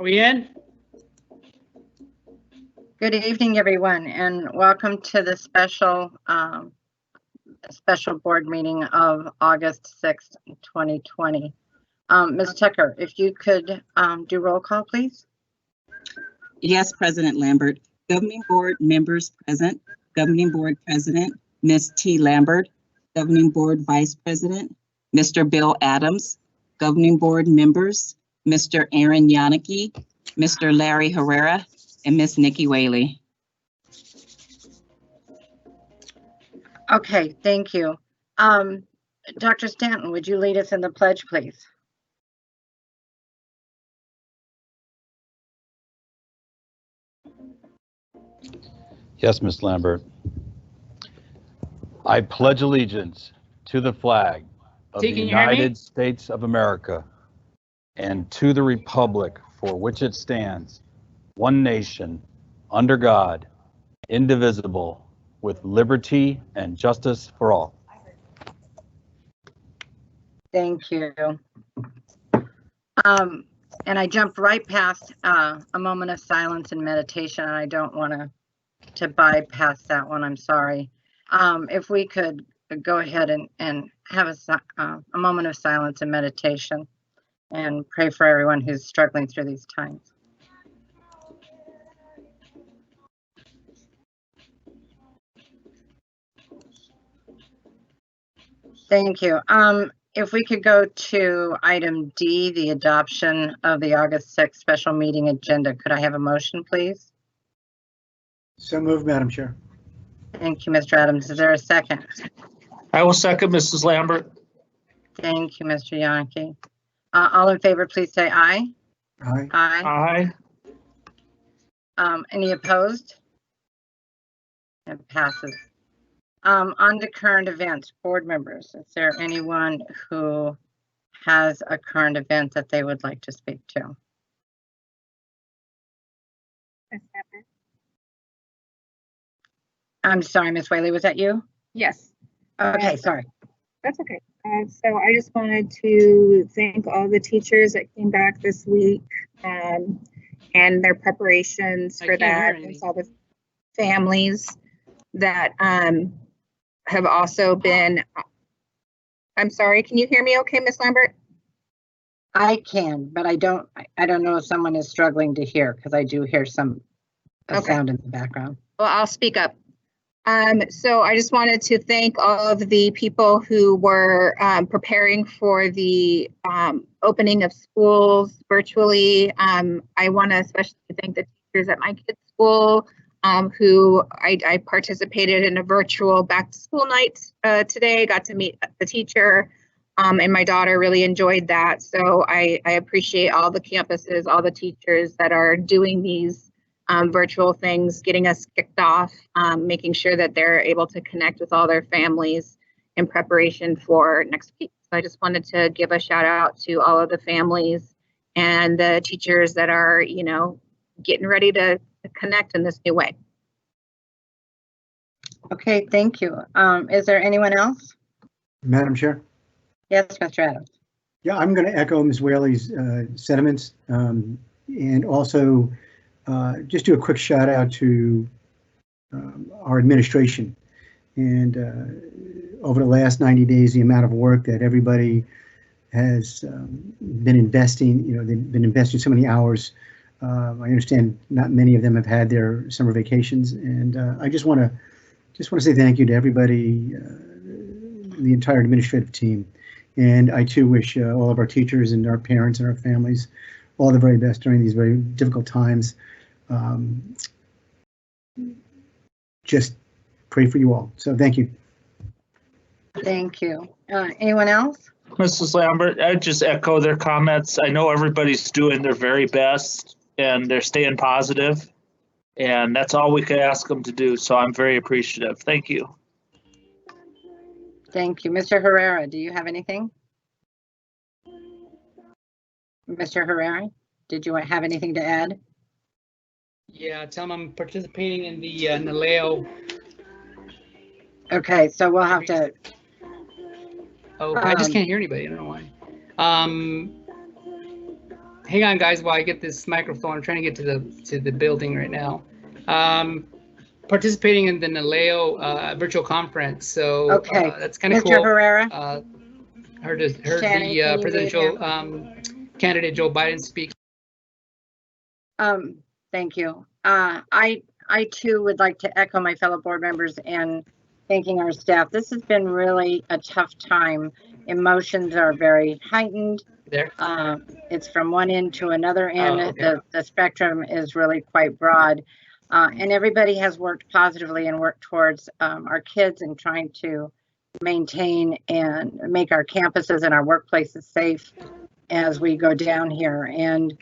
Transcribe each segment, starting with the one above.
Are we in? Good evening, everyone, and welcome to the special board meeting of August 6th, 2020. Ms. Tucker, if you could do roll call, please. Yes, President Lambert. Governing Board members present. Governing Board President, Ms. T. Lambert. Governing Board Vice President, Mr. Bill Adams. Governing Board members, Mr. Aaron Yannicki, Mr. Larry Herrera, and Ms. Nikki Whaley. Okay, thank you. Dr. Stanton, would you lead us in the pledge, please? Yes, Ms. Lambert. I pledge allegiance to the flag of the United States of America and to the republic for which it stands, one nation, under God, indivisible, with liberty and justice for all. Thank you. And I jumped right past a moment of silence and meditation, and I don't want to bypass that one. I'm sorry. If we could go ahead and have a moment of silence and meditation and pray for everyone who's struggling through these times. Thank you. If we could go to item D, the adoption of the August 6th special meeting agenda. Could I have a motion, please? So moved, Madam Chair. Thank you, Mr. Adams. Is there a second? I will second Mrs. Lambert. Thank you, Mr. Yannicki. All in favor, please say aye. Aye. Aye. Any opposed? It passes. On to current events, board members. Is there anyone who has a current event that they would like to speak to? I'm sorry, Ms. Whaley, was that you? Yes. Okay, sorry. That's okay. So I just wanted to thank all the teachers that came back this week and their preparations for that, and all the families that have also been. I'm sorry, can you hear me okay, Ms. Lambert? I can, but I don't know if someone is struggling to hear, because I do hear some sound in the background. Well, I'll speak up. So I just wanted to thank all of the people who were preparing for the opening of schools virtually. I want to especially thank the teachers at my kids' school who I participated in a virtual back to school night today, got to meet the teacher, and my daughter really enjoyed that. So I appreciate all the campuses, all the teachers that are doing these virtual things, getting us kicked off, making sure that they're able to connect with all their families in preparation for next week. So I just wanted to give a shout out to all of the families and the teachers that are, getting ready to connect in this new way. Okay, thank you. Is there anyone else? Madam Chair? Yes, Mr. Adams. Yeah, I'm going to echo Ms. Whaley's sentiments and also just do a quick shout out to our administration. And over the last 90 days, the amount of work that everybody has been investing, they've been investing so many hours. I understand not many of them have had their summer vacations, and I just want to say thank you to everybody, the entire administrative team. And I too wish all of our teachers and our parents and our families all the very best during these very difficult times. Just pray for you all. So thank you. Thank you. Anyone else? Mrs. Lambert, I just echo their comments. I know everybody's doing their very best and they're staying positive, and that's all we could ask them to do. So I'm very appreciative. Thank you. Thank you. Mr. Herrera, do you have anything? Mr. Herrera, did you have anything to add? Yeah, tell them I'm participating in the Naleo. Okay, so we'll have to. Oh, I just can't hear anybody. I don't know why. hang on, guys, while I get this microphone. I'm trying to get to the building right now. Participating in the NALEO virtual conference, so Okay. that's kind of Mr. cool. Herrera? Heard Shannon, the can you presidential mute candidate Joe Biden speak. Thank you. I too would like to echo my fellow board members and thanking our staff. This has been really a tough time. Emotions are very heightened. There. It's from one end to another end. Okay. The spectrum is really quite broad. And everybody has worked positively and worked towards our kids and trying to maintain and make our campuses and our workplaces safe as we go down here. And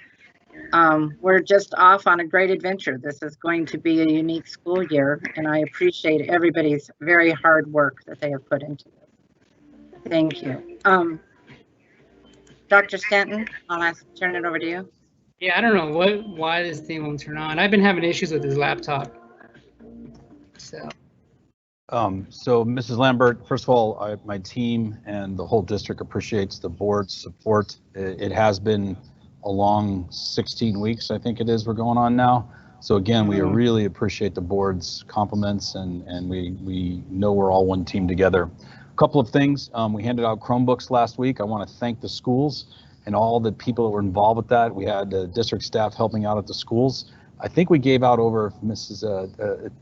we're just off on a great adventure. This is going to be a unique school year, and I appreciate everybody's very hard work that they have put into this. Thank you. Dr. Stanton, I'll turn it over to you. Yeah, I don't know why this thing won't turn on. I've been having issues with this laptop. So Mrs. Lambert, first of all, my team and the whole district appreciates the board's support. It has been a long 16 weeks, I think it is, we're going on now. So again, we really appreciate the board's compliments, and we know we're all one team together. A couple of things, we handed out Chromebooks last week. I want to thank the schools and all the people that were involved with that. We had district staff helping out at the schools. I think we gave out over,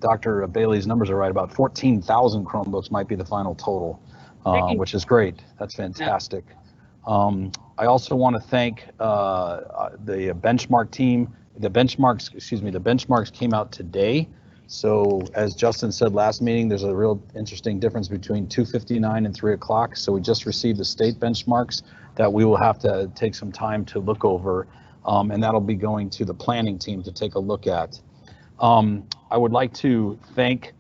Dr. Bailey's numbers are right, about 14,000 Chromebooks might be the final total, which is great. That's fantastic. I also want to thank the benchmark team. The benchmarks came out today. So as Justin said last meeting, there's a real interesting difference between 2:59 and 3 o'clock. So we just received the state benchmarks that we will have to take some time to look over. And that'll be going to the planning team to take a look at. I would like to thank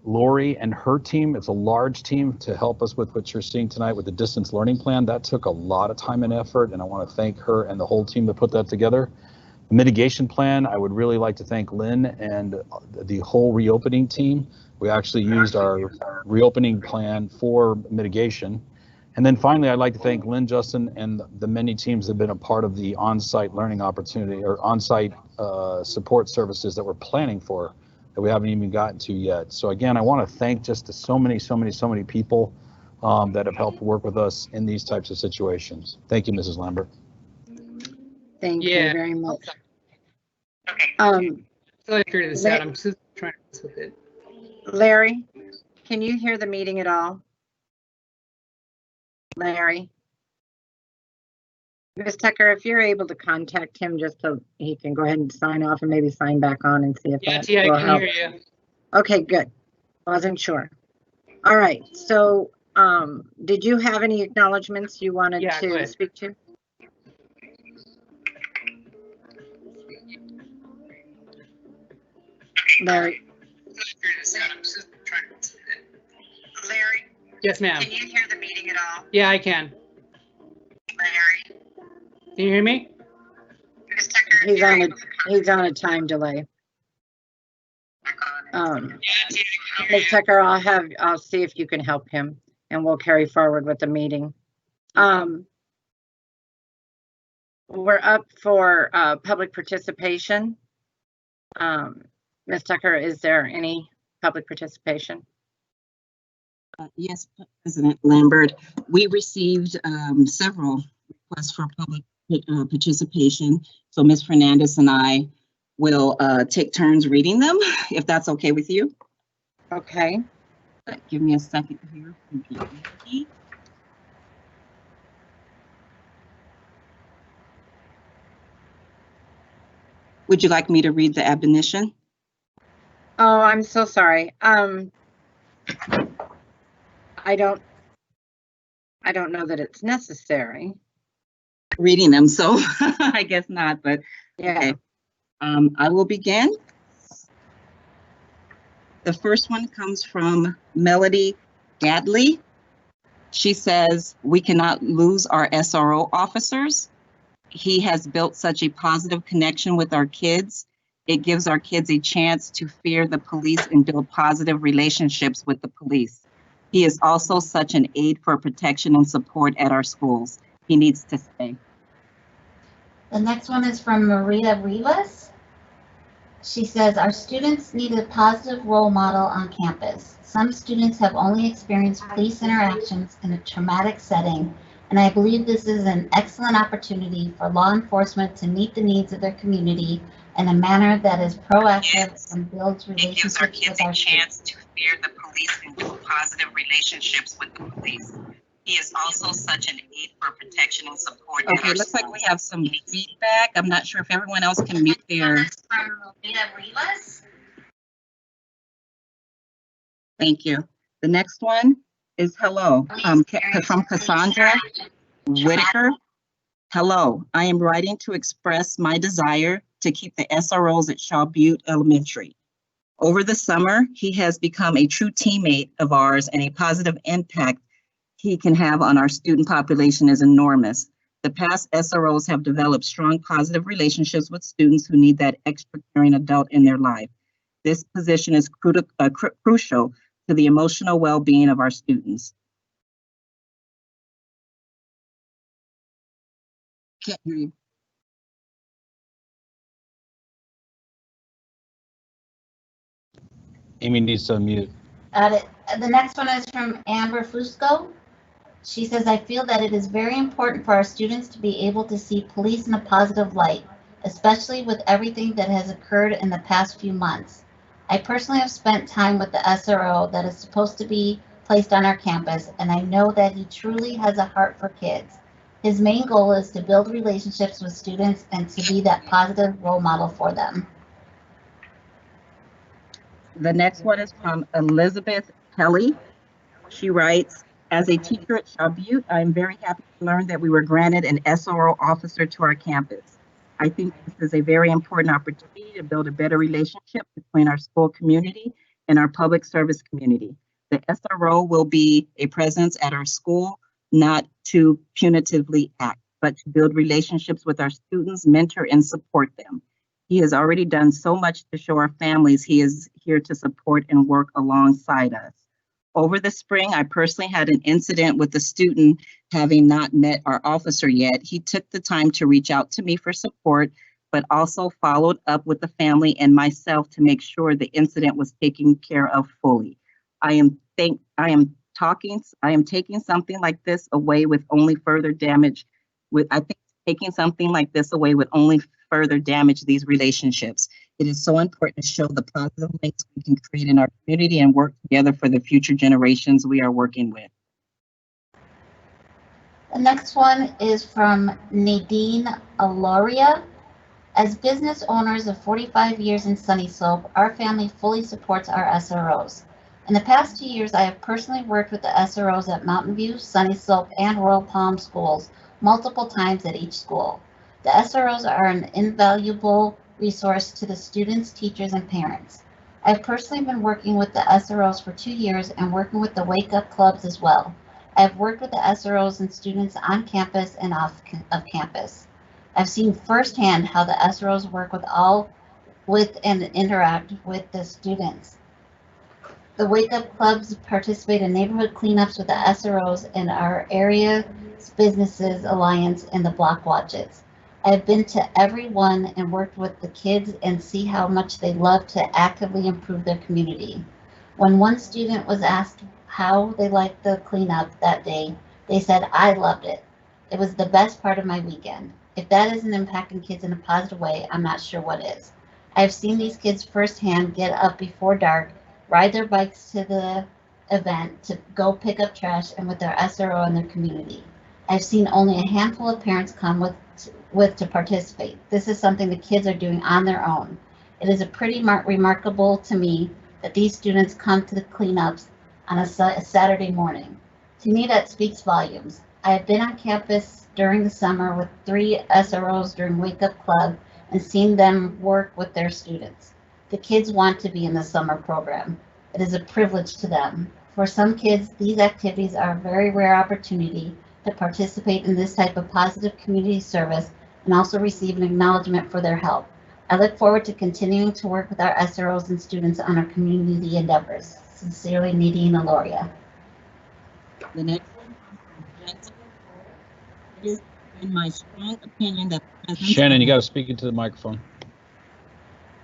Lori and her team. It's a large team to help us with what you're seeing tonight with the distance learning plan. That took a lot of time and effort, and I want to thank her and the whole team that put that together. The mitigation plan, I would really like to thank Lynn and the whole reopening team. We actually used our reopening plan for mitigation. And then finally, I'd like to thank Lynn, Justin, and the many teams that have been a part of the on-site learning opportunity or on-site support services that we're planning for that we haven't even gotten to yet. So again, I want to thank just so many people that have helped work with us in these types of situations. Thank you, Mrs. Lambert. Thank you very much. Okay. So I figured this out. I'm just trying to mess with it. Larry, can you hear the meeting at all? Larry? Ms. Tucker, if you're able to contact him just so he can go ahead and sign off and maybe sign back on and see if that will I can help. hear you. Okay, good. Wasn't sure. All right. So, did you have any acknowledgements you wanted to speak to? Larry. Larry. Yes, ma'am. Can you hear the meeting at all? Yeah, I can. Larry. Can you hear me? He's on a time delay. Ms. Tucker, I'll see if you can help him, and we'll carry forward with the meeting. We're up for public participation. Ms. Tucker, is there any public participation? Yes, President Lambert. We received several requests for public participation. So Ms. Fernandez and I will take turns reading them, if that's okay with you. Okay. Give me a second here. Would you like me to read the admonition? Oh, I'm so sorry. I don't know that it's necessary. Reading them, so I guess not, but yeah. Okay. I will begin. The first one comes from Melody Gadley. She says, "We cannot lose our SRO officers. He has built such a positive connection with our kids. It gives our kids a chance to fear the police and build positive relationships with the police. He is also such an aid for protection and support at our schools. He needs to stay." The next one is from Maria Rivas. She says, our students need a positive role model on campus. Some students have only experienced police interactions in a traumatic setting, and I believe this is an excellent opportunity for law enforcement to meet the needs of their community in a manner that is proactive and builds relationships. It gives our kids a chance to fear the police and build positive relationships with the police. He is also such an aid for protection and support. Okay, looks like we have some feedback. I'm not sure if everyone else can mute their. Thank you. The next one is hello, from Cassandra Whitaker. Hello, I am writing to express my desire to keep the SROs at Shaw Butte Elementary. Over the summer, he has become a true teammate of ours, and a positive impact he can have on our student population is enormous. The past SROs have developed strong positive relationships with students who need that extra caring adult in their life. This position is crucial to the emotional well-being of our students. Can't hear you. Amy needs to unmute. The next one is from Amber Fusco. She says, I feel that it is very important for our students to be able to see police in a positive light, especially with everything that has occurred in the past few months. I personally have spent time with the SRO that is supposed to be placed on our campus, and I know that he truly has a heart for kids. His main goal is to build relationships with students and to be that positive role model for them. The next one is from Elizabeth Kelly. She writes, as a teacher at Shaw Butte, I'm very happy to learn that we were granted an SRO officer to our campus. I think this is a very important opportunity to build a better relationship between our school community and our public service community. The SRO will be a presence at our school, not to punitively act, but to build relationships with our students, mentor, and support them. He has already done so much to show our families he is here to support and work alongside us. Over the spring, I personally had an incident with a student having not met our officer yet. He took the time to reach out to me for support, but also followed up with the family and myself to make sure the incident was taken care of fully. I am taking something like this away with only further damage. Taking something like this away would only further damage these relationships. It is so important to show the positive links we can create in our community and work together for the future generations we are working with. The next one is from Nadine Aloria. As business owners of 45 years in Sunny Slope, our family fully supports our SROs. In the past 2 years, I have personally worked with the SROs at Mountain View, Sunny Slope, and Royal Palm schools multiple times at each school. The SROs are an invaluable resource to the students, teachers, and parents. I've personally been working with the SROs for 2 years and working with the Wake Up Clubs as well. I've worked with the SROs and students on campus and off of campus. I've seen firsthand how the SROs work with and interact with the students. The Wake Up Clubs participate in neighborhood cleanups with the SROs and our area businesses alliance and the block watches. I've been to every one and worked with the kids and see how much they love to actively improve their community. When one student was asked how they liked the cleanup that day, they said, I loved it. It was the best part of my weekend. If that isn't impacting kids in a positive way, I'm not sure what is. I've seen these kids firsthand get up before dark, ride their bikes to the event to go pick up trash and with their SRO in their community. I've seen only a handful of parents come with to participate. This is something the kids are doing on their own. It is a pretty remarkable to me that these students come to the cleanups on a Saturday morning. To me, that speaks volumes. I have been on campus during the summer with 3 SROs during Wake Up Club and seen them work with their students. The kids want to be in the summer program. It is a privilege to them. For some kids, these activities are a very rare opportunity to participate in this type of positive community service and also receive an acknowledgement for their help. I look forward to continuing to work with our SROs and students on our community endeavors. Sincerely, Nadine Aloria. The next one, in my strong opinion that the presence Shannon, of- you got to speak into the microphone.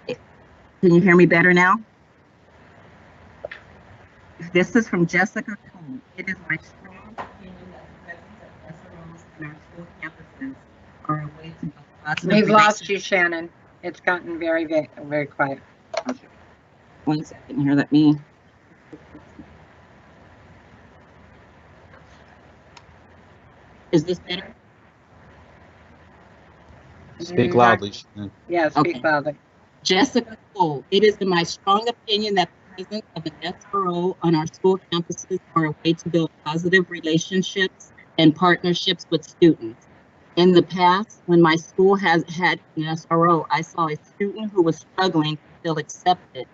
Can you hear me better now? This is from Jessica Cole. It is my strong opinion that the presence of SROs in our school campuses are a way to build positive We've lost you, relationships. Shannon. It's gotten very, very quiet. Okay. 1 second here, let me. Is this better? Speak loudly, Shannon. Yeah, speak Okay. loudly. Jessica Cole, it is in my strong opinion that the presence of an SRO on our school campuses are a way to build positive relationships and partnerships with students. In the past, when my school has had an SRO, I saw a student who was struggling to feel accepted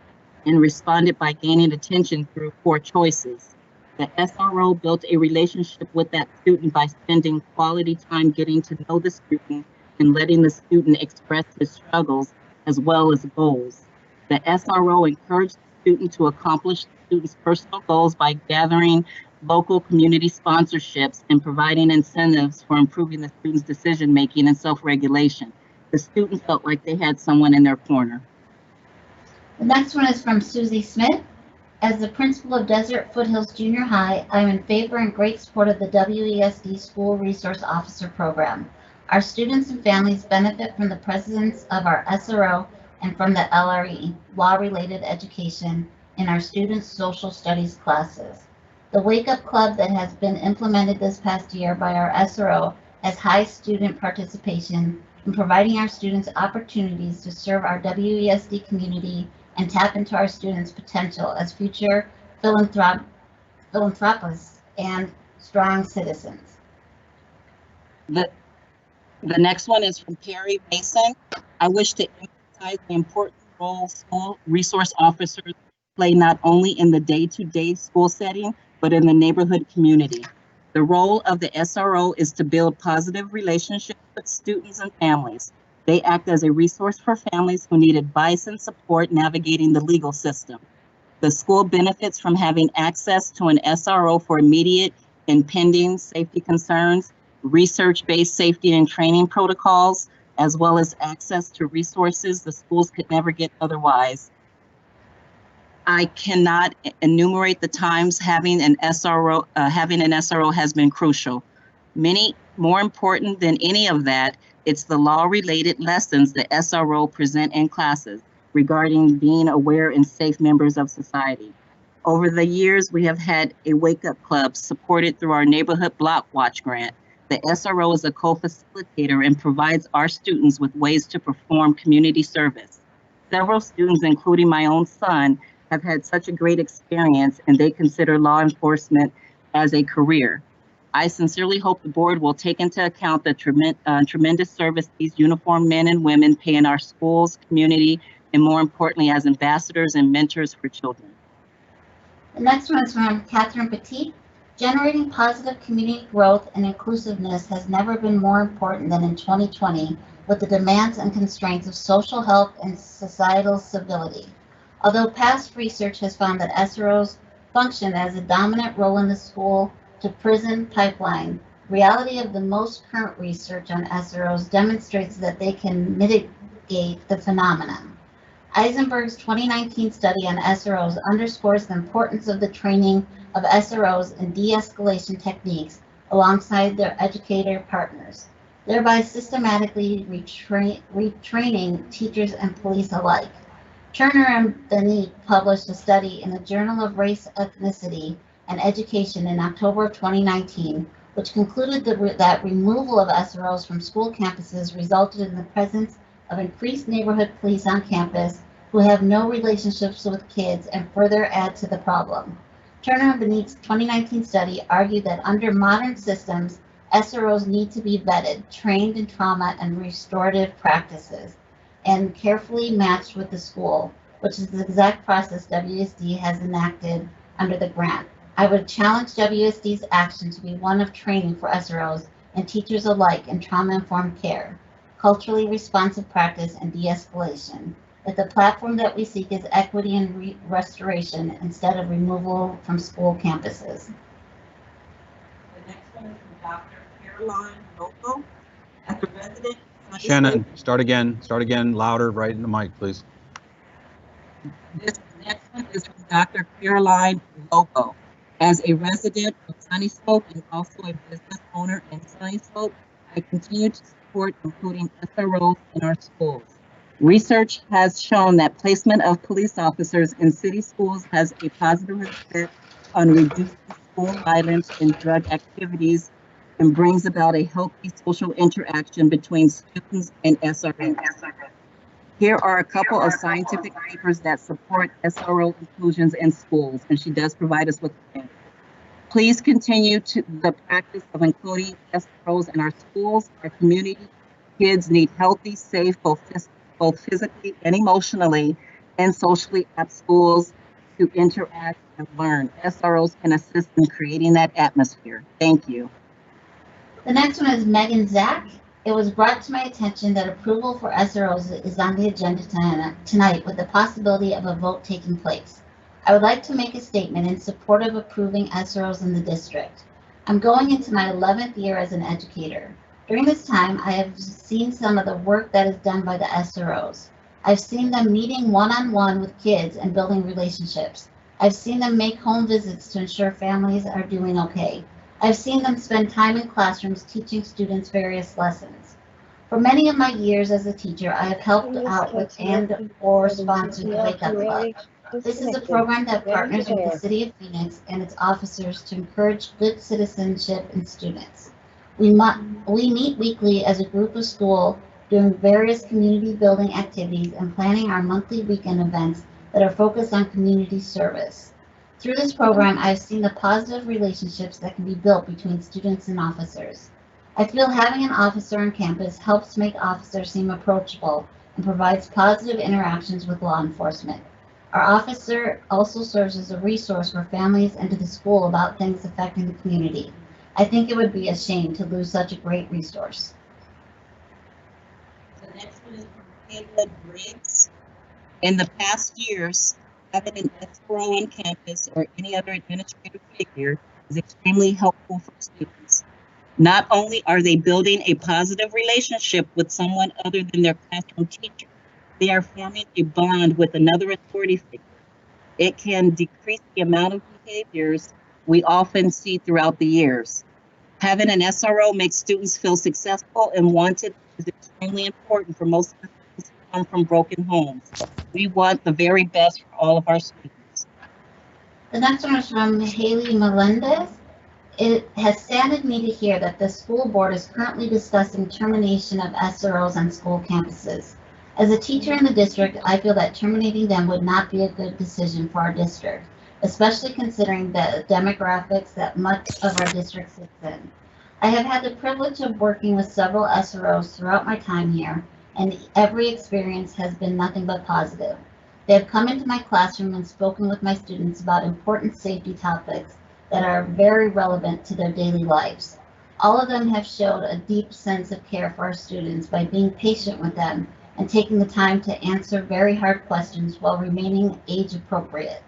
and responded by gaining attention through poor choices. The SRO built a relationship with that student by spending quality time getting to know the student and letting the student express his struggles as well as goals. The SRO encouraged the student to accomplish the student's personal goals by gathering local community sponsorships and providing incentives for improving the student's decision-making and self-regulation. The student felt like they had someone in their corner. The next one is from Susie Smith. As the principal of Desert Foothills Junior High, I am in favor and great support of the WESD School Resource Officer Program. Our students and families benefit from the presence of our SRO and from the LRE, law-related education, in our students' social studies classes. The Wake Up Club that has been implemented this past year by our SRO has high student participation in providing our students opportunities to serve our WESD community and tap into our students' potential as future philanthropists and strong citizens. The next one is from Perry Mason. I wish to emphasize the important role school resource officers play not only in the day-to-day school setting, but in the neighborhood community. The role of the SRO is to build positive relationships with students and families. They act as a resource for families who need advice and support navigating the legal system. The school benefits from having access to an SRO for immediate and pending safety concerns, research-based safety and training protocols, as well as access to resources the schools could never get otherwise. I cannot enumerate the times having an SRO has been crucial. More important than any of that, it's the law-related lessons the SRO present in classes regarding being aware and safe members of society. Over the years, we have had a wake-up club supported through our Neighborhood Block Watch grant. The SRO is a co-facilitator and provides our students with ways to perform community service. Several students, including my own son, have had such a great experience, and they consider law enforcement as a career. I sincerely hope the board will take into account the tremendous service these uniformed men and women pay in our schools, community, and more importantly, as ambassadors and mentors for children. The next one is from Catherine Petit. Generating positive community growth and inclusiveness has never been more important than in 2020 with the demands and constraints of social health and societal civility. Although past research has found that SROs function as a dominant role in the school to prison pipeline, reality of the most current research on SROs demonstrates that they can mitigate the phenomenon. Eisenberg's 2019 study on SROs underscores the importance of the training of SROs in de-escalation techniques alongside their educator partners, thereby systematically retraining teachers and police alike. Turner and Beneath published a study in the Journal of Race, Ethnicity, and Education in October of 2019, which concluded that removal of SROs from school campuses resulted in the presence of increased neighborhood police on campus who have no relationships with kids and further add to the problem. Turner and Beneath's 2019 study argued that under modern systems, SROs need to be vetted, trained in trauma and restorative practices, and carefully matched with the school, which is the exact process WSD has enacted under the grant. I would challenge WSD's action to be one of training for SROs and teachers alike in trauma-informed care, culturally responsive practice, and de-escalation. That the platform that we seek is equity and restoration instead of removal from school campuses. The next one is from Dr. Caroline Loco. As a resident of Shannon, start again, louder, right in the mic, please. This next one is from Dr. Caroline Lobo. As a resident of Sunny Slope and also a business owner in Sunny Slope, I continue to support including SROs in our schools. Research has shown that placement of police officers in city schools has a positive effect on reducing school violence and drug activities and brings about a healthy social interaction between students and SROs. Here are a couple of scientific papers that support SRO inclusions in schools, and she does provide us with links. Please continue to the practice of including SROs in our schools. Our community kids need healthy, safe, both physically and emotionally and socially at schools to interact and learn. SROs can assist in creating that atmosphere. Thank you. The next one is Megan Zach. It was brought to my attention that approval for SROs is on the agenda tonight with the possibility of a vote taking place. I would like to make a statement in support of approving SROs in the district. I'm going into my 11th year as an educator. During this time, I have seen some of the work that is done by the SROs. I've seen them meeting one-on-one with kids and building relationships. I've seen them make home visits to ensure families are doing okay. I've seen them spend time in classrooms teaching students various lessons. For many of my years as a teacher, I have helped out with and/or sponsored the Wake Up Club. This is a program that partners with the City of Phoenix and its officers to encourage good citizenship in students. We meet weekly as a group of school doing various community building activities and planning our monthly weekend events that are focused on community service. Through this program, I've seen the positive relationships that can be built between students and officers. I feel having an officer on campus helps make officers seem approachable and provides positive interactions with law enforcement. Our officer also serves as a resource for families and to the school about things affecting the community. I think it would be a shame to lose such a great resource. The next one is from Caleb Briggs. In the past years, having an SRO on campus or any other administrative figure is extremely helpful for students. Not only are they building a positive relationship with someone other than their classroom teacher, they are forming a bond with another authority figure. It can decrease the amount of behaviors we often see throughout the years. Having an SRO makes students feel successful and wanted is extremely important for most of the students who come from broken homes. We want the very best for all of our students. The next one is from Haley Melendez. It has saddened me to hear that the school board is currently discussing termination of SROs on school campuses. As a teacher in the district, I feel that terminating them would not be a good decision for our district, especially considering the demographics that much of our district sits in. I have had the privilege of working with several SROs throughout my time here, and every experience has been nothing but positive. They have come into my classroom and spoken with my students about important safety topics that are very relevant to their daily lives. All of them have showed a deep sense of care for our students by being patient with them and taking the time to answer very hard questions while remaining age appropriate.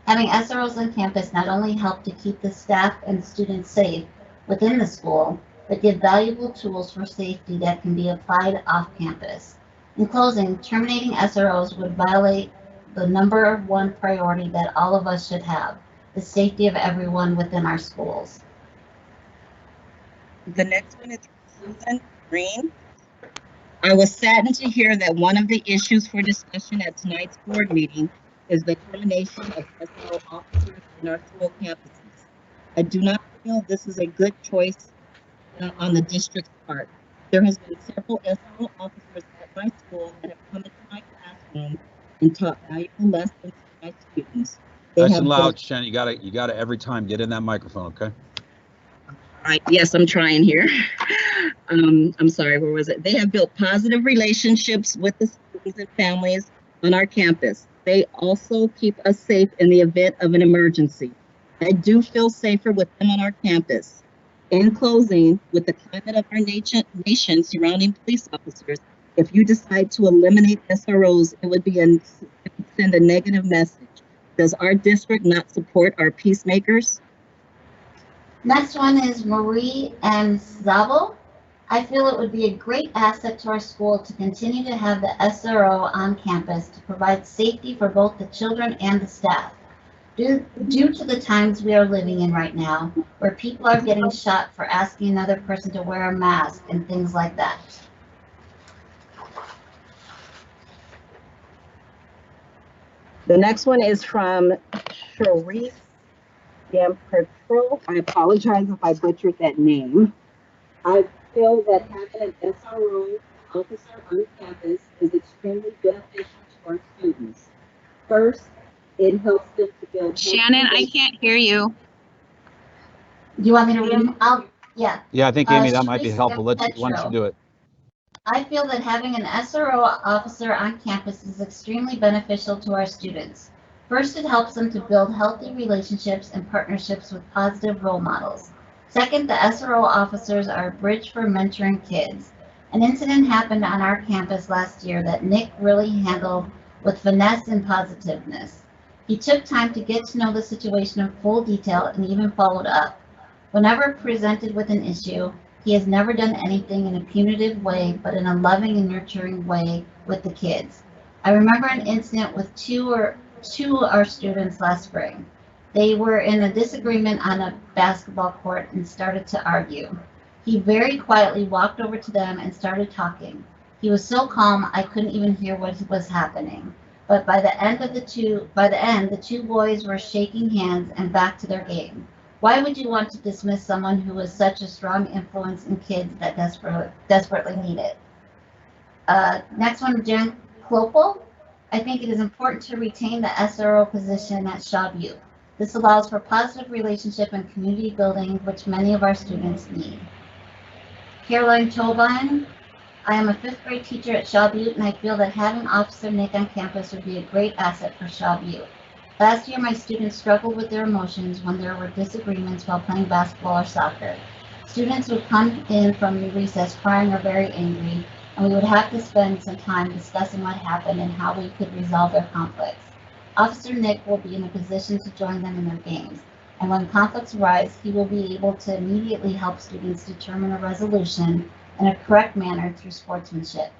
Having SROs on campus not only help to keep the staff and students safe within the school, but give valuable tools for safety that can be applied off campus. In closing, terminating SROs would violate the number one priority that all of us should have, the safety of everyone within our schools. The next one is Susan Green. I was saddened to hear that one of the issues for discussion at tonight's board meeting is the termination of SRO officers in our school campuses. I do not feel this is a good choice on the district's part. There has been several SRO officers at my school that have come into my classroom and taught valuable lessons to my students. Nice and loud, Shannon. You gotta every time get in that microphone, okay? All right, yes, I'm trying here. I'm sorry, where was it? They have built positive relationships with the students and families on our campus. They also keep us safe in the event of an emergency. I do feel safer with them on our campus. In closing, with the climate of our nation surrounding police officers, if you decide to eliminate SROs, it would send a negative message. Does our district not support our peacemakers? Next one is Marie M. Zabo. I feel it would be a great asset to our school to continue to have the SRO on campus to provide safety for both the children and the staff. Due to the times we are living in right now, where people are getting shot for asking another person to wear a mask and things like that. The next one is from Sros. I apologize if I butchered that name. I feel that having an SRO officer on campus is extremely beneficial to our students. First, it helps them to build. Shannon, I can't hear you. Do you want me to read them? Yeah. Yeah, I think, Amy, that might be helpful. Why don't you do it? I feel that having an SRO officer on campus is extremely beneficial to our students. First, it helps them to build healthy relationships and partnerships with positive role models. Second, the SRO officers are a bridge for mentoring kids. An incident happened on our campus last year that Nick really handled with finesse and positiveness. He took time to get to know the situation in full detail and even followed up. Whenever presented with an issue, he has never done anything in a punitive way, but in a loving and nurturing way with the kids. I remember an incident with two of our students last spring. They were in a disagreement on a basketball court and started to argue. He very quietly walked over to them and started talking. He was so calm I couldn't even hear what was happening. But by the end, the two boys were shaking hands and back to their game. Why would you want to dismiss someone who was such a strong influence in kids that desperately need it? Next one, Jen Clopel. I think it is important to retain the SRO position at Shaw Butte. This allows for positive relationship and community building, which many of our students need. Caroline Tobin. I am a 5th grade teacher at Shaw Butte, and I feel that having Officer Nick on campus would be a great asset for Shaw Butte. Last year, my students struggled with their emotions when there were disagreements while playing basketball or soccer. Students would come in from recess crying or very angry, and we would have to spend some time discussing what happened and how we could resolve their conflicts. Officer Nick will be in a position to join them in their games, and when conflicts arise, he will be able to immediately help students determine a resolution in a correct manner through sportsmanship.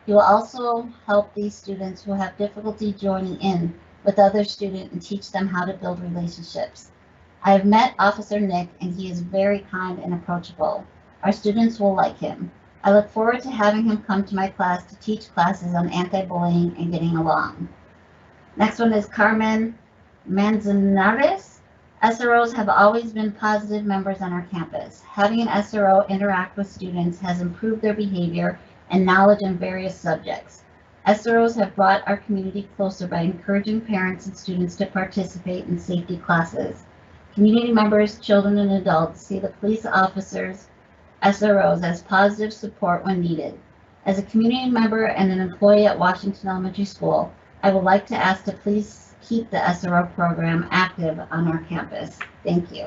He will also help these students who have difficulty joining in with other students and teach them how to build relationships. I have met Officer Nick, and he is very kind and approachable. Our students will like him. I look forward to having him come to my class to teach classes on anti-bullying and getting along. Next one is Carmen Manzanares. SROs have always been positive members on our campus. Having an SRO interact with students has improved their behavior and knowledge in various subjects. SROs have brought our community closer by encouraging parents and students to participate in safety classes. Community members, children, and adults see the police officers, SROs, as positive support when needed. As a community member and an employee at Washington Elementary School, I would like to ask to please keep the SRO program active on our campus. Thank you.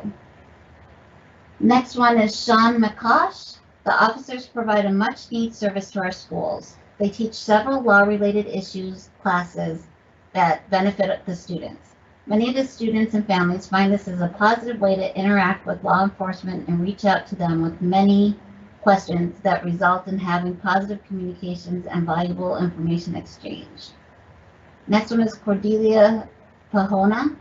Next one is Sean McCosh. The officers provide a much-needed service to our schools. They teach several law-related issues classes that benefit the students. Many of the students and families find this as a positive way to interact with law enforcement and reach out to them with many questions that result in having positive communications and valuable information exchange. Next one is Cordelia Pahona.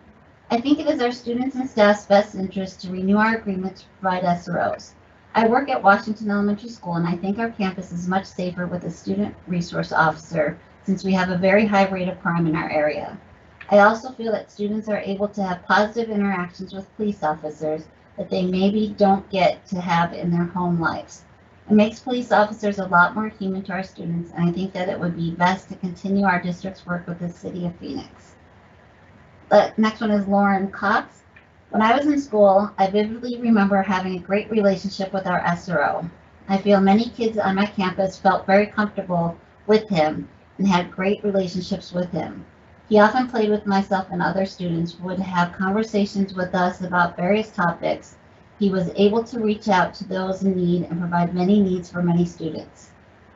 I think it is our students and staff's best interest to renew our agreement to provide SROs. I work at Washington Elementary School, and I think our campus is much safer with a student resource officer since we have a very high rate of crime in our area. I also feel that students are able to have positive interactions with police officers that they maybe don't get to have in their home lives. It makes police officers a lot more human to our students, and I think that it would be best to continue our district's work with the City of Phoenix. The next one is Lauren Cox. When I was in school, I vividly remember having a great relationship with our SRO. I feel many kids on my campus felt very comfortable with him and had great relationships with him. He often played with myself and other students, would have conversations with us about various topics. He was able to reach out to those in need and provide many needs for many students.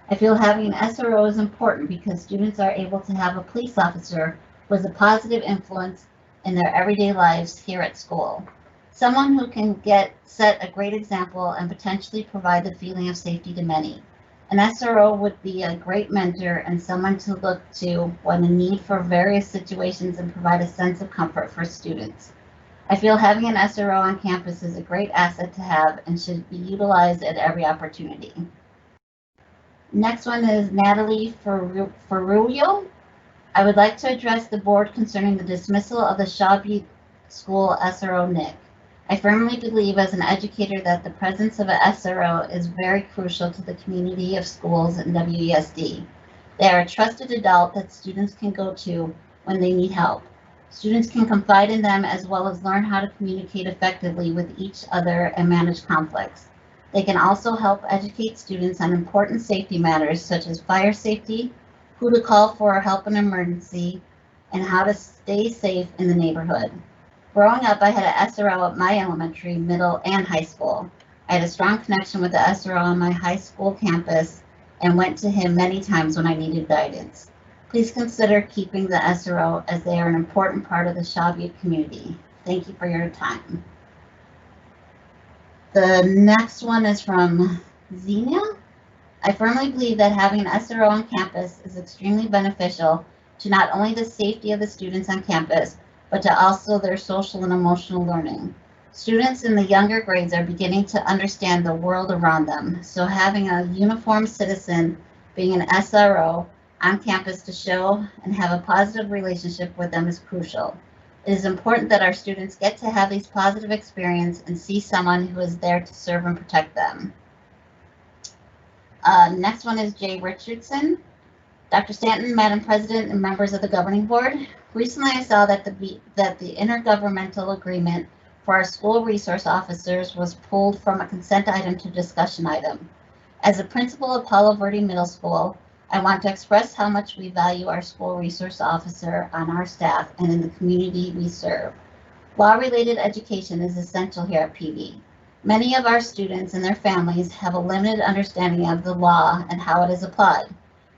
I feel having an SRO is important because students are able to have a police officer who is a positive influence in their everyday lives here at school. someone who can set a great example and potentially provide the feeling of safety to many. An SRO would be a great mentor and someone to look to when in need for various situations and provide a sense of comfort for students. I feel having an SRO on campus is a great asset to have and should be utilized at every opportunity. Next one is Natalie Ferrullo. I would like to address the board concerning the dismissal of the Shaw Butte School SRO Nick. I firmly believe as an educator that the presence of an SRO is very crucial to the community of schools in WESD. They are a trusted adult that students can go to when they need help. Students can confide in them as well as learn how to communicate effectively with each other and manage conflicts. They can also help educate students on important safety matters such as fire safety, who to call for help in emergency, and how to stay safe in the neighborhood. Growing up, I had an SRO at my elementary, middle, and high school. I had a strong connection with the SRO on my high school campus and went to him many times when I needed guidance. Please consider keeping the SRO as they are an important part of the Shaw Butte community. Thank you for your time. The next one is from Xenia. I firmly believe that having an SRO on campus is extremely beneficial to not only the safety of the students on campus, but to also their social and emotional learning. Students in the younger grades are beginning to understand the world around them, so having a uniformed citizen being an SRO on campus to show and have a positive relationship with them is crucial. It is important that our students get to have these positive experiences and see someone who is there to serve and protect them. Next one is Jay Richardson. Dr. Stanton, Madam President, and members of the Governing Board. Recently, I saw that the intergovernmental agreement for our school resource officers was pulled from a consent item to discussion item. As a principal of Palo Verde Middle School, I want to express how much we value our school resource officer on our staff and in the community we serve. Law-related education is essential here at PV. Many of our students and their families have a limited understanding of the law and how it is applied.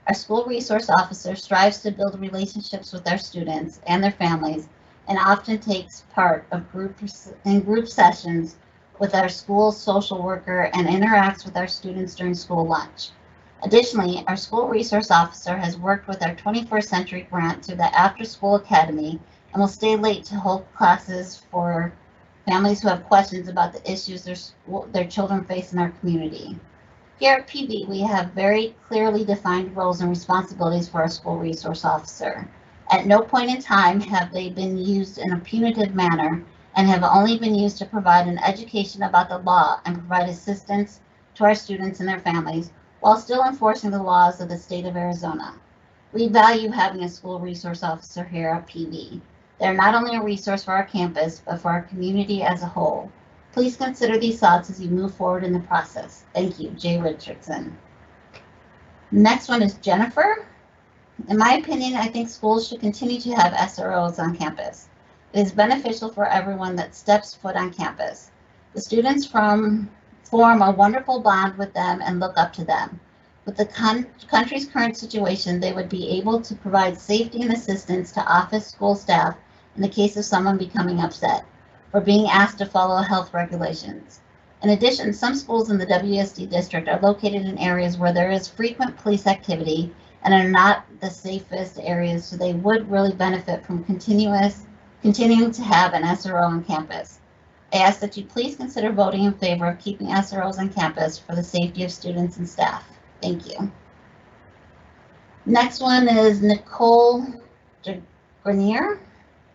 Our school resource officer strives to build relationships with our students and their families and often takes part of group sessions with our school social worker and interacts with our students during school lunch. Additionally, our school resource officer has worked with our 21st Century grant through the After School Academy and will stay late to hold classes for families who have questions about the issues their children face in our community. Here at PV, we have very clearly defined roles and responsibilities for our school resource officer. At no point in time have they been used in a punitive manner and have only been used to provide an education about the law and provide assistance to our students and their families while still enforcing the laws of the state of Arizona. We value having a school resource officer here at PV. They're not only a resource for our campus, but for our community as a whole. Please consider these thoughts as you move forward in the process. Thank you, Jay Richardson. Next one is Jennifer. In my opinion, I think schools should continue to have SROs on campus. It is beneficial for everyone that steps foot on campus. The students form a wonderful bond with them and look up to them. With the country's current situation, they would be able to provide safety and assistance to office school staff in the case of someone becoming upset or being asked to follow health regulations. In addition, some schools in the WSD district are located in areas where there is frequent police activity and are not the safest areas, so they would really benefit from continuing to have an SRO on campus. I ask that you please consider voting in favor of keeping SROs on campus for the safety of students and staff. Thank you. Next one is Nicole Grenier.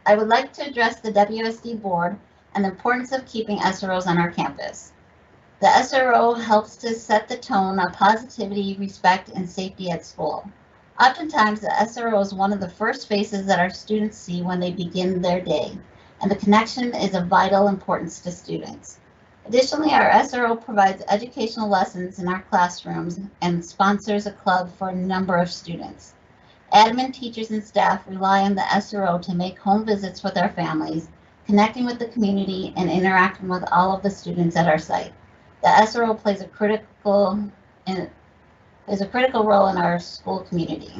I would like to address the WSD board and the importance of keeping SROs on our campus. The SRO helps to set the tone of positivity, respect, and safety at school. Oftentimes, the SRO is one of the first faces that our students see when they begin their day, and the connection is of vital importance to students. Additionally, our SRO provides educational lessons in our classrooms and sponsors a club for a number of students. Admin, teachers, and staff rely on the SRO to make home visits with our families, connecting with the community, and interacting with all of the students at our site. The SRO plays a critical role in our school community.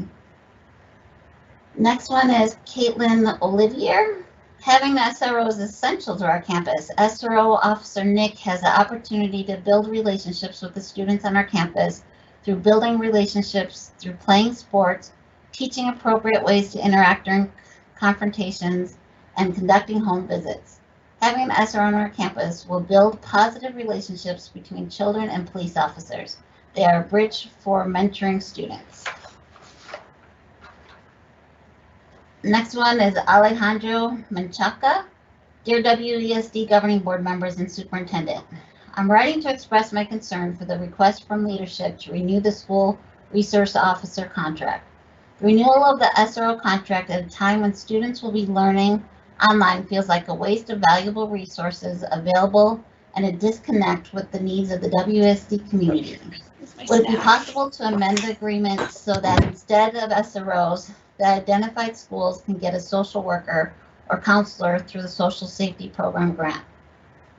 Next one is Caitlin Olivier. Having the SRO is essential to our campus. SRO Officer Nick has the opportunity to build relationships with the students on our campus through building relationships, through playing sports, teaching appropriate ways to interact during confrontations, and conducting home visits. Having an SRO on our campus will build positive relationships between children and police officers. They are a bridge for mentoring students. Next one is Alejandro Menchaca. Dear WESD Governing Board members and Superintendent, I'm writing to express my concern for the request from leadership to renew the school resource officer contract. The renewal of the SRO contract at a time when students will be learning online feels like a waste of valuable resources available and a disconnect with the needs of the WSD community. Would it be possible to amend the agreement so that instead of SROs, the identified schools can get a social worker or counselor through the Social Safety Program grant?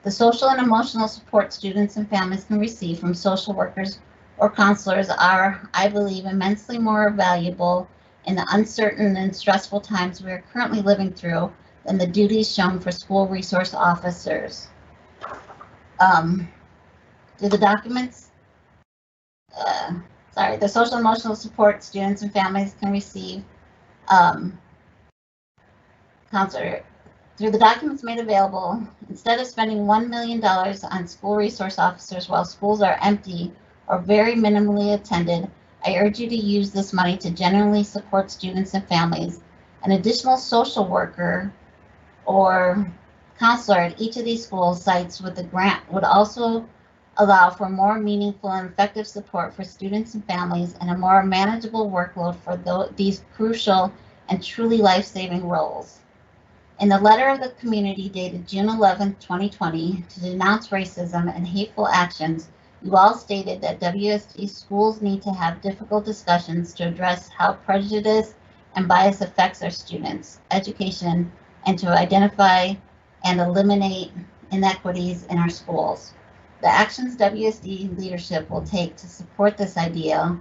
The social and emotional support students and families can receive from social workers or counselors are, I believe, immensely more valuable in the uncertain and stressful times we are currently living through than the duties shown for school resource officers. Do the documents the social and emotional support students and families can receive counselor through the documents made available. Instead of spending $1 million on school resource officers while schools are empty or very minimally attended, I urge you to use this money to genuinely support students and families. An additional social worker or counselor at each of these school sites with the grant would also allow for more meaningful and effective support for students and families and a more manageable workload for these crucial and truly life-saving roles. In the letter of the community dated June 11, 2020, to denounce racism and hateful actions, you all stated that WSD schools need to have difficult discussions to address how prejudice and bias affects our students' education and to identify and eliminate inequities in our schools. The actions WSD leadership will take to support this idea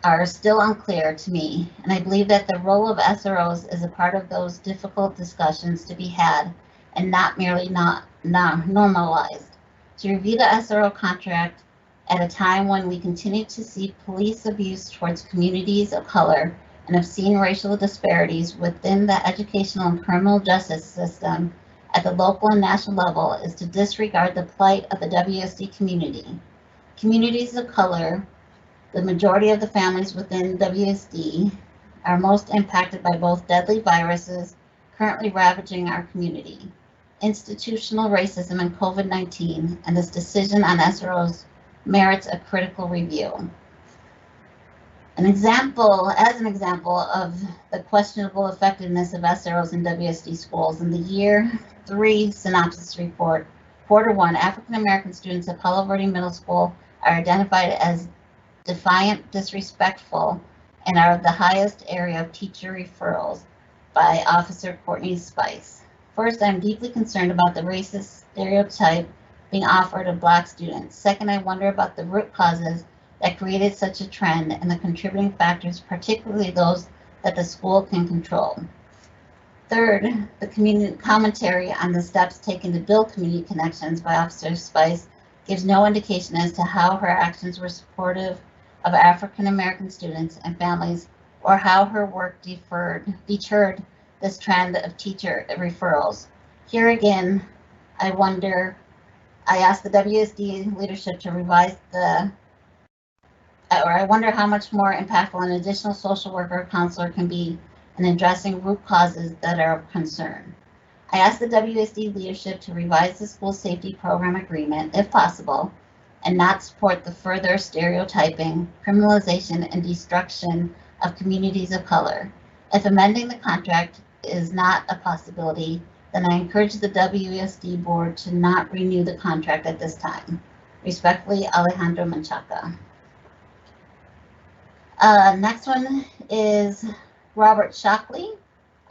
are still unclear to me, and I believe that the role of SROs is a part of those difficult discussions to be had and not merely not normalized. To review the SRO contract at a time when we continue to see police abuse towards communities of color and have seen racial disparities within the educational and criminal justice system at the local and national level is to disregard the plight of the WSD community. Communities of color, the majority of the families within WSD, are most impacted by both deadly viruses currently ravaging our community, institutional racism and COVID-19, and this decision on SROs merits a critical review. As an example of the questionable effectiveness of SROs in WSD schools, in the Year 3 synopsis report, Quarter 1, African American students at Palo Verde Middle School are identified as defiant, disrespectful, and are the highest area of teacher referrals by Officer Courtney Spice. First, I'm deeply concerned about the racist stereotype being offered of Black students. Second, I wonder about the root causes that created such a trend and the contributing factors, particularly those that the school can control. Third, the community commentary on the steps taken to build community connections by Officer Spice gives no indication as to how her actions were supportive of African American students and families, or how her work deterred this trend of teacher referrals. Here again, I ask the WSD leadership to revise I wonder how much more impactful an additional social worker or counselor can be in addressing root causes that are of concern. I ask the WSD leadership to revise the school safety program agreement, if possible, and not support the further stereotyping, criminalization, and destruction of communities of color. If amending the contract is not a possibility, then I encourage the WSD board to not renew the contract at this time. Respectfully, Alejandro Menchaca. Next one is Robert Shockley.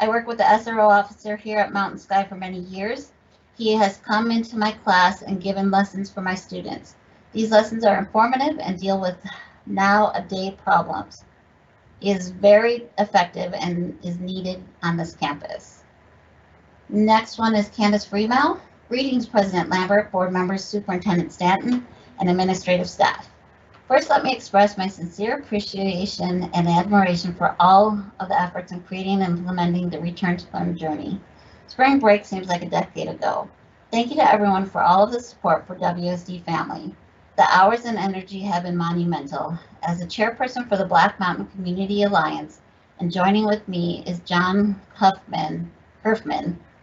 I work with the SRO officer here at Mountain Sky for many years. He has come into my class and given lessons for my students. These lessons are informative and deal with now-a-day problems. He is very effective and is needed on this campus. Next one is Candace Freemel. Greetings, President Lambert, board members, Superintendent Stanton, and administrative staff. First, let me express my sincere appreciation and admiration for all of the efforts in creating and implementing the Return to Learn journey. Spring break seems like a decade ago. Thank you to everyone for all of the support for WSD family. The hours and energy have been monumental. As the chairperson for the Black Mountain Community Alliance, and joining with me is John Herfman,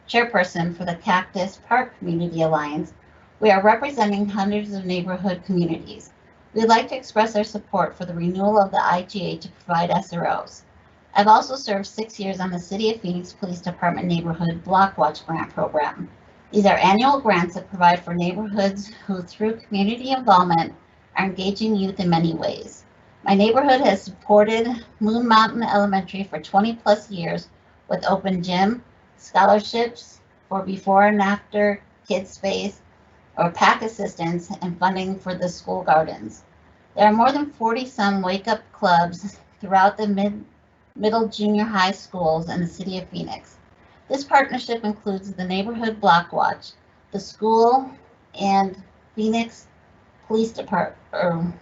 chairperson for the Cactus Park Community Alliance. We are representing hundreds of neighborhood communities. We'd like to express our support for the renewal of the IGA to provide SROs. I've also served 6 years on the City of Phoenix Police Department Neighborhood Block Watch Grant Program. These are annual grants that provide for neighborhoods who, through community involvement, are engaging youth in many ways. My neighborhood has supported Moon Mountain Elementary for 20+ years with open gym, scholarships for before and after kids space, or PAC assistance and funding for the school gardens. There are more than 40 some wake up clubs throughout the middle junior high schools in the City of Phoenix. This partnership includes the Neighborhood Block Watch, the school, and Phoenix Police Department,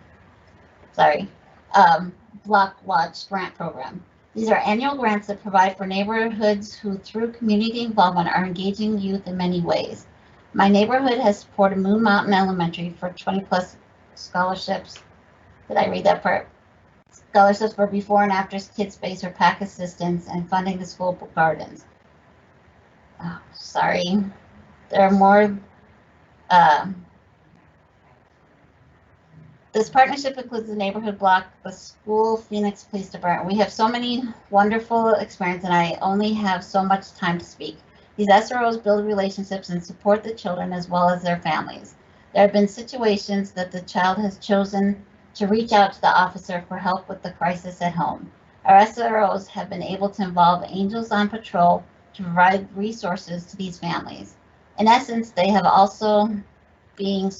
Block Watch Grant Program. These are annual grants that provide for neighborhoods who, through community involvement, are engaging youth in many ways. My neighborhood has supported Moon Mountain Elementary for 20+ scholarships. Did I read that part? Scholarships for before and after kids space or PAC assistance and funding the school gardens. Oh, sorry. There are more. This partnership includes the neighborhood block, the school, Phoenix Police Department. We have so many wonderful experiences, and I only have so much time to speak. These SROs build relationships and support the children as well as their families. There have been situations that the child has chosen to reach out to the officer for help with the crisis at home. Our SROs have been able to involve angels on patrol to provide resources to these families. In essence, they are also being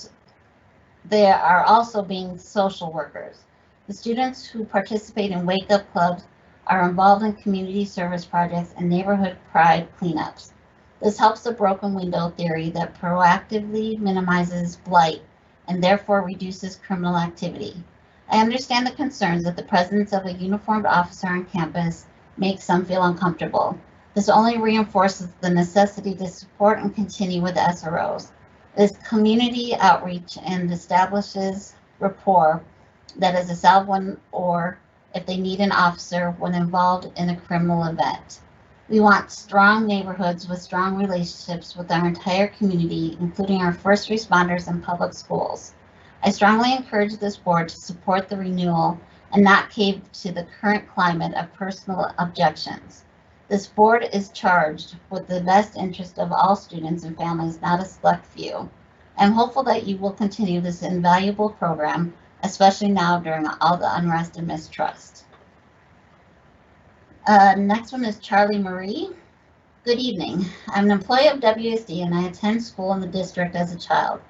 social workers. The students who participate in Wake Up Clubs are involved in community service projects and neighborhood pride cleanups. This helps the broken window theory that proactively minimizes blight and therefore reduces criminal activity. I understand the concerns that the presence of a uniformed officer on campus makes some feel uncomfortable. This only reinforces the necessity to support and continue with SROs. This community outreach and establishes rapport that is a salve when or if they need an officer when involved in a criminal event. We want strong neighborhoods with strong relationships with our entire community, including our first responders and public schools. I strongly encourage this board to support the renewal and not cave to the current climate of personal objections. This board is charged with the best interest of all students and families, not a select few. I'm hopeful that you will continue this invaluable program, especially now during all the unrest and mistrust. Next one is Charlie Marie. Good evening. I'm an employee of WSD and I attended school in the district as a child.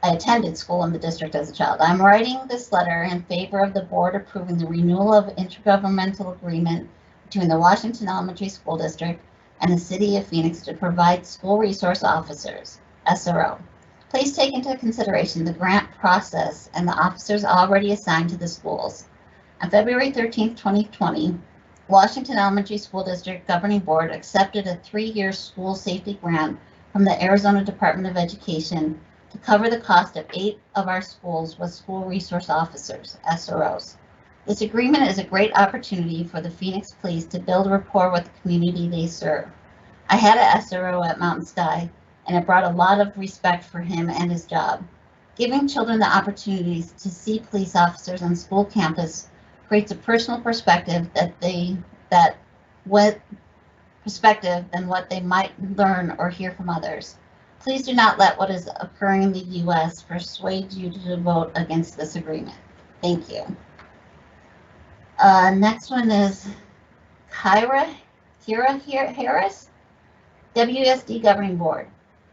I'm writing this letter in favor of the board approving the renewal of intergovernmental agreement between the Washington Elementary School District and the City of Phoenix to provide school resource officers, SRO. Please take into consideration the grant process and the officers already assigned to the schools. On February 13, 2020, Washington Elementary School District Governing Board accepted a 3-year school safety grant from the Arizona Department of Education to cover the cost of 8 of our schools with school resource officers, SROs. This agreement is a great opportunity for the Phoenix Police to build rapport with the community they serve. I had an SRO at Mountain Sky, and it brought a lot of respect for him and his job. Giving children the opportunities to see police officers on school campus creates a personal perspective than what they might learn or hear from others. Please do not let what is occurring in the U.S. persuade you to vote against this agreement. Thank you. Next one is Kira Harris, WSD Governing Board.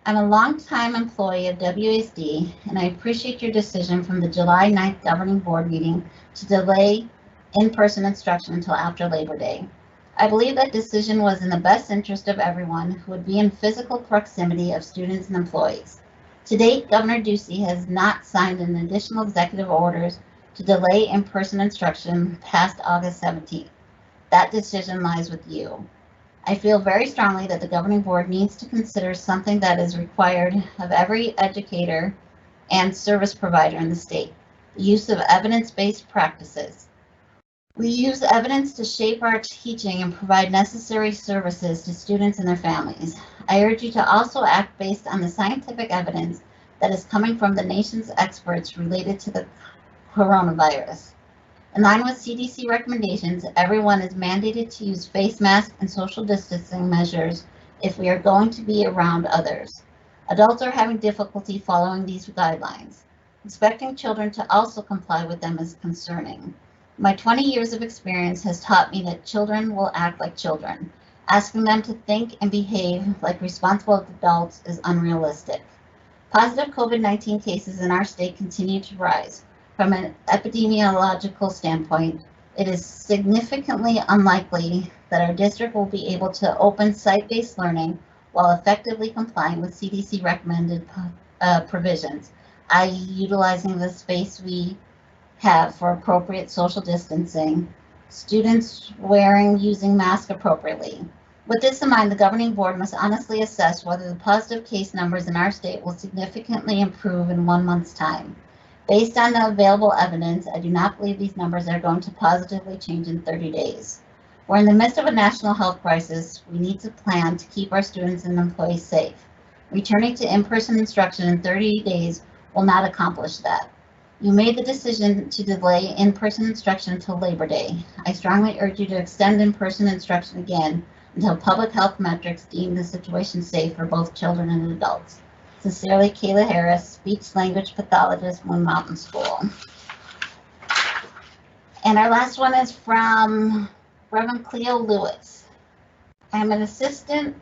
I'm a longtime employee of WSD, and I appreciate your decision from the July 9th Governing Board meeting to delay in-person instruction until after Labor Day. I believe that decision was in the best interest of everyone who would be in physical proximity of students and employees. To date, Governor Ducey has not signed an additional executive orders to delay in-person instruction past August 17th. That decision lies with you. I feel very strongly that the governing board needs to consider something that is required of every educator and service provider in the state, the use of evidence-based practices. We use evidence to shape our teaching and provide necessary services to students and their families. I urge you to also act based on the scientific evidence that is coming from the nation's experts related to the coronavirus. In line with CDC recommendations, everyone is mandated to use face masks and social distancing measures if we are going to be around others. Adults are having difficulty following these guidelines. Expecting children to also comply with them is concerning. My 20 years of experience has taught me that children will act like children. Asking them to think and behave like responsible adults is unrealistic. Positive COVID-19 cases in our state continue to rise. From an epidemiological standpoint, it is significantly unlikely that our district will be able to open site-based learning while effectively complying with CDC recommended provisions, i.e. utilizing the space we have for appropriate social distancing, students using masks appropriately. With this in mind, the governing board must honestly assess whether the positive case numbers in our state will significantly improve in 1 month's time. Based on the available evidence, I do not believe these numbers are going to positively change in 30 days. We're in the midst of a national health crisis. We need to plan to keep our students and employees safe. Returning to in-person instruction in 30 days will not accomplish that. You made the decision to delay in-person instruction until Labor Day. I strongly urge you to extend in-person instruction again until public health metrics deem the situation safe for both children and adults. Sincerely, Kayla Harris, speech language pathologist, Moon Mountain School. And our last one is from Reverend Cleo Lewis. I'm an assistant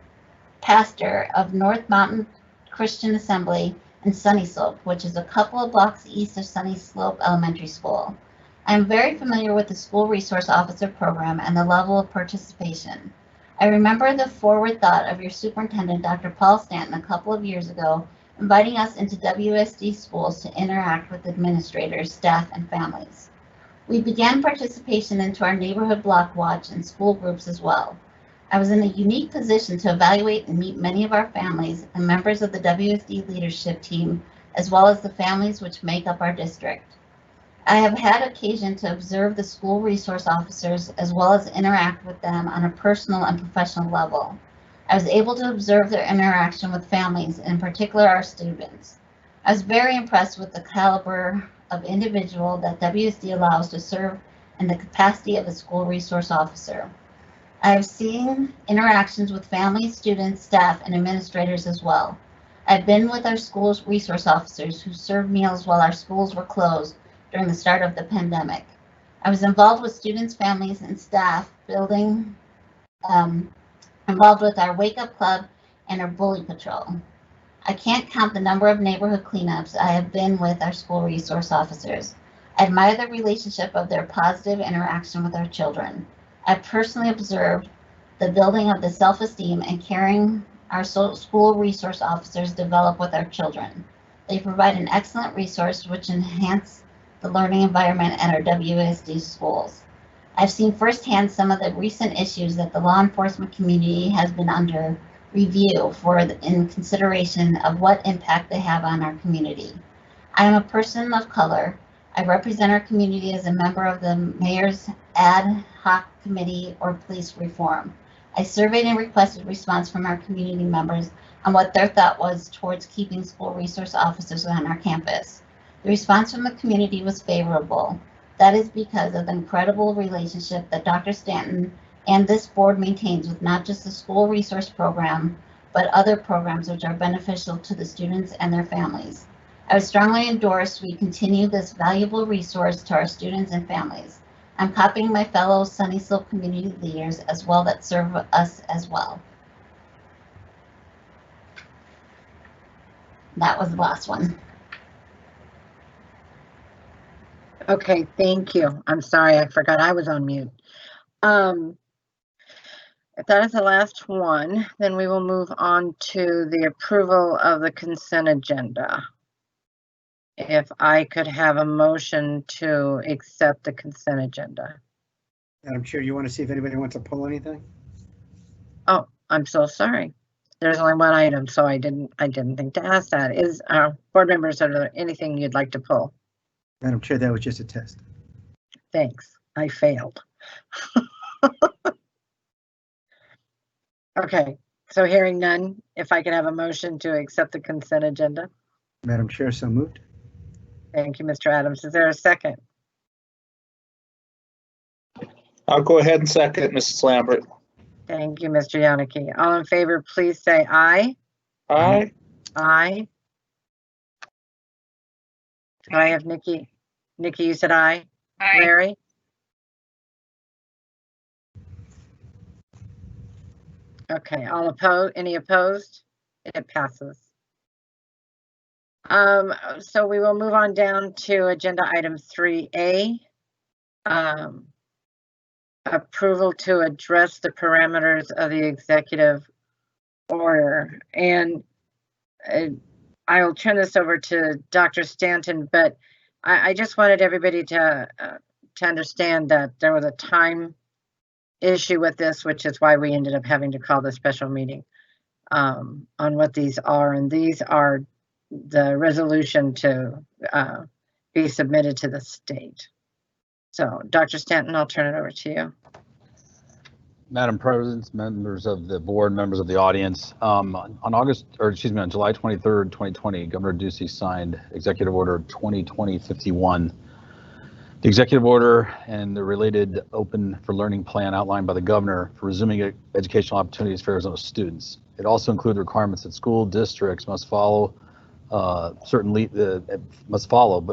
pastor of North Mountain Christian Assembly in Sunny Slope, which is a couple of blocks east of Sunny Slope Elementary School. I am very familiar with the School Resource Officer Program and the level of participation. I remember the forward thought of your superintendent, Dr. Paul Stanton, a couple of years ago, inviting us into WSD schools to interact with administrators, staff, and families. We began participation into our neighborhood block watch and school groups as well. I was in a unique position to evaluate and meet many of our families and members of the WSD leadership team, as well as the families which make up our district. I have had occasion to observe the school resource officers as well as interact with them on a personal and professional level. I was able to observe their interaction with families, in particular our students. I was very impressed with the caliber of individual that WSD allows to serve in the capacity of a school resource officer. I have seen interactions with families, students, staff, and administrators as well. I've been with our school's resource officers who served meals while our schools were closed during the start of the pandemic. I was involved with students, families, and staff involved with our Wake Up Club and our Bully Patrol. I can't count the number of neighborhood cleanups I have been with our school resource officers. I admire the relationship of their positive interaction with our children. I personally observed the building of the self-esteem and caring our school resource officers develop with our children. They provide an excellent resource which enhance the learning environment at our WSD schools. I've seen firsthand some of the recent issues that the law enforcement community has been under review in consideration of what impact they have on our community. I am a person of color. I represent our community as a member of the Mayor's Ad Hoc Committee or Police Reform. I surveyed and requested response from our community members on what their thought was towards keeping school resource officers on our campus. The response from the community was favorable. That is because of the incredible relationship that Dr. Stanton and this board maintains with not just the school resource program, but other programs which are beneficial to the students and their families. I would strongly endorse we continue this valuable resource to our students and families. I'm copying my fellow Sunny Slope community leaders as well that serve us as well. That was the last one. Okay, thank you. I'm sorry, I forgot I was on mute. If that is the last one, then we will move on to the approval of the consent agenda. If I could have a motion to accept the consent agenda. Madam Chair, you want to see if anybody wants to pull anything? Oh, I'm so sorry. There's only one item, so I didn't think to ask that. Is board members, are there anything you'd like to pull? Madam Chair, that was just a test. Thanks. I failed. Okay, so hearing none, if I could have a motion to accept the consent agenda. Madam Chair, so moved. Thank you, Mr. Adams. Is there a second? I'll go ahead and second, Mrs. Lambert. Thank you, Mr. Yannicki. All in favor, please say aye. Aye. Aye. Do I have Nikki? Nikki, you said aye. Aye. Larry? Okay, all opposed, any opposed? It passes. So we will move on down to agenda item 3A. Approval to address the parameters of the executive order. And I'll turn this over to Dr. Stanton, but I just wanted everybody to understand that there was a time issue with this, which is why we ended up having to call the special meeting on what these are. And these are the resolution to be submitted to the state. So Dr. Stanton, I'll turn it over to you. Madam President, members of the board, members of the audience, on July 23rd, 2020, Governor Ducey signed Executive Order 2020-51. The executive order and the related Open for Learning plan outlined by the governor for resuming educational opportunities for Arizona students. It also includes requirements that school districts must follow, but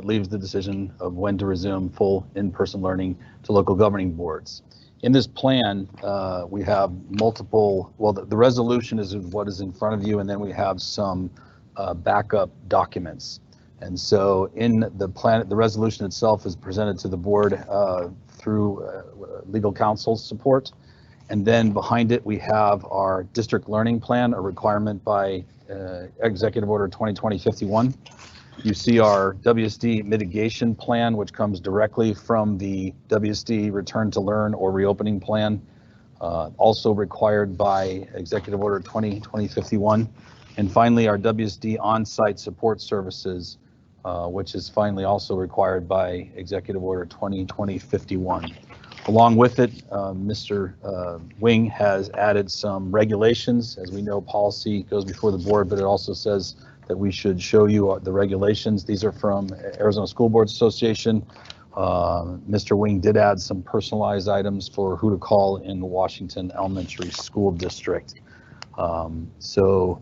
leaves the decision of when to resume full in-person learning to local governing boards. In this plan, we have multiple, the resolution is what is in front of you, and then we have some backup documents. And so in the plan, the resolution itself is presented to the board through legal counsel's support. And then behind it, we have our district learning plan, a requirement by Executive Order 2020-51. You see our WSD mitigation plan, which comes directly from the WSD return to learn or reopening plan, also required by Executive Order 2020-51. And finally, our WSD on-site support services, which is finally also required by Executive Order 2020-51. Along with it, Mr. Wing has added some regulations. As we know, policy goes before the board, but it also says that we should show you the regulations. These are from Arizona School Boards Association. Mr. Wing did add some personalized items for who to call in the Washington Elementary School District. So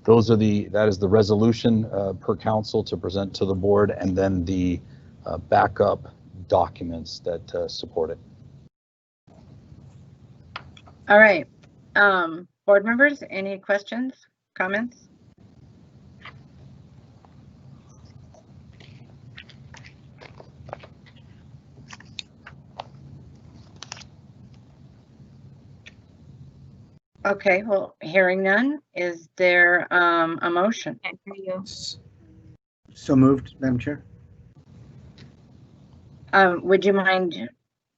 those are that is the resolution per council to present to the board, and then the backup documents that support it. All right, board members, any questions, comments? Okay, well, hearing none, is there a motion? Can't hear you. So moved, Madam Chair. Would you mind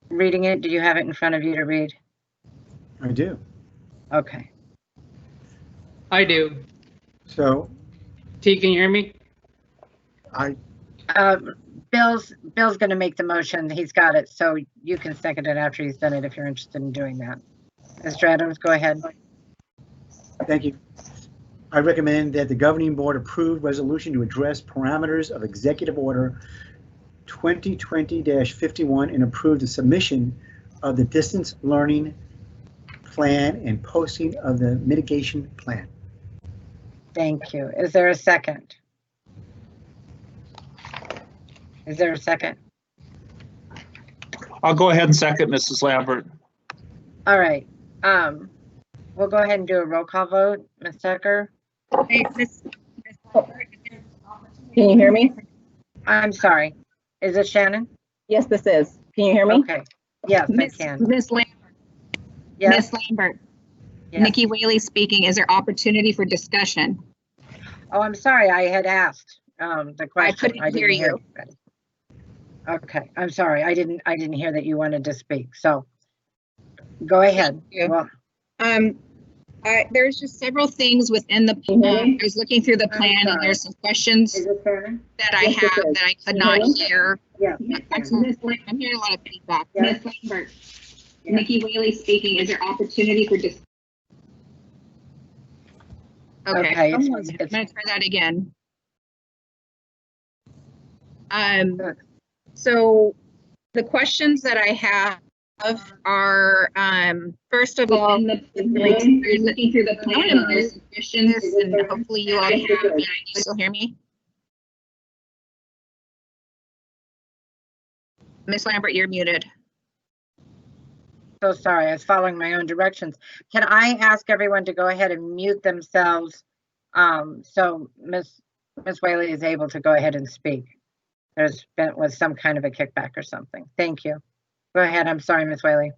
reading it? Do you have it in front of you to read? I do. Okay. I do. So T, can you hear me? Bill's going to make the motion. He's got it, so you can second it after he's done it if you're interested in doing that. Mr. Adams, go ahead. Thank you. I recommend that the governing board approve resolution to address parameters of Executive Order 2020-51 and approve the submission of the distance learning plan and posting of the mitigation plan. Thank you. Is there a second? Is there a second? I'll go ahead and second, Mrs. Lambert. All right. We'll go ahead and do a roll call vote. Ms. Tucker? Hey, can you hear me? I'm sorry. Is it Shannon? Yes, this is. Can you hear me? Okay. Yes, I can. Ms. Lambert. Ms. Lambert, Yes. Nikki Whaley speaking. Is there opportunity for discussion? Oh, I'm sorry, I had asked the question. couldn't hear you. Okay, I'm sorry, I didn't hear that you wanted to speak, so go ahead. you. Well, There's just several things within the plan. I was looking through the plan and there's some questions is it fair? that I have that I could not hear. Yeah. I'm hearing a lot of feedback. Yeah. Ms. Lambert, Nikki Whaley speaking. Is there opportunity for discussion? Okay, I'm gonna try that again. So the questions that I have are, first of all, looking through the plan, there's some questions, and hopefully you all have. You still hear me? Ms. Lambert, you're muted. So sorry, I was following my own directions. Can I ask everyone to go ahead and mute themselves so Ms. Whaley is able to go ahead and speak? Was some kind of a kickback or something. Thank you. Go ahead. I'm sorry, Ms. Whaley.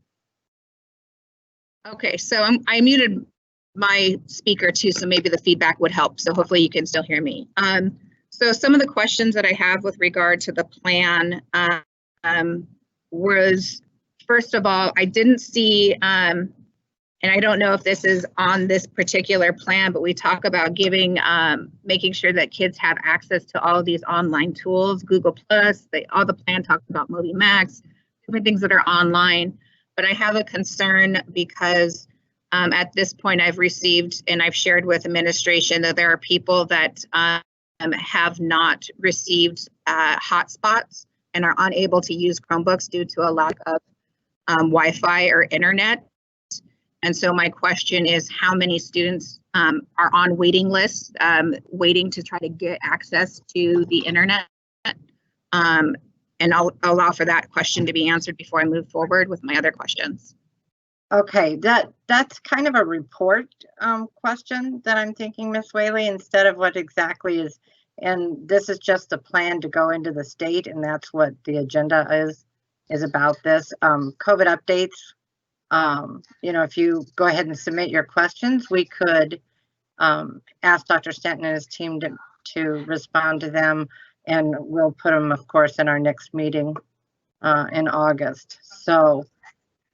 Okay, so I muted my speaker too, so maybe the feedback would help. So hopefully you can still hear me. So some of the questions that I have with regard to the plan was, first of all, I didn't see, and I don't know if this is on this particular plan, but we talk about giving, making sure that kids have access to all of these online tools, Google Plus, all the plan talks about Moby Max, different things that are online. But I have a concern because at this point I've received and I've shared with administration that there are people that have not received hotspots and are unable to use Chromebooks due to a lack of Wi-Fi or internet. And so my question is, how many students are on waiting lists, waiting to try to get access to the internet? And I'll allow for that question to be answered before I move forward with my other questions. Okay, that's kind of a report question that I'm thinking, Ms. Whaley, instead of what exactly is, and this is just a plan to go into the state, and that's what the agenda is about this. COVID updates. You know, if you go ahead and submit your questions, we could ask Dr. Stanton and his team to respond to them, and we'll put them, of course, in our next meeting in August. So,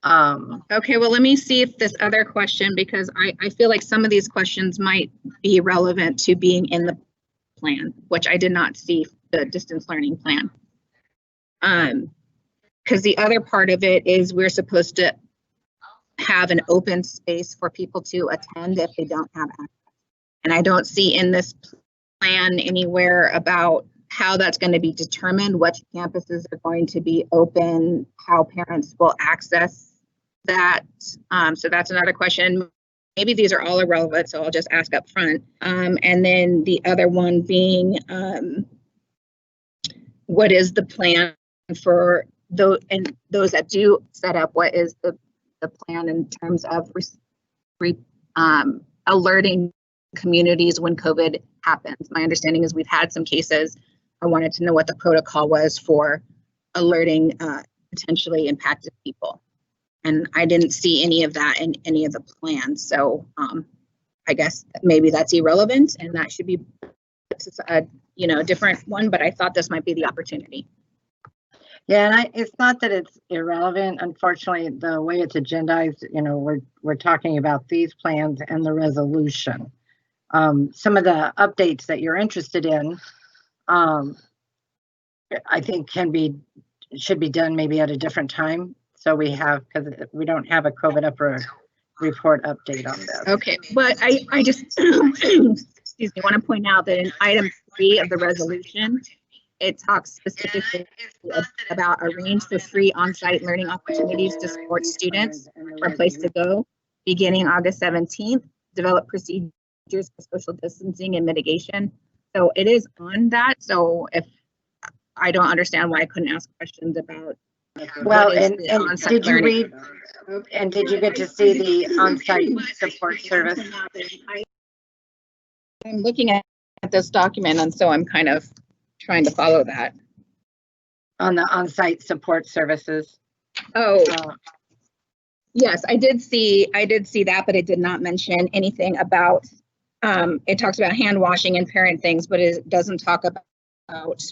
okay, well, let me see if this other question, because I feel like some of these questions might be relevant to being in the plan, which I did not see the distance learning plan. Because the other part of it is we're supposed to have an open space for people to attend if they don't have access. And I don't see in this plan anywhere about how that's going to be determined, which campuses are going to be open, how parents will access that. So that's another question. Maybe these are all irrelevant, so I'll just ask up front. And then the other one being, what is the plan for those that do set up? What is the plan in terms of alerting communities when COVID happens? My understanding is we've had some cases. I wanted to know what the protocol was for alerting potentially impacted people. And I didn't see any of that in any of the plans. So I guess maybe that's irrelevant and that should be a different one, but I thought this might be the opportunity. yeah, and it's not that it's irrelevant. Unfortunately, the way it's agendized, you know, we're talking about these plans and the resolution. Some of the updates that you're interested in, I think should be done maybe at a different time. So because we don't have a COVID report update on this. Okay, but I just, excuse me, want to point out that in item 3 of the resolution, it talks specifically about arrange for free on-site learning opportunities to support students for a place to go beginning August 17th, develop procedures for social distancing and mitigation. So it is on that. So if I don't understand why I couldn't ask questions about. Well, and did you read and did you get to see the on-site support service? I'm looking at this document, and so I'm kind of trying to follow that. On the on-site support services. Oh, Yes, I did see that, but it did not mention anything about, it talks about hand washing and parent things, but it doesn't talk about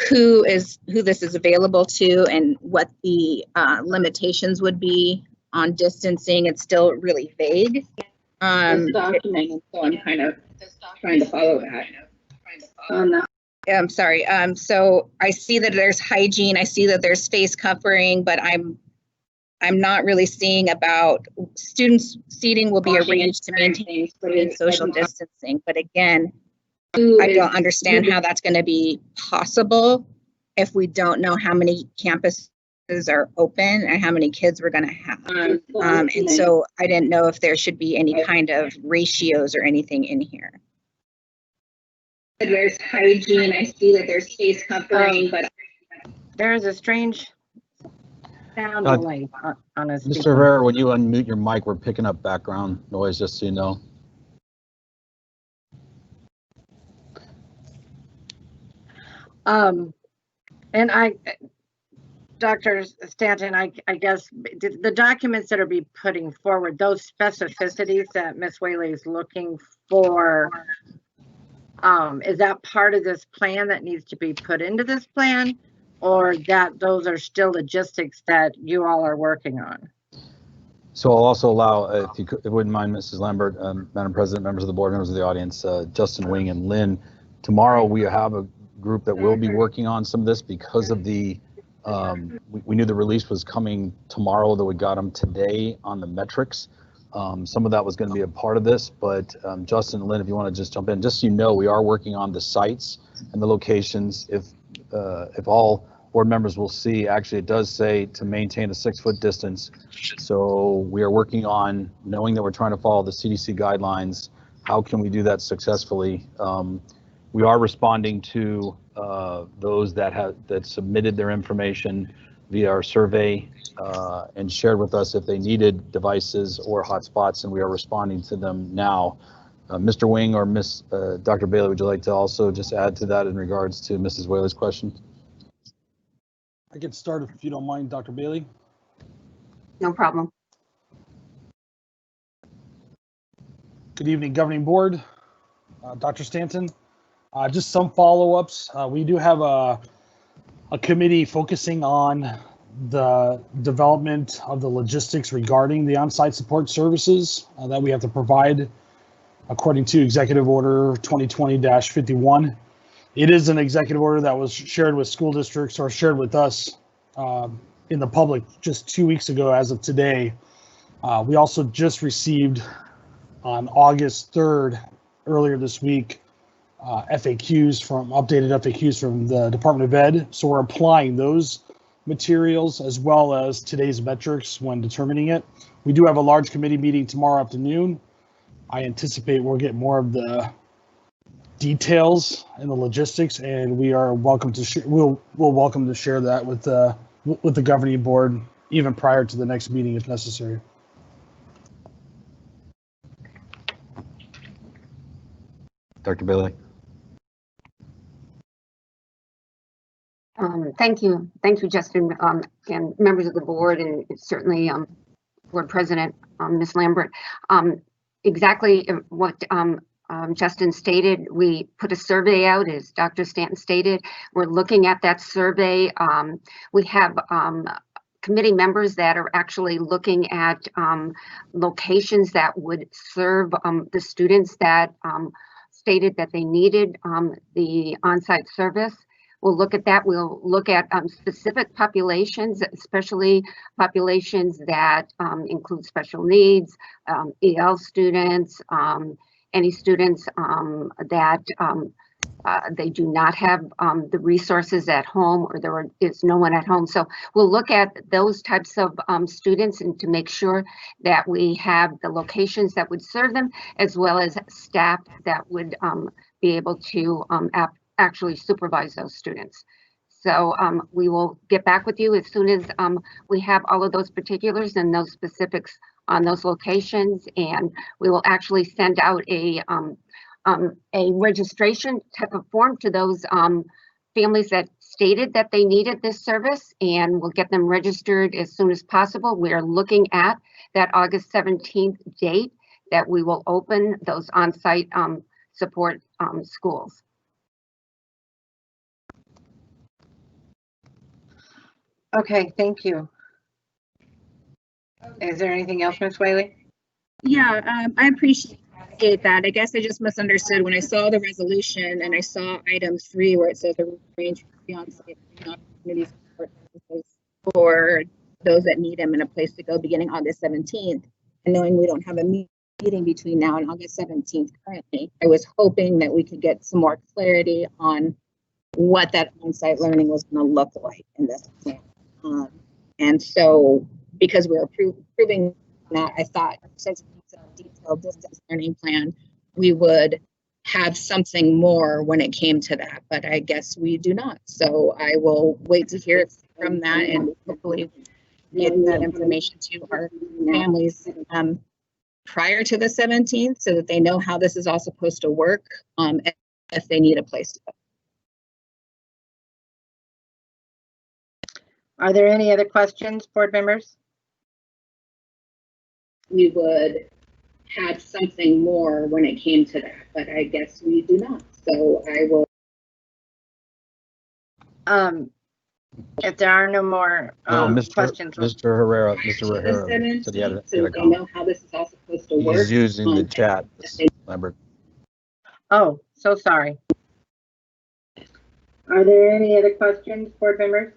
who this is available to and what the limitations would be on distancing. It's still really vague. So I'm kind of trying to follow that. I'm sorry. So I see that there's hygiene. I see that there's face covering, but I'm not really seeing about students seating will be arranged to maintain social distancing. But again, I don't understand how that's going to be possible if we don't know how many campuses are open and how many kids we're going to have. And so I didn't know if there should be any kind of ratios or anything in here. There's hygiene. I see that there's face covering, but There's a strange sound delay on his Mr. speaker. Rivera, when you unmute your mic, we're picking up background noise, just so you know. And Dr. Stanton, I guess the documents that are be putting forward, those specificities that Ms. Whaley is looking for, is that part of this plan that needs to be put into this plan, or that those are still logistics that you all are working on? So I'll also allow, if you wouldn't mind, Mrs. Lambert, Madam President, members of the board, members of the audience, Justin Wing and Lynn. Tomorrow we have a group that will be working on some of this because of the, we knew the release was coming tomorrow, though we got them today on the metrics. Some of that was going to be a part of this, but Justin and Lynn, if you want to just jump in, just so you know, we are working on the sites and the locations. If all board members will see, actually it does say to maintain a 6-foot distance. So we are working on, knowing that we're trying to follow the CDC guidelines, how can we do that successfully? We are responding to those that submitted their information via our survey and shared with us if they needed devices or hotspots, and we are responding to them now. Mr. Wing or Dr. Bailey, would you like to also just add to that in regards to Mrs. Whaley's question? I can start if you don't mind, Dr. Bailey. No problem. Good evening, Governing Board, Dr. Stanton. Just some follow-ups. We do have a committee focusing on the development of the logistics regarding the on-site support services that we have to provide according to Executive Order 2020-51. It is an executive order that was shared with school districts or shared with us in the public just 2 weeks ago as of today. We also just received on August 3rd, earlier this week, updated FAQs from the Department of Ed. So we're applying those materials as well as today's metrics when determining it. We do have a large committee meeting tomorrow afternoon. I anticipate we'll get more of the details and the logistics, and we are welcome to we'll welcome to share that with the governing board even prior to the next meeting if necessary. Dr. Bailey. Thank you, Justin, and members of the board, and certainly Board President Ms. Lambert. Exactly what Justin stated. We put a survey out, as Dr. Stanton stated. We're looking at that survey. We have committee members that are actually looking at locations that would serve the students that stated that they needed the on-site service. We'll look at that. We'll look at specific populations, especially populations that include special needs, EL students, any students that they do not have the resources at home, or there is no one at home. So we'll look at those types of students and to make sure that we have the locations that would serve them, as well as staff that would be able to actually supervise those students. So we will get back with you as soon as we have all of those particulars and those specifics on those locations, and we will actually send out a registration type of form to those families that stated that they needed this service, and we'll get them registered as soon as possible. We are looking at that August 17th date that we will open those on-site support schools. Okay, thank you. Is there anything else, Ms. Whaley? Yeah, I appreciate that. I guess I just misunderstood when I saw the resolution and I saw item 3 where it says the range beyond opportunities for those that need them and a place to go beginning August 17th. And knowing we don't have a meeting between now and August 17th currently, I was hoping that we could get some more clarity on what that on-site learning was going to look like in this plan. And so, because we're approving that, I thought since it's a detailed distance learning plan, we would have something more when it came to that, but I guess we do not. So I will wait to hear from that and hopefully get that information to our families prior to the 17th so that they know how this is all supposed to work if they need a place to go. Are there any other questions, board members? We would have something more when it came to that, but I guess we do not. So I will. If there are no more questions. Mr. Herrera said he had a comment. Know how this is all supposed to work. He's using the chat, Lambert. Oh, so sorry. Are there any other questions, board members?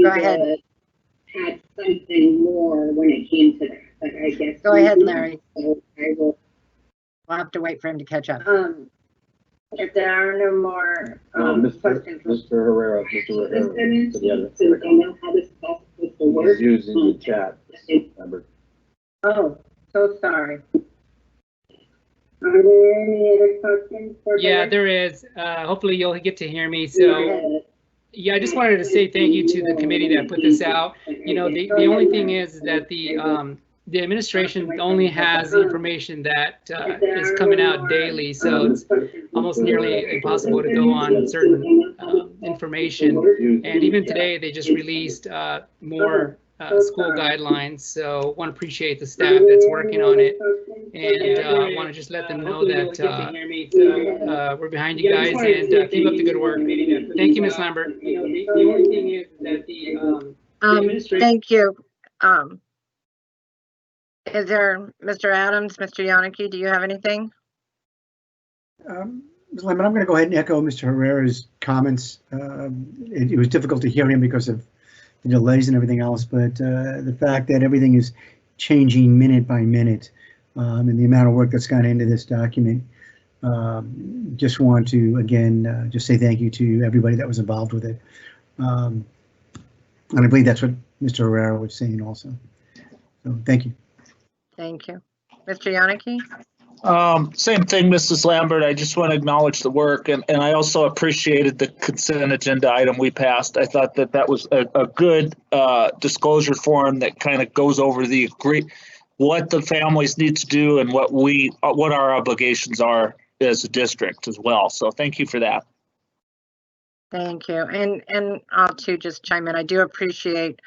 Go ahead. Had something more when it came to that, but I guess. Go ahead, Larry. So I will. We'll have to wait for him to catch up. If there are no more questions. Mr. Herrera said he had a So they comment. know how this is all supposed to work. He's using the chat, Lambert. Oh, so sorry. Are there any other questions? Yeah, there is. Hopefully you'll get to hear me. So yeah, I just wanted to say thank you to the committee that put this out. You know, the only thing is that the administration only has the information that is coming out daily, so it's almost nearly impossible to go on certain information. And even today, they just released more school guidelines, so want to appreciate the staff that's working on it, and want to just let them know that we're behind you guys, and keep up the good work. Thank you, Ms. Lambert. The only thing is that the thank you. Is there Mr. Adams, Mr. Yannicki, do you have anything? Ms. Lemon, I'm going to go ahead and echo Mr. Herrera's comments. It was difficult to hear him because of the delays and everything else, but the fact that everything is changing minute by minute and the amount of work that's gone into this document, just want to, again, just say thank you to everybody that was involved with it. And I believe that's what Mr. Herrera was saying also. So thank you. Thank you. Mr. Yannicki? Same thing, Mrs. Lambert. I just want to acknowledge the work, and I also appreciated the consent agenda item we passed. I thought that was a good disclosure form that kind of goes over what the families need to do and what our obligations are as a district as well. So thank you for that. Thank you. And I'll too just chime in. I do appreciate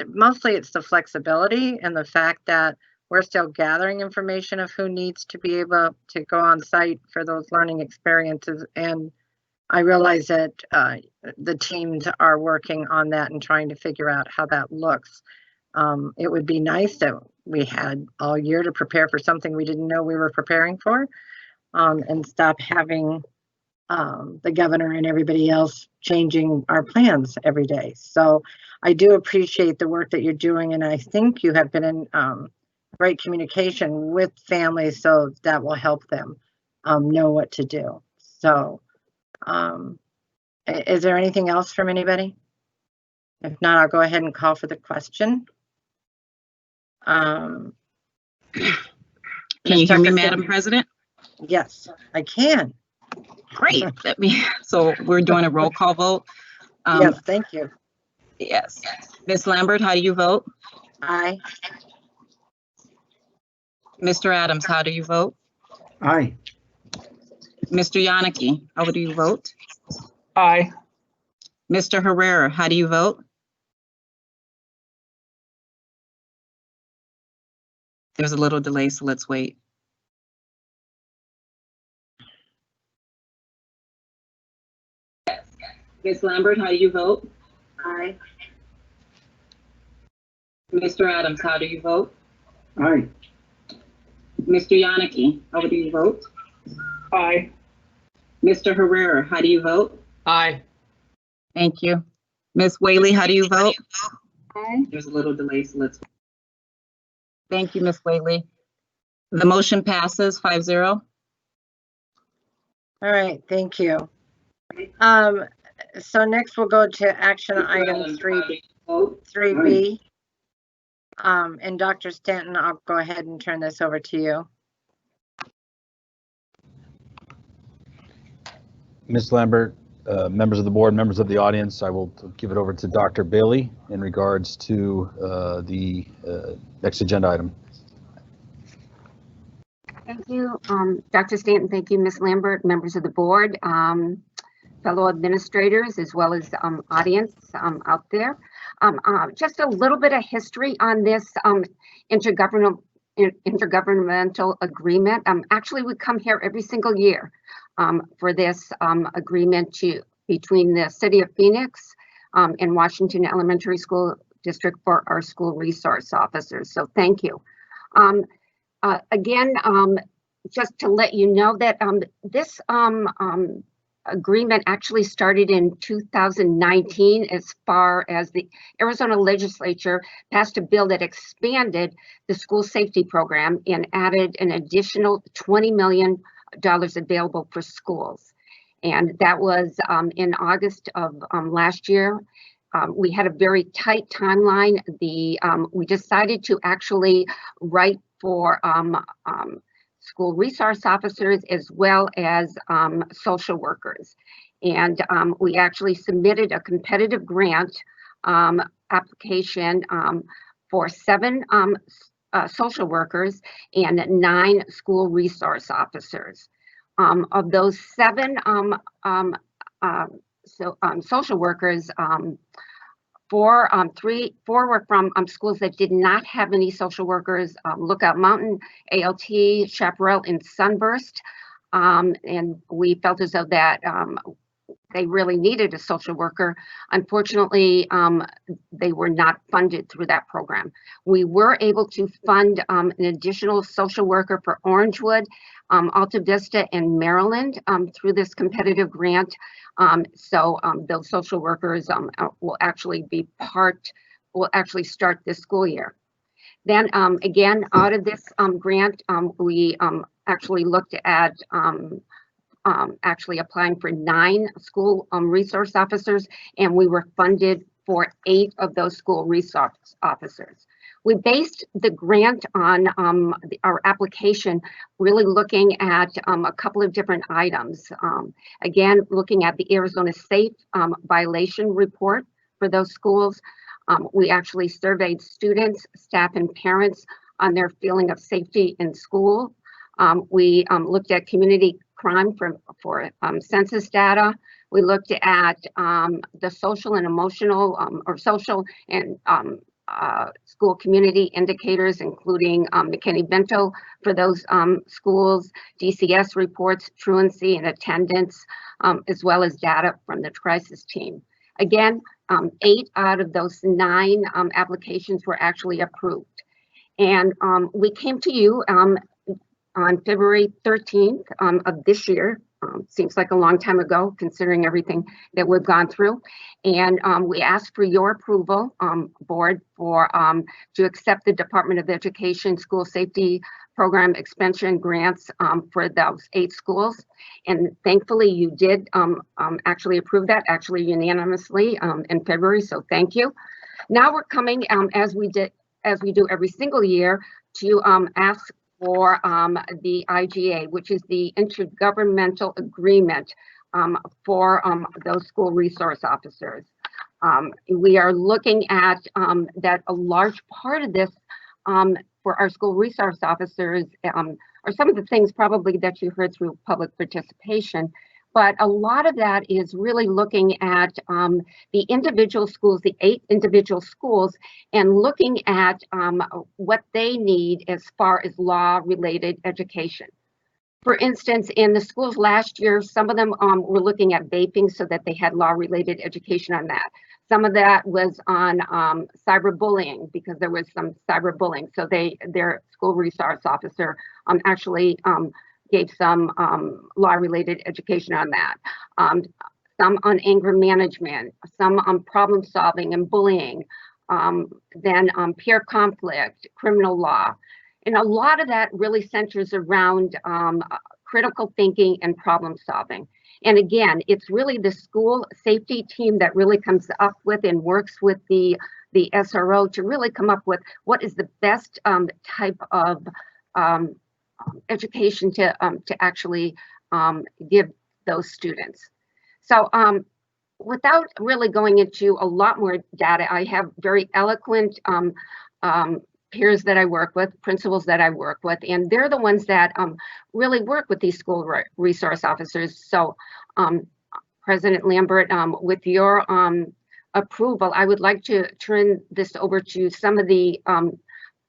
mostly it's the flexibility and the fact that we're still gathering information of who needs to be able to go on site for those learning experiences. And I realize that the teams are working on that and trying to figure out how that looks. It would be nice that we had all year to prepare for something we didn't know we were preparing for, and stop having the governor and everybody else changing our plans every day. So I do appreciate the work that you're doing, and I think you have been in great communication with families, so that will help them know what to do. So is there anything else from anybody? If not, I'll go ahead and call for the question. Can you hear me, Madam President? Yes, I can. Great. So we're doing a roll call vote. Yes, thank you. Yes. Ms. Lambert, how do you vote? Aye. Mr. Adams, how do you vote? Aye. Mr. Yannicki, how do you vote? Aye. Mr. Herrera, how do you vote? There's a little delay, so let's wait. Ms. Lambert, how do you vote? Aye. Mr. Adams, how do you vote? Aye. Mr. Yannicki, how do you vote? Aye. Mr. Herrera, how do you vote? Aye. Thank you. Ms. Whaley, how do you vote? Aye. There's a little delay, so let's. Thank you, Ms. Whaley. The motion passes 5-0. All right, thank you. So next we'll go to action item 3B. And Dr. Stanton, I'll go ahead and turn this over to you. Ms. Lambert, members of the board, members of the audience, I will give it over to Dr. Bailey in regards to the next agenda item. Thank you, Dr. Stanton. Thank you, Ms. Lambert, members of the board, fellow administrators, as well as audience out there. Just a little bit of history on this intergovernmental agreement. Actually, we come here every single year for this agreement between the City of Phoenix and Washington Elementary School District for our school resource officers. So thank you. Again, just to let you know that this agreement actually started in 2019, as far as the Arizona legislature passed a bill that expanded the school safety program and added an additional $20 million available for schools. And that was in August of last year. We had a very tight timeline. We decided to actually write for school resource officers as well as social workers. And we actually submitted a competitive grant application for 7 social workers and 9 school resource officers. Of those 7 social workers, 4 were from schools that did not have any social workers: Lookout Mountain, ALT, Chaparral, and Sunburst. And we felt as though that they really needed a social worker. Unfortunately, they were not funded through that program. We were able to fund an additional social worker for Orangewood, Alta Vista, and Maryland through this competitive grant. So those social workers will actually start this school year. Then again, out of this grant, we actually looked at actually applying for 9 school resource officers, and we were funded for 8 of those school resource officers. We based the grant on our application, really looking at a couple of different items. Again, looking at the Arizona Safe violation report for those schools. We actually surveyed students, staff, and parents on their feeling of safety in school. We looked at community crime for census data. We looked at the social and emotional or social and school community indicators, including McKinney-Vento for those schools, DCS reports, truancy and attendance, as well as data from the crisis team. Again, 8 out of those 9 applications were actually approved. And we came to you on February 13th of this year. Seems like a long time ago, considering everything that we've gone through. And we asked for your approval, board, to accept the Department of Education School Safety Program expansion grants for those 8 schools. And thankfully, you did actually approve that, actually unanimously in February. So thank you. Now we're coming, as we do every single year, to ask for the IGA, which is the Intergovernmental Agreement for those school resource officers. We are looking at that a large part of this for our school resource officers are some of the things probably that you heard through public participation. But a lot of that is really looking at the individual schools, the 8 individual schools, and looking at what they need as far as law-related education. For instance, in the schools last year, some of them were looking at vaping so that they had law-related education on that. Some of that was on cyberbullying because there was some cyberbullying. So their school resource officer actually gave some law-related education on that. Some on anger management, some on problem solving and bullying, then peer conflict, criminal law. And a lot of that really centers around critical thinking and problem solving. And again, it's really the school safety team that really comes up with and works with the SRO to really come up with what is the best type of education to actually give those students. So without really going into a lot more data, I have very eloquent peers that I work with, principals that I work with, and they're the ones that really work with these school resource officers. So President Lambert, with your approval, I would like to turn this over to some of the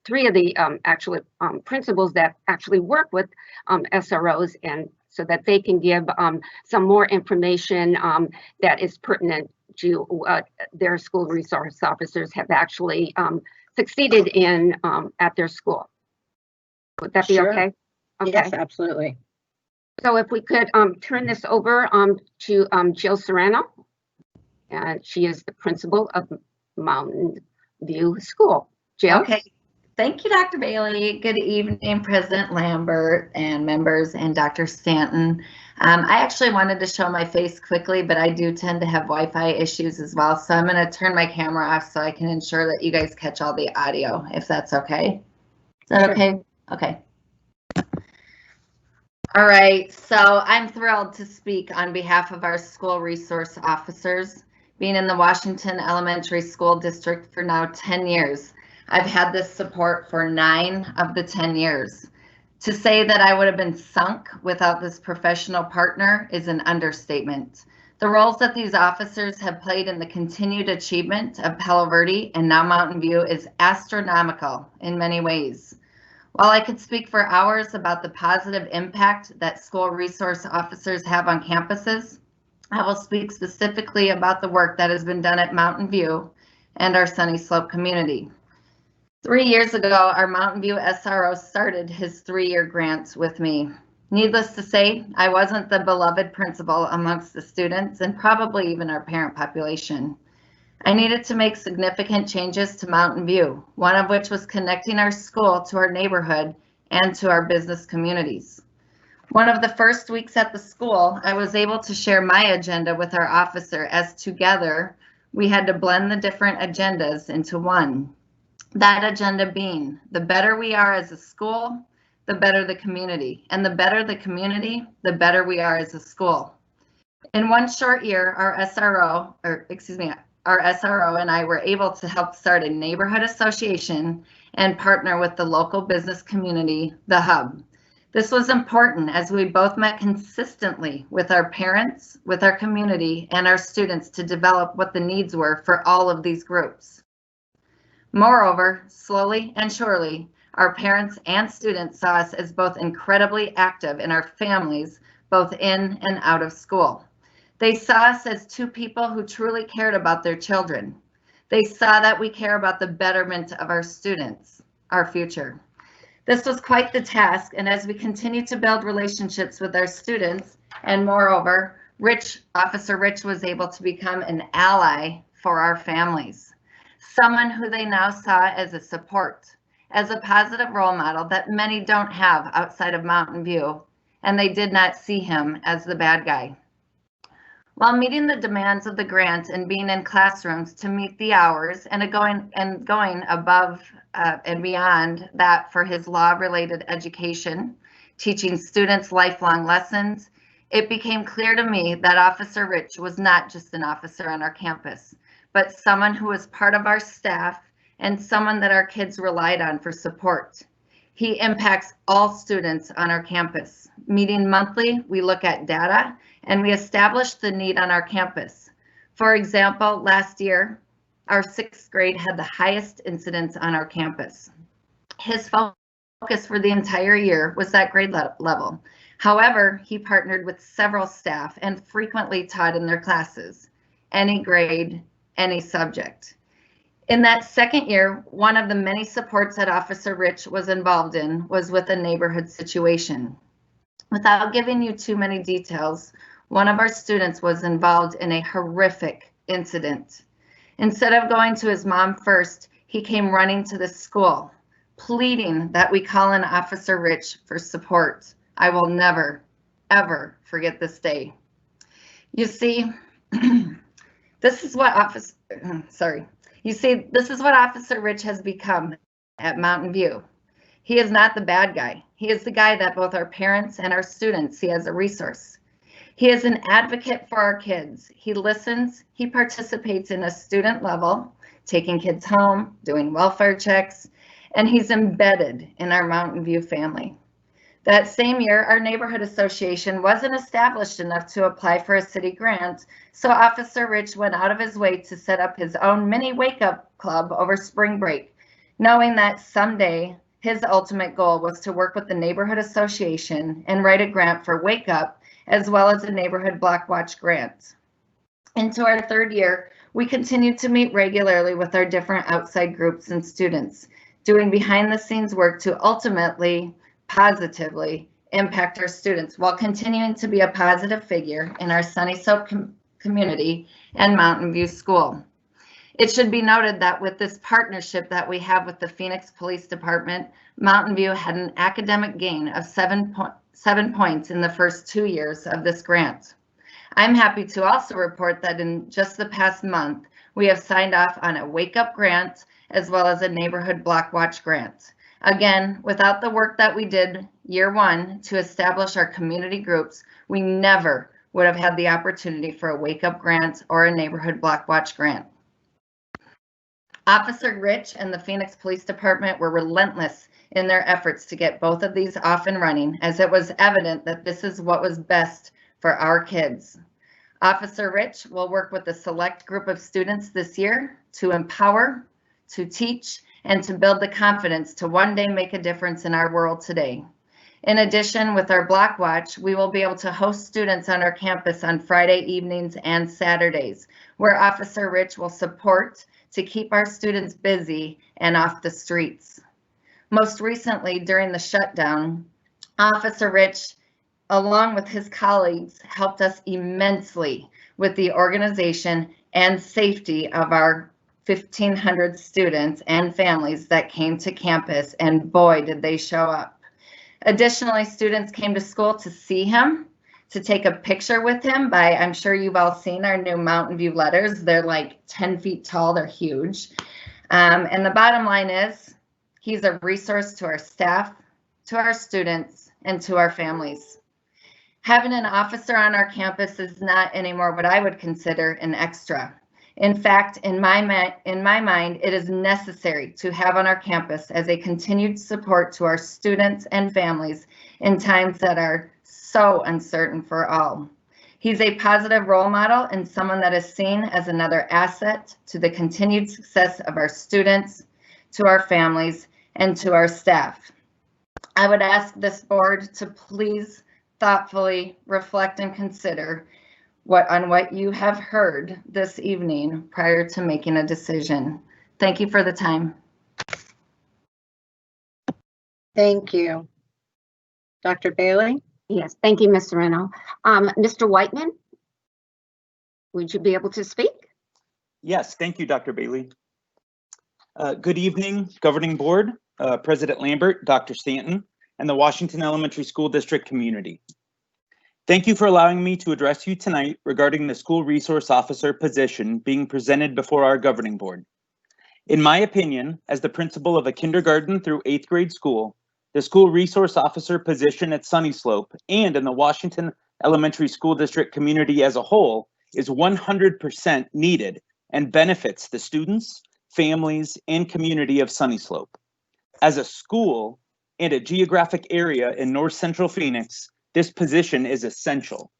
3 of the actually principals that actually work with SROs, and so that they can give some more information that is pertinent to what their school resource officers have actually succeeded in at their school. Would that be okay? Okay. Yes, absolutely. So if we could turn this over to Jill Serrano. She is the principal of Mountain View School. Jill? Okay. Thank you, Dr. Bailey. Good evening, President Lambert and members and Dr. Stanton. I actually wanted to show my face quickly, but I do tend to have Wi-Fi issues as well. So I'm going to turn my camera off so I can ensure that you guys catch all the audio, if that's okay. Is that okay? Okay. All right. So I'm thrilled to speak on behalf of our school resource officers. Being in the Washington Elementary School District for now 10 years. I've had this support for 9 of the 10 years. To say that I would have been sunk without this professional partner is an understatement. The roles that these officers have played in the continued achievement of Palo Verde and now Mountain View is astronomical in many ways. While I could speak for hours about the positive impact that school resource officers have on campuses, I will speak specifically about the work that has been done at Mountain View and our Sunny Slope community. 3 years ago, our Mountain View SRO started his 3-year grant with me. Needless to say, I wasn't the beloved principal amongst the students and probably even our parent population. I needed to make significant changes to Mountain View, one of which was connecting our school to our neighborhood and to our business communities. One of the first weeks at the school, I was able to share my agenda with our officer as together we had to blend the different agendas into one. That agenda being, the better we are as a school, the better the community. And the better the community, the better we are as a school. In one short year, our SRO and I were able to help start a neighborhood association and partner with the local business community, The Hub. This was important as we both met consistently with our parents, with our community, and our students to develop what the needs were for all of these groups. Moreover, slowly and surely, our parents and students saw us as both incredibly active in our families, both in and out of school. They saw us as 2 people who truly cared about their children. They saw that we care about the betterment of our students, our future. This was quite the task, and as we continue to build relationships with our students, and moreover, Officer Rich was able to become an ally for our families. Someone who they now saw as a support, as a positive role model that many don't have outside of Mountain View, and they did not see him as the bad guy. While meeting the demands of the grant and being in classrooms to meet the hours and going above and beyond that for his law-related education, teaching students lifelong lessons, it became clear to me that Officer Rich was not just an officer on our campus, but someone who was part of our staff and someone that our kids relied on for support. He impacts all students on our campus. Meeting monthly, we look at data and we establish the need on our campus. For example, last year, our 6th grade had the highest incidence on our campus. His focus for the entire year was that grade level. However, he partnered with several staff and frequently taught in their classes, any grade, any subject. In that 2nd year, one of the many supports that Officer Rich was involved in was with a neighborhood situation. Without giving you too many details, one of our students was involved in a horrific incident. Instead of going to his mom first, he came running to the school, pleading that we call in Officer Rich for support. I will never, ever forget this day. You see, this is what Officer Rich has become at Mountain View. He is not the bad guy. He is the guy that both our parents and our students see as a resource. He is an advocate for our kids. He listens, he participates in a student level, taking kids home, doing welfare checks, and he's embedded in our Mountain View family. That same year, our neighborhood association wasn't established enough to apply for a city grant, so Officer Rich went out of his way to set up his own mini wake-up club over spring break, knowing that someday his ultimate goal was to work with the neighborhood association and write a grant for Wake Up, as well as a neighborhood block watch grant. Into our 3rd year, we continued to meet regularly with our different outside groups and students, doing behind-the-scenes work to ultimately positively impact our students while continuing to be a positive figure in our Sunny Soap community and Mountain View School. It should be noted that with this partnership that we have with the Phoenix Police Department, Mountain View had an academic gain of 7 points in the first 2 years of this grant. I'm happy to also report that in just the past month, we have signed off on a Wake Up grant as well as a neighborhood block watch grant. Again, without the work that we did year 1 to establish our community groups, we never would have had the opportunity for a Wake Up grant or a neighborhood block watch grant. Officer Rich and the Phoenix Police Department were relentless in their efforts to get both of these off and running, as it was evident that this is what was best for our kids. Officer Rich will work with a select group of students this year to empower, to teach, and to build the confidence to one day make a difference in our world today. In addition, with our block watch, we will be able to host students on our campus on Friday evenings and Saturdays, where Officer Rich will support to keep our students busy and off the streets. Most recently, during the shutdown, Officer Rich, along with his colleagues, helped us immensely with the organization and safety of our 1,500 students and families that came to campus, and boy, did they show up. Additionally, students came to school to see him, to take a picture with him by, I'm sure you've all seen our new Mountain View letters. They're like 10 feet tall, they're huge. And the bottom line is, he's a resource to our staff, to our students, and to our families. Having an officer on our campus is not anymore what I would consider an extra. In fact, in my mind, it is necessary to have on our campus as a continued support to our students and families in times that are so uncertain for all. He's a positive role model and someone that is seen as another asset to the continued success of our students, to our families, and to our staff. I would ask this board to please thoughtfully reflect and consider what you have heard this evening prior to making a decision. Thank you for the time. Thank you. Dr. Bailey? Yes, thank you, Ms. Sereno. Mr. Whiteman, would you be able to speak? Yes, thank you, Dr. Bailey. Good evening, Governing Board, President Lambert, Dr. Stanton, and the Washington Elementary School District community. Thank you for allowing me to address you tonight regarding the school resource officer position being presented before our governing board. In my opinion, as the principal of a kindergarten through 8th grade school, the school resource officer position at Sunny Slope and in the Washington Elementary School District community as a whole is 100% needed and benefits the students, families, and community of Sunny Slope. As a school and a geographic area in North Central Phoenix, this position is essential.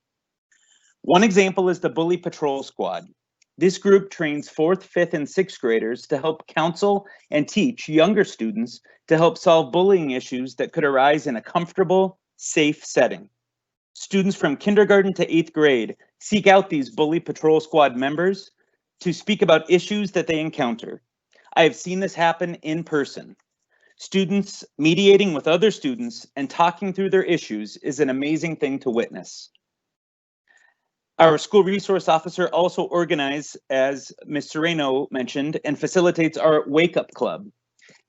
One example is the Bully Patrol Squad. This group trains 4th, 5th, and 6th graders to help counsel and teach younger students to help solve bullying issues that could arise in a comfortable, safe setting. Students from kindergarten to 8th grade seek out these Bully Patrol Squad members to speak about issues that they encounter. I have seen this happen in person. Students mediating with other students and talking through their issues is an amazing thing to witness. Our school resource officer also organizes, as Ms. Sereno mentioned, and facilitates our Wake Up Club.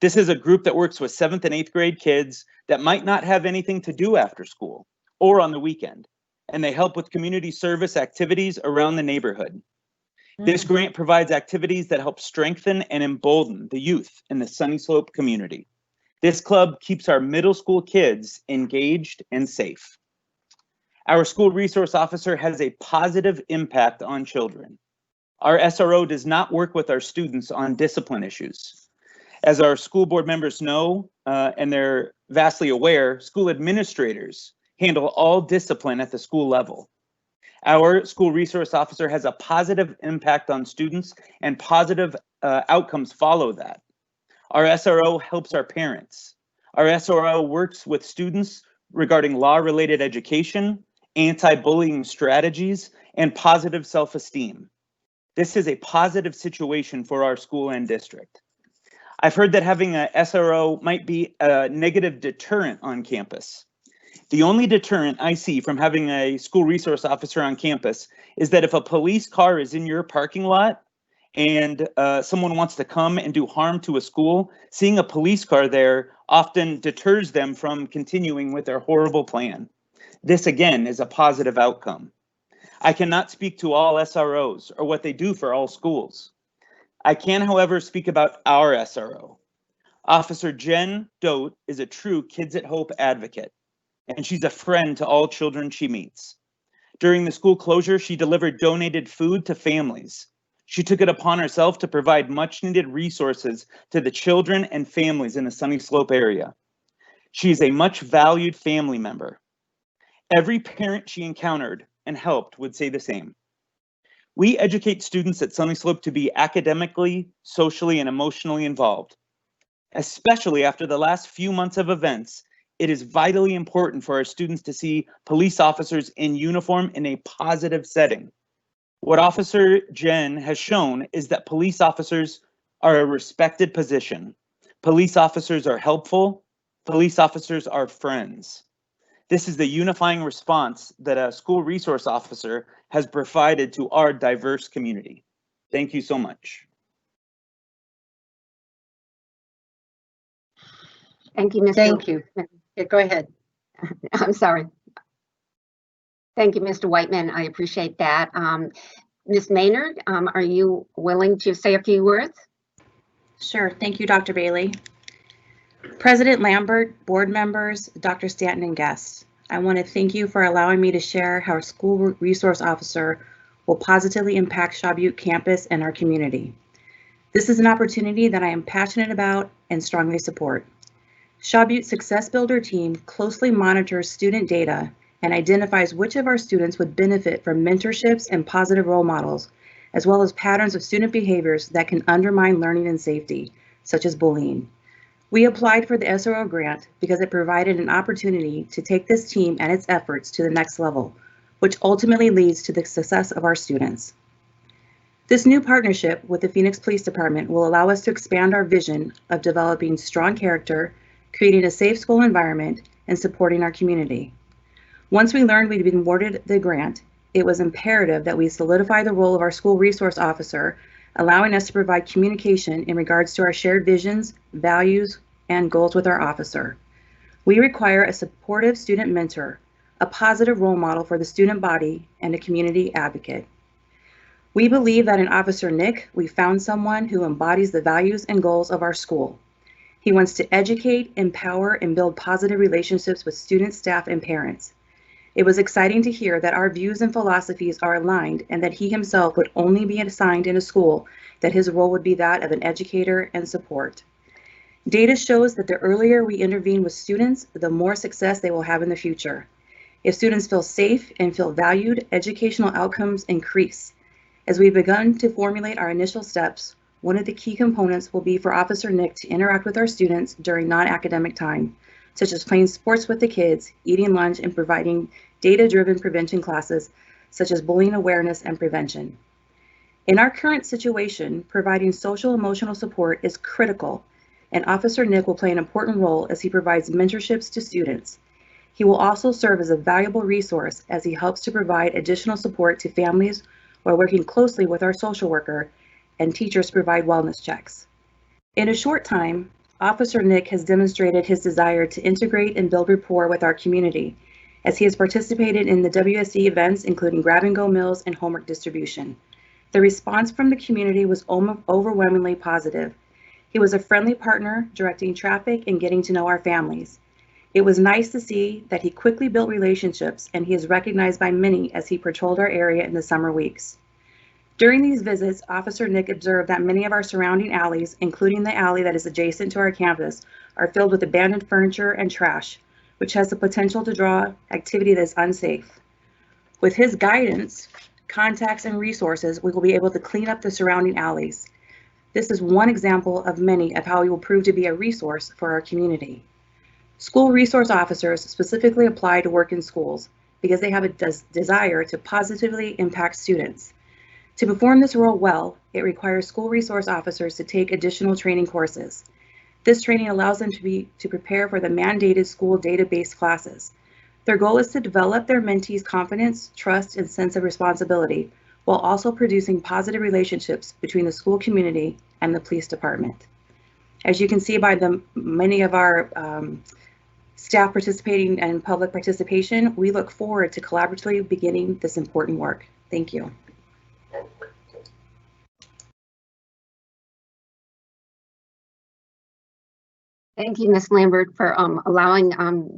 This is a group that works with 7th and 8th grade kids that might not have anything to do after school or on the weekend, and they help with community service activities around the neighborhood. This grant provides activities that help strengthen and embolden the youth in the Sunny Slope community. This club keeps our middle school kids engaged and safe. Our school resource officer has a positive impact on children. Our SRO does not work with our students on discipline issues. As our school board members know, and they're vastly aware, school administrators handle all discipline at the school level. Our school resource officer has a positive impact on students, and positive outcomes follow that. Our SRO helps our parents. Our SRO works with students regarding law-related education, anti-bullying strategies, and positive self-esteem. This is a positive situation for our school and district. I've heard that having a SRO might be a negative deterrent on campus. The only deterrent I see from having a school resource officer on campus is that if a police car is in your parking lot and someone wants to come and do harm to a school, seeing a police car there often deters them from continuing with their horrible plan. This again is a positive outcome. I cannot speak to all SROs or what they do for all schools. I can, however, speak about our SRO. Officer Jen Dote is a true Kids at Hope advocate, and she's a friend to all children she meets. During the school closure, she delivered donated food to families. She took it upon herself to provide much needed resources to the children and families in the Sunny Slope area. She is a much valued family member. Every parent she encountered and helped would say the same. We educate students at Sunny Slope to be academically, socially, and emotionally involved. Especially after the last few months of events, it is vitally important for our students to see police officers in uniform in a positive setting. What Officer Jen has shown is that police officers are a respected position. Police officers are helpful. Police officers are friends. This is the unifying response that a school resource officer has provided to our diverse community. Thank you so much. Thank you, Mr. Thank you. Yeah, go ahead. I'm sorry. Thank you, Mr. Whiteman. I appreciate that. Ms. Maynard, are you willing to say a few words? Sure. Thank you, Dr. Bailey. President Lambert, board members, Dr. Stanton, and guests, I want to thank you for allowing me to share how a school resource officer will positively impact Shaw Butte campus and our community. This is an opportunity that I am passionate about and strongly support. Shaw Butte Success Builder team closely monitors student data and identifies which of our students would benefit from mentorships and positive role models, as well as patterns of student behaviors that can undermine learning and safety, such as bullying. We applied for the SRO grant because it provided an opportunity to take this team and its efforts to the next level, which ultimately leads to the success of our students. This new partnership with the Phoenix Police Department will allow us to expand our vision of developing strong character, creating a safe school environment, and supporting our community. Once we learned we'd been awarded the grant, it was imperative that we solidify the role of our school resource officer, allowing us to provide communication in regards to our shared visions, values, and goals with our officer. We require a supportive student mentor, a positive role model for the student body, and a community advocate. We believe that in Officer Nick, we found someone who embodies the values and goals of our school. He wants to educate, empower, and build positive relationships with students, staff, and parents. It was exciting to hear that our views and philosophies are aligned and that he himself would only be assigned in a school that his role would be that of an educator and support. Data shows that the earlier we intervene with students, the more success they will have in the future. If students feel safe and feel valued, educational outcomes increase. As we've begun to formulate our initial steps, one of the key components will be for Officer Nick to interact with our students during non-academic time, such as playing sports with the kids, eating lunch, and providing data-driven prevention classes, such as bullying awareness and prevention. In our current situation, providing social emotional support is critical, and Officer Nick will play an important role as he provides mentorships to students. He will also serve as a valuable resource as he helps to provide additional support to families while working closely with our social worker and teachers to provide wellness checks. In a short time, Officer Nick has demonstrated his desire to integrate and build rapport with our community, as he has participated in the WSE events, including grab-and-go meals and homework distribution. The response from the community was overwhelmingly positive. He was a friendly partner, directing traffic and getting to know our families. It was nice to see that he quickly built relationships, and he is recognized by many as he patrolled our area in the summer weeks. During these visits, Officer Nick observed that many of our surrounding alleys, including the alley that is adjacent to our campus, are filled with abandoned furniture and trash, which has the potential to draw activity that is unsafe. With his guidance, contacts, and resources, we will be able to clean up the surrounding alleys. This is one example of many of how we will prove to be a resource for our community. School resource officers specifically apply to work in schools because they have a desire to positively impact students. To perform this role well, it requires school resource officers to take additional training courses. This training allows them to prepare for the mandated school database classes. Their goal is to develop their mentees' confidence, trust, and sense of responsibility, while also producing positive relationships between the school community and the police department. As you can see by the many of our staff participating and public participation, we look forward to collaboratively beginning this important work. Thank you. Thank you, Ms. Lambert, for allowing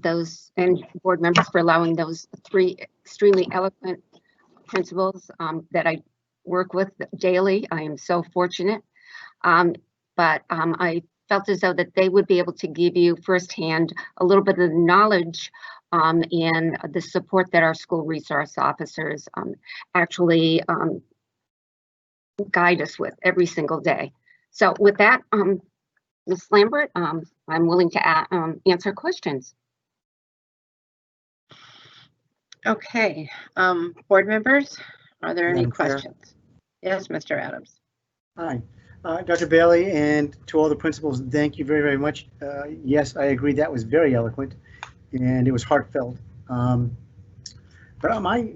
those, and board members for allowing those three extremely eloquent principals that I work with daily. I am so fortunate, but I felt as though that they would be able to give you firsthand a little bit of the knowledge and the support that our school resource officers actually guide us with every single day. So with that, Ms. Lambert, I'm willing to answer questions. Okay, board members, are there any Madam Chair. questions? Yes, Mr. Adams. Hi, Dr. Bailey, and to all the principals, thank you very, very much. Yes, I agree, that was very eloquent, and it was heartfelt. But I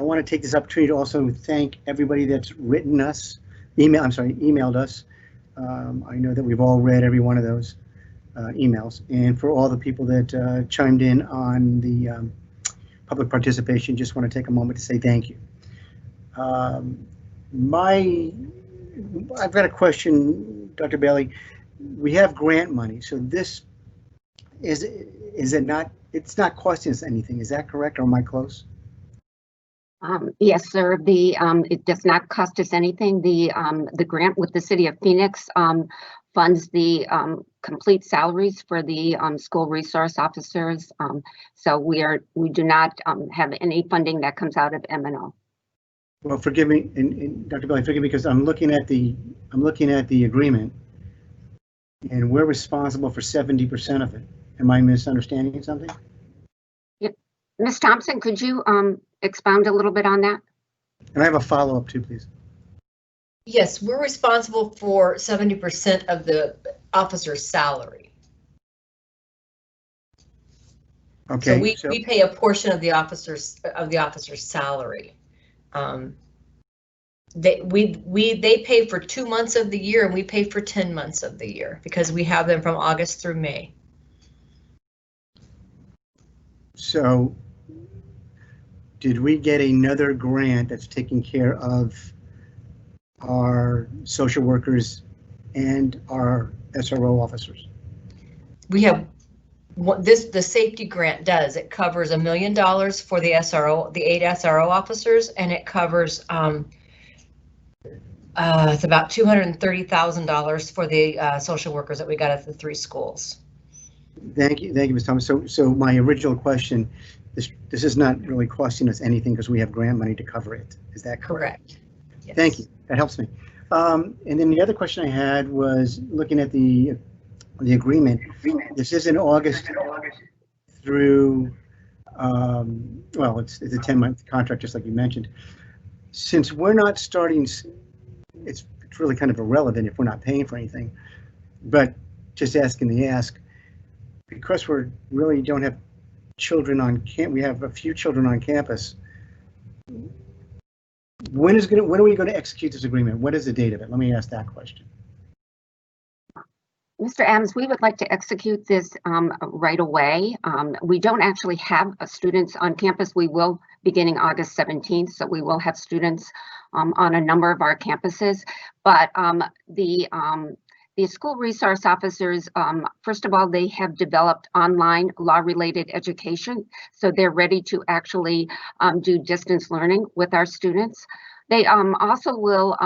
want to take this opportunity to also thank everybody that's written us, emailed us. I know that we've all read every one of those emails, and for all the people that chimed in on the public participation, just want to take a moment to say thank you. I've got a question, Dr. Bailey. We have grant money, so this is it not? It's not costing us anything. Is that correct, or am I close? Yes, sir. It does not cost us anything. The grant with the City of Phoenix funds the complete salaries for the school resource officers. So we do not have any funding that comes out of M&O. Well, forgive me, and Dr. Bailey, forgive me, because I'm looking at the agreement, and we're responsible for 70% of it. Am I misunderstanding something? Yep. Ms. Thompson, could you expound a little bit on that? And I have a follow-up too, please. Yes, we're responsible for 70% of the officer's salary. Okay. So we pay a portion of the officer's salary. They pay for 2 months of the year, and we pay for 10 months of the year because we have them from August through May. So did we get another grant that's taking care of our social workers and our SRO officers? We have the safety grant does. It covers $1 million for the SRO, the 8 SRO officers, and it covers It's about $230,000 for the social workers that we got at the 3 schools. Thank you, Ms. Thomas. So my original question, this is not really costing us anything because we have grant money to cover it. Is that correct? Correct. Yes. Thank you. That helps me. And then the other question I had was looking at the agreement. This is in August through, well, it's a 10-month contract, just like you mentioned. Since we're not starting, it's really kind of irrelevant if we're not paying for anything. But just asking the ask, because we really don't have children on campus, we have a few children on campus. When are we going to execute this agreement? What is the date of it? Let me ask that question. Mr. Adams, we would like to execute this right away. We don't actually have students on campus. We will beginning August 17th, so we will have students on a number of our campuses. But the school resource officers, first of all, they have developed online law-related education, so they're ready to actually do distance learning with our students. They also will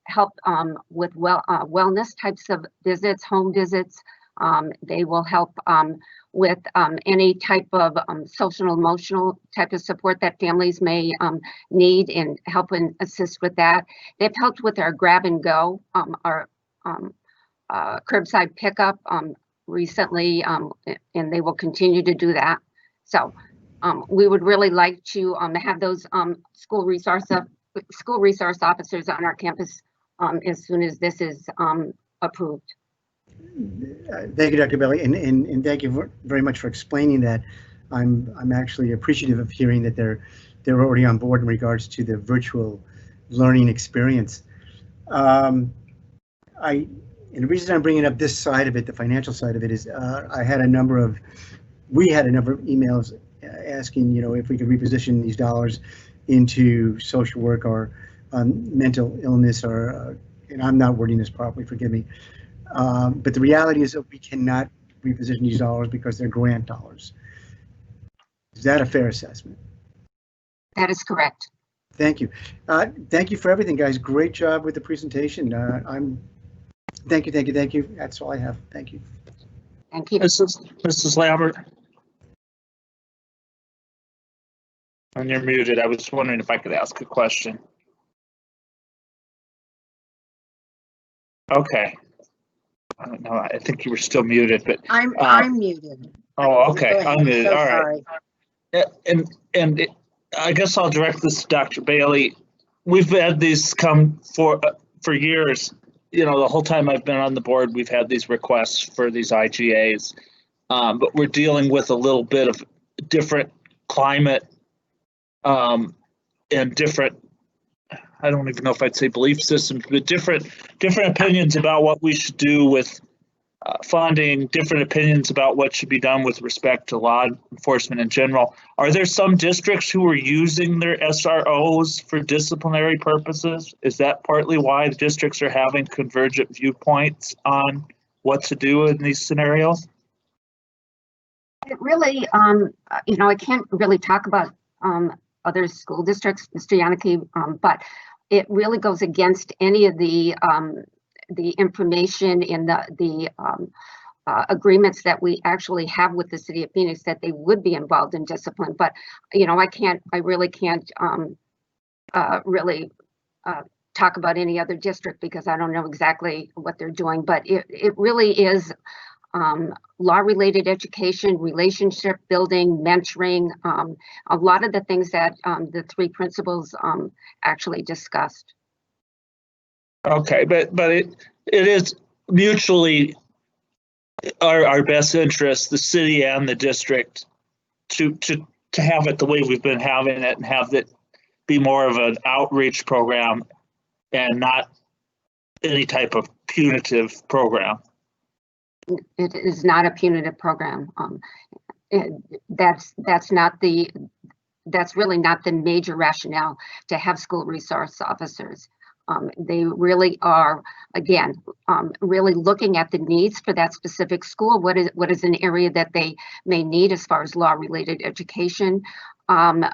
help with wellness types of visits, home visits. They will help with any type of social and emotional type of support that families may need, and help and assist with that. They've helped with our grab and go, our curbside pickup recently, and they will continue to do that. So we would really like to have those school resource officers on our campus as soon as this is approved. Thank you, Dr. Bailey, and thank you very much for explaining that. I'm actually appreciative of hearing that they're already on board in regards to the virtual learning experience. And the reason I'm bringing up this side of it, the financial side of it, is we had a number of emails asking, if we could reposition these dollars into social work or mental illness, or, and I'm not wording this properly, forgive me. But the reality is that we cannot reposition these dollars because they're grant dollars. Is that a fair assessment? That is correct. Thank you. Thank you for everything, guys. Great job with the presentation. Thank you. That's all I have. Thank you. Thank you. Mrs. Lambert. And you're muted. I was wondering if I could ask a question. Okay. I don't know. I think you were still muted, but I'm muted. Oh, okay. I'm muted. So all right. Sorry. And I guess I'll direct this to Dr. Bailey. We've had these come for years. The whole time I've been on the board, we've had these requests for these IGAs, but we're dealing with a little bit of different climate and different, I don't even know if I'd say belief systems, but different opinions about what we should do with funding, different opinions about what should be done with respect to law enforcement in general. Are there some districts who are using their SROs for disciplinary purposes? Is that partly why the districts are having convergent viewpoints on what to do in these scenarios? It really, I can't really talk about other school districts, Mr. Yannicki, but it really goes against any of the information in the agreements that we actually have with the city of Phoenix, that they would be involved in discipline. But I really can't talk about any other district because I don't know exactly what they're doing. But it really is law-related education, relationship building, mentoring, a lot of the things that the 3 principals actually discussed. Okay, but it is mutually our best interest, the city and the district, to have it the way we've been having it, and have it be more of an outreach program and not any type of punitive program. It is not a punitive program. That's really not the major rationale to have school resource officers. They really are, again, really looking at the needs for that specific school. What is an area that they may need as far as law-related education?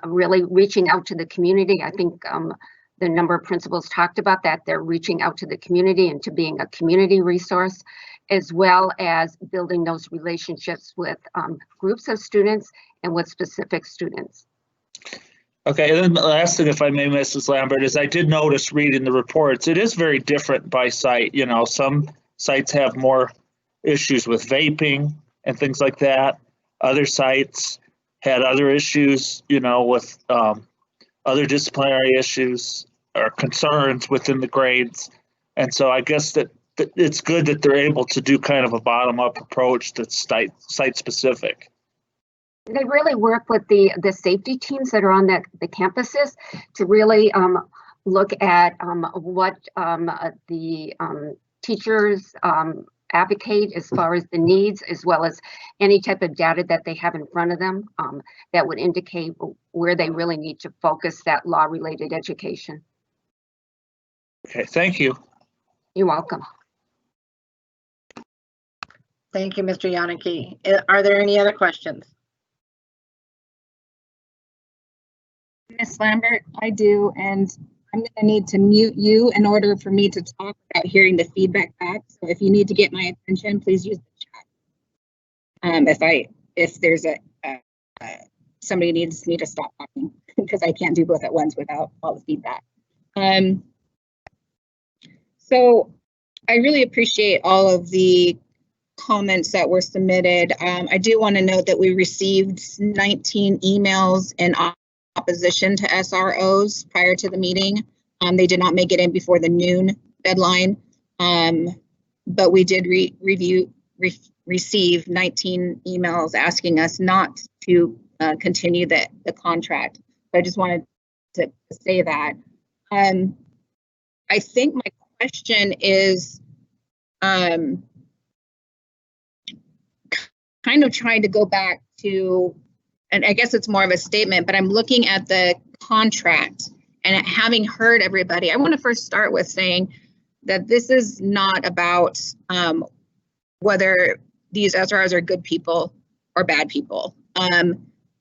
Really reaching out to the community. I think the number of principals talked about that they're reaching out to the community and to being a community resource, as well as building those relationships with groups of students and with specific students. Okay, and then the last thing, if I may, Mrs. Lambert, is I did notice reading the reports, it is very different by site. You know, some sites have more issues with vaping and things like that. Other sites had other issues, you know, with other disciplinary issues or concerns within the grades. And so I guess that it's good that they're able to do kind of a bottom-up approach that's site-specific. They really work with the safety teams that are on the campuses to really look at what the teachers advocate as far as the needs, as well as any type of data that they have in front of them that would indicate where they really need to focus that law-related education. Okay, thank you. You're welcome. Thank you, Mr. Yannicki. Are there any other questions? Ms. Lambert, I do, and I'm going to need to mute you in order for me to talk without hearing the feedback back. So if you need to get my attention, please use the chat. If there's somebody needs me to stop talking because I can't do both at once without all the feedback. So I really appreciate all of the comments that were submitted. I do want to note that we received 19 emails in opposition to SROs prior to the meeting. They did not make it in before the noon deadline, but we did receive 19 emails asking us not to continue the contract. So I just wanted to say that. I think my question is kind of trying to go back to, and I guess it's more of a statement, but I'm looking at the contract and having heard everybody, I want to first start with saying that this is not about whether these SROs are good people or bad people.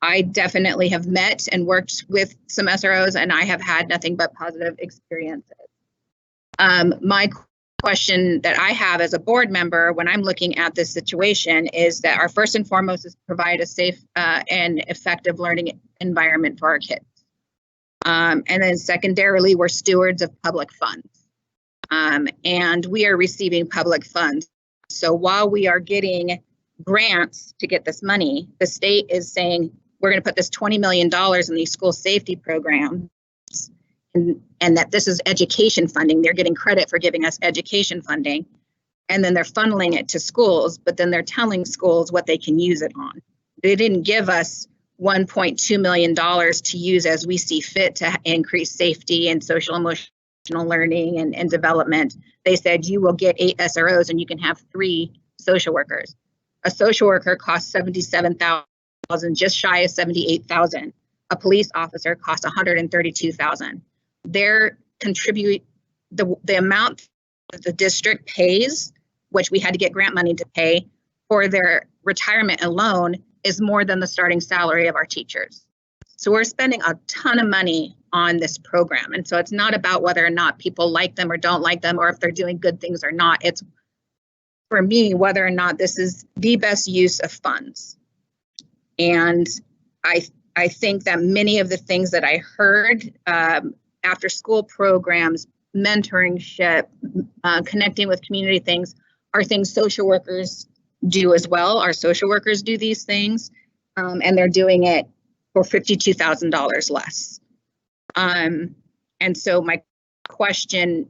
I definitely have met and worked with some SROs, and I have had nothing but positive experiences. My question that I have as a board member when I'm looking at this situation is that our first and foremost is to provide a safe and effective learning environment for our kids. And then secondarily, we're stewards of public funds. And we are receiving public funds. So while we are getting grants to get this money, the state is saying, we're going to put this $20 million in these school safety programs, and that this is education funding. They're getting credit for giving us education funding, and then they're funneling it to schools, but then they're telling schools what they can use it on. They didn't give us $1.2 million to use as we see fit to increase safety and social emotional learning and development. They said you will get 8 SROs and you can have 3 social workers. A social worker costs $77,000, just shy of $78,000. A police officer costs $132,000. They're contribute the amount that the district pays, which we had to get grant money to pay for their retirement alone, is more than the starting salary of our teachers. So we're spending a ton of money on this program. And so it's not about whether or not people like them or don't like them, or if they're doing good things or not. It's, for me, whether or not this is the best use of funds. And I think that many of the things that I heard, after school programs, mentorship, connecting with community things, are things social workers do as well. Our social workers do these things, and they're doing it for $52,000 less. And so my question,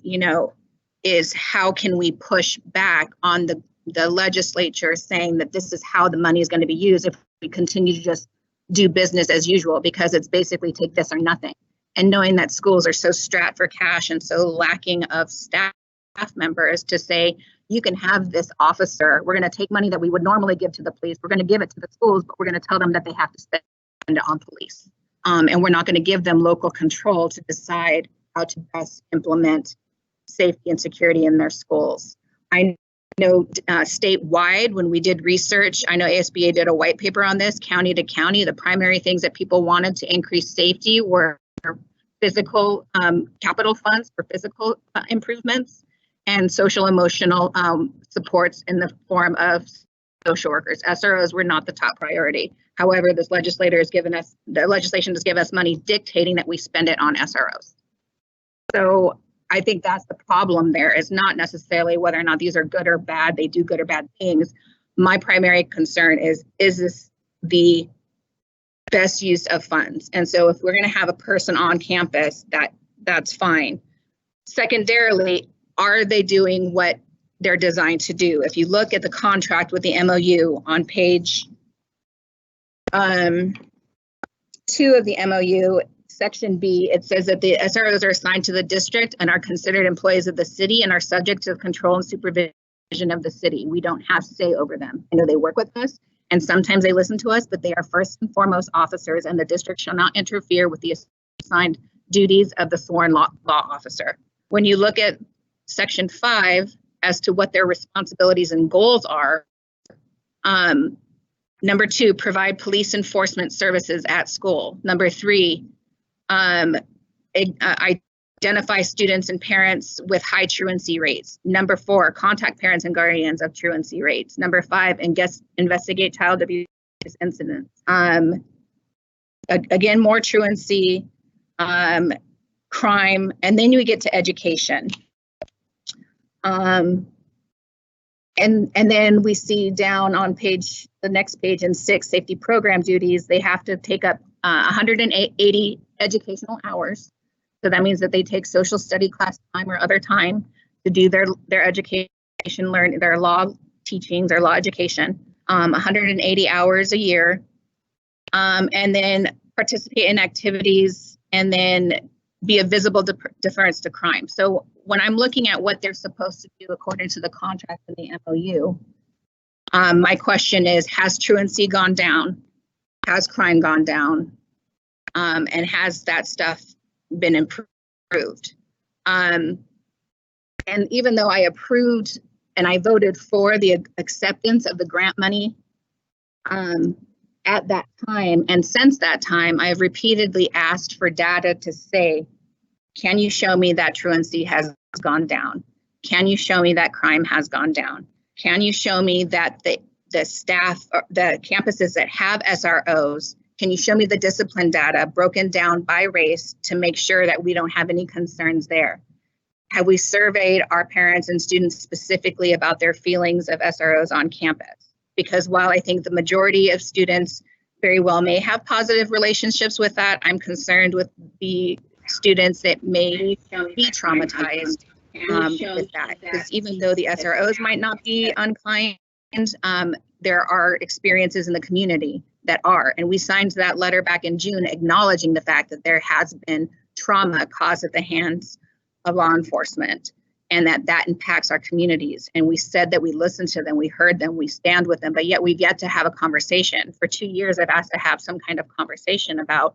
is how can we push back on the legislature saying that this is how the money is going to be used if we continue to just do business as usual, because it's basically take this or nothing. And knowing that schools are so strapped for cash and so lacking of staff members to say, you can have this officer, we're going to take money that we would normally give to the police, we're going to give it to the schools, but we're going to tell them that they have to spend it on police. And we're not going to give them local control to decide how to best implement safety and security in their schools. I know statewide, when we did research, I know ASBA did a white paper on this, county to county, the primary things that people wanted to increase safety were physical capital funds for physical improvements and social emotional supports in the form of social workers. SROs were not the top priority. However, the legislation has given us money dictating that we spend it on SROs. So I think that's the problem there, is not necessarily whether or not these are good or bad, they do good or bad things. My primary concern is this the best use of funds? And so if we're going to have a person on campus, that's fine. Secondarily, are they doing what they're designed to do? If you look at the contract with the MOU on page 2 of the MOU, Section B, it says that the SROs are assigned to the district and are considered employees of the city and are subject to the control and supervision of the city. We don't have say over them. I know they work with us and sometimes they listen to us, but they are first and foremost officers, and the district shall not interfere with the assigned duties of the sworn law officer. When you look at Section 5 as to what their responsibilities and goals are, number 2, provide police enforcement services at school. Number 3, identify students and parents with high truancy rates. Number 4, contact parents and guardians of truancy rates. Number 5, investigate child abuse incidents. Again, more truancy, crime, and then you get to education. And then we see down on the next page in 6, safety program duties, they have to take up 180 educational hours. So that means that they take social study class time or other time to do their education, learn their law teachings, their law education, 180 hours a year, and then participate in activities, and then be a visible deterrence to crime. So when I'm looking at what they're supposed to do according to the contract in the MOU, my question is, has truancy gone down? Has crime gone down? And has that stuff been improved? And even though I approved and I voted for the acceptance of the grant money at that time, and since that time, I have repeatedly asked for data to say, can you show me that truancy has gone down? Can you show me that crime has gone down? Can you show me that the staff, the campuses that have SROs, can you show me the discipline data broken down by race to make sure that we don't have any concerns there? Have we surveyed our parents and students specifically about their feelings of SROs on campus? Because while I think the majority of students very well may have positive relationships with that, I'm concerned with the students that may be traumatized with that. Because even though the SROs might not be unkind, there are experiences in the community that are. And we signed that letter back in June acknowledging the fact that there has been trauma caused at the hands of law enforcement and that impacts our communities. And we said that we listened to them, we heard them, we stand with them, but yet we've yet to have a conversation. For 2 years, I've asked to have some kind of conversation about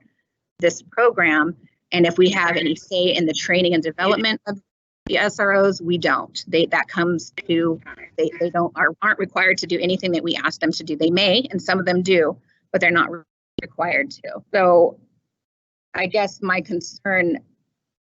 this program. And if we have any say in the training and development of the SROs, we don't. They aren't required to do anything that we ask them to do. They may, and some of them do, but they're not required to. So I guess my concern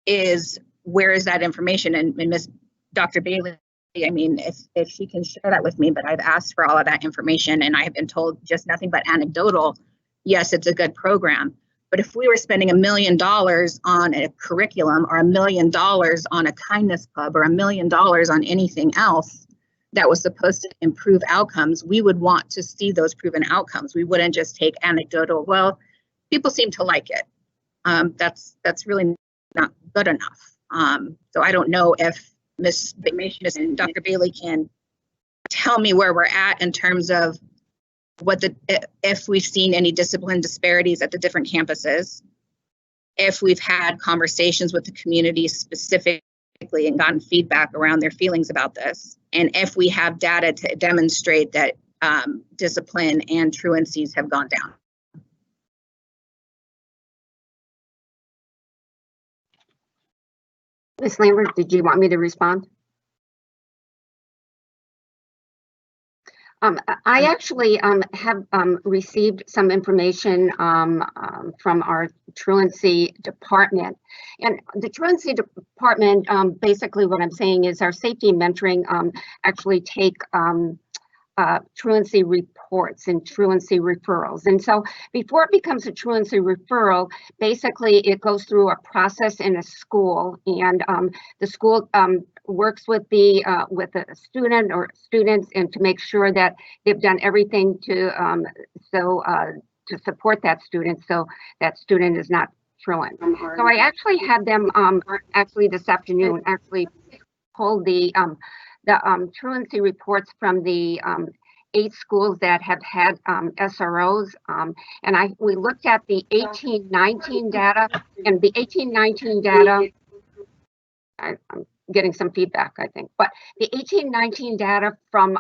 is, where is that information? And Ms. Dr. Bailey, I mean, if she can share that with me, but I've asked for all of that information and I have been told just nothing but anecdotal. Yes, it's a good program. But if we were spending $1 million on a curriculum or $1 million on a kindness club or $1 million on anything else that was supposed to improve outcomes, we would want to see those proven outcomes. We wouldn't just take anecdotal, well, people seem to like it. That's really not good enough. So I don't know if Dr. Bailey can tell me where we're at in terms of if we've seen any discipline disparities at the different campuses, if we've had conversations with the community specifically and gotten feedback around their feelings about this, and if we have data to demonstrate that discipline and truancies have gone down. Ms. Lambert, did you want me to respond? I actually have received some information from our truancy department. And the truancy department, basically what I'm saying is our safety mentoring actually take truancy reports and truancy referrals. And so before it becomes a truancy referral, basically it goes through a process in a school, and the school works with the student or students and to make sure that they've done everything to support that student, so that student is not truant. So I actually had them actually this afternoon actually pull the truancy reports from the 8 schools that have had SROs, and we looked at the 18-19 data, and the 18-19 data, I'm getting some feedback, I think, but the 18-19 data from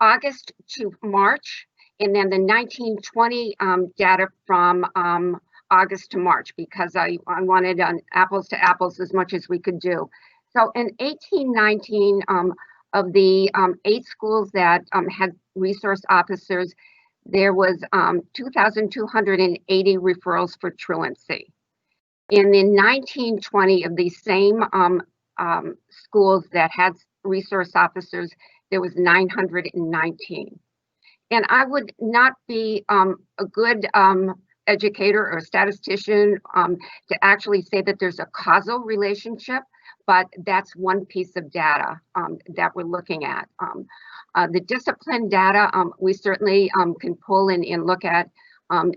August to March, and then the 19-20 data from August to March, because I wanted apples to apples as much as we could do. So in 18-19, of the 8 schools that had resource officers, there was 2,280 referrals for truancy. In the 19-20 of these same schools that had resource officers, there was 919. And I would not be a good educator or statistician to actually say that there's a causal relationship, but that's one piece of data that we're looking at. The discipline data, we certainly can pull in and look at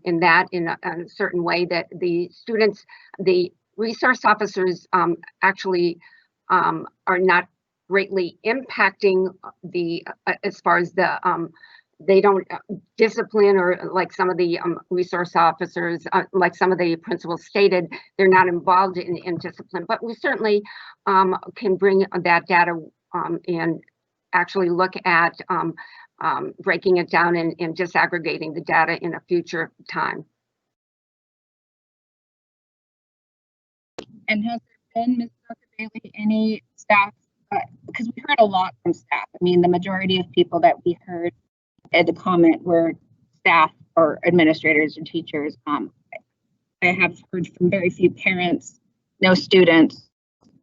in a certain way that the students, the resource officers actually are not greatly impacting the, as far as the, they don't discipline, or like some of the resource officers, like some of the principals stated, they're not involved in discipline, but we certainly can bring that data and actually look at breaking it down and disaggregating the data in a future time. And has there been, Ms. Dr. Bailey, any staff, because we heard a lot from staff. I mean, the majority of people that we heard at the comment were staff or administrators or teachers. I have heard from very few parents, no students.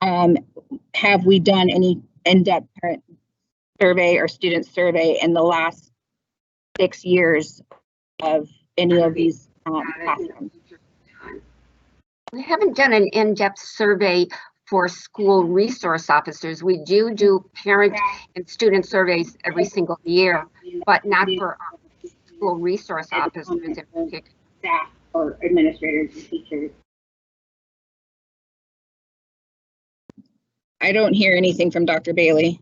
Have we done any in-depth parent survey or student survey in the last 6 years of any of these classrooms? We haven't done an in-depth survey for school resource officers. We do parent and student surveys every single year, but not for school resource officers in particular. Staff or administrators and teachers. I don't hear anything from Dr. Bailey.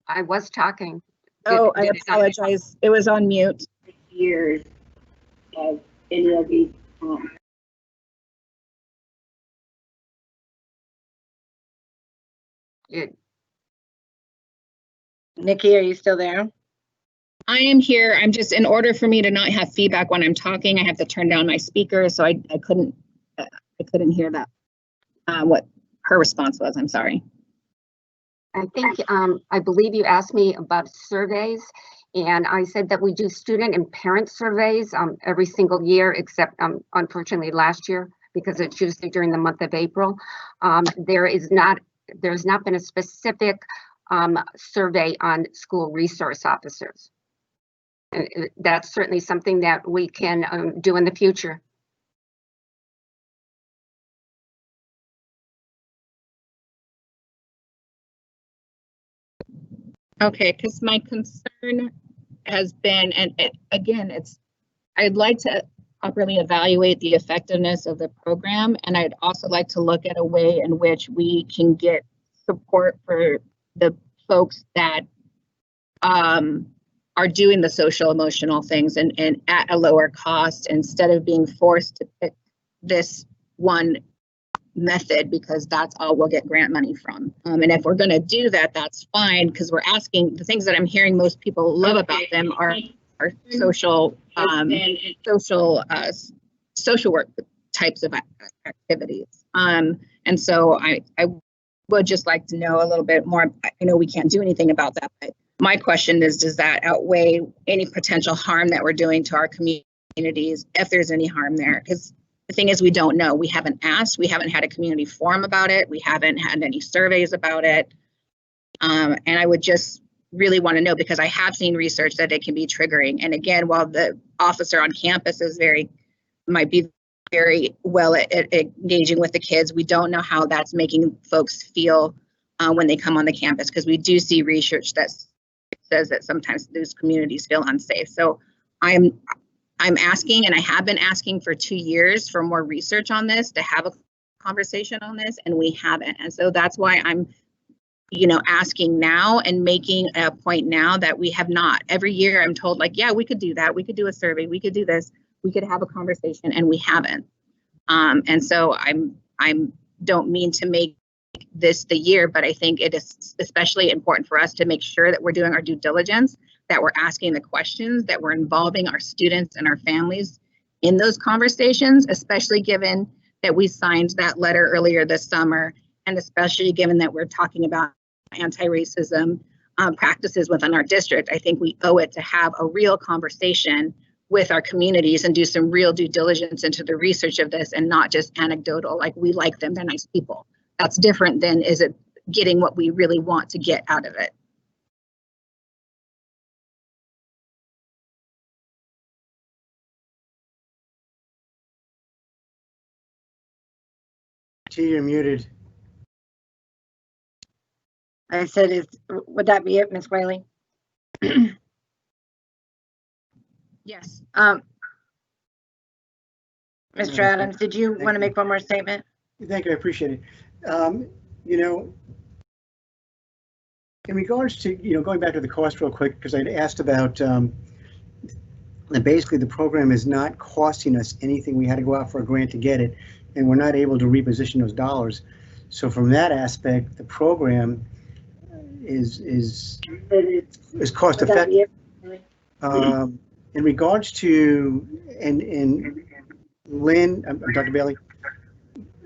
I was talking. Oh, I apologize. It was on mute. Years of any of these. Nikki, are you still there? I am here. I'm just, in order for me to not have feedback when I'm talking, I have to turn down my speaker, so I couldn't hear that. What her response was. I'm sorry. I think I believe you asked me about surveys, and I said that we do student and parent surveys every single year, except unfortunately last year, because it's usually during the month of April. There's not been a specific survey on school resource officers. And that's certainly something that we can do in the future. Okay, because my concern has been, and again, I'd like to properly evaluate the effectiveness of the program, and I'd also like to look at a way in which we can get support for the folks that are doing the social emotional things and at a lower cost, instead of being forced to pick this one method because that's all we'll get grant money from. And if we're going to do that, that's fine, because we're asking, the things that I'm hearing most people love about them are social work types of activities. And so I would just like to know a little bit more. I know we can't do anything about that, but my question is, does that outweigh any potential harm that we're doing to our communities, if there's any harm there? Because the thing is, we don't know. We haven't asked. We haven't had a community forum about it. We haven't had any surveys about it. And I would just really want to know, because I have seen research that it can be triggering. And again, while the officer on campus is might be very well at engaging with the kids, we don't know how that's making folks feel when they come on the campus, because we do see research that says that sometimes those communities feel unsafe. So I'm asking, and I have been asking for 2 years for more research on this, to have a conversation on this, and we haven't. And so that's why I'm, asking now and making a point now that we have not. Every year I'm told, like, yeah, we could do that. We could do a survey. We could do this. We could have a conversation, and we haven't. And so I'm don't mean to make this the year, but I think it is especially important for us to make sure that we're doing our due diligence, that we're asking the questions, that we're involving our students and our families in those conversations, especially given that we signed that letter earlier this summer, and especially given that we're talking about anti-racism practices within our district. I think we owe it to have a real conversation with our communities and do some real due diligence into the research of this, and not just anecdotal, like, we like them, they're nice people. That's different than, is it getting what we really want to get out of it? T, you're muted. I said, would that be it, Ms. Whaley? Yes. Mr. Adams, did you want to make one more statement? Thank you, I appreciate it. In regards to, going back to the cost real quick, because I'd asked about that basically the program is not costing us anything. We had to go out for a grant to get it, and we're not able to reposition those dollars. So from that aspect, the program is cost effective. In regards to, and Lynn, Dr. Bailey,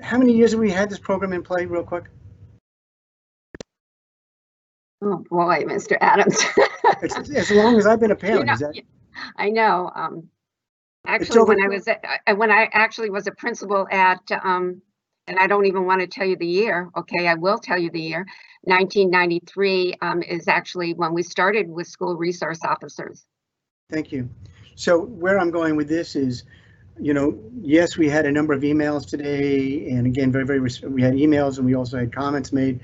how many years have we had this program in play, real quick? Oh boy, Mr. Adams. It's as long as I've been a parent. Is that? I know. Actually, when I actually was a principal at, and I don't even want to tell you the year. Okay, I will tell you the year. 1993 is actually when we started with school resource officers. Thank you. So where I'm going with this is, yes, we had a number of emails today, and again, we had emails, and we also had comments made.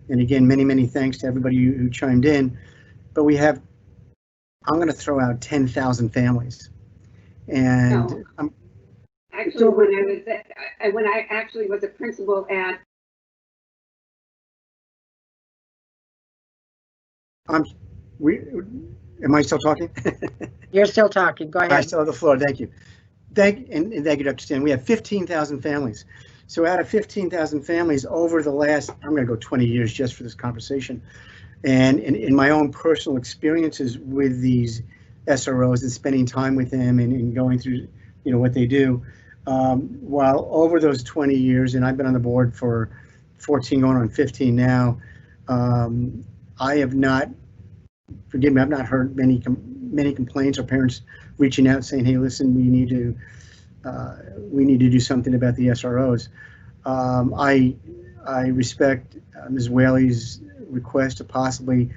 And again, many, many thanks to everybody who chimed in. But we have, I'm going to throw out 10,000 families. And no. Actually, when I actually was a principal at. Am I still talking? You're still talking. Go ahead. I still have the floor. Thank you. Thank you, Dr. Stan. We have 15,000 families. So out of 15,000 families over the last, I'm going to go 20 years just for this conversation, and in my own personal experiences with these SROs and spending time with them and going through, what they do, while over those 20 years, and I've been on the board for 14 going on 15 now, I have not, forgive me, I've not heard many complaints or parents reaching out saying, hey, listen, we need to do something about the SROs. I respect Ms. Whaley's request to possibly,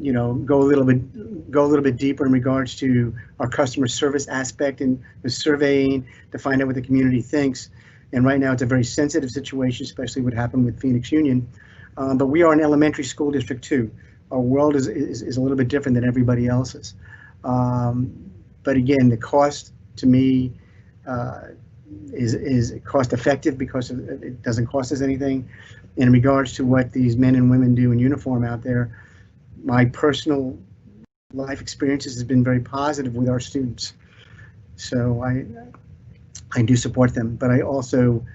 go a little bit deeper in regards to our customer service aspect and the surveying to find out what the community thinks. And right now it's a very sensitive situation, especially what happened with Phoenix Union. But we are an elementary school district too. Our world is a little bit different than everybody else's. But again, the cost to me is cost effective because it doesn't cost us anything. In regards to what these men and women do in uniform out there, my personal life experiences has been very positive with our students. So I do support them, but I also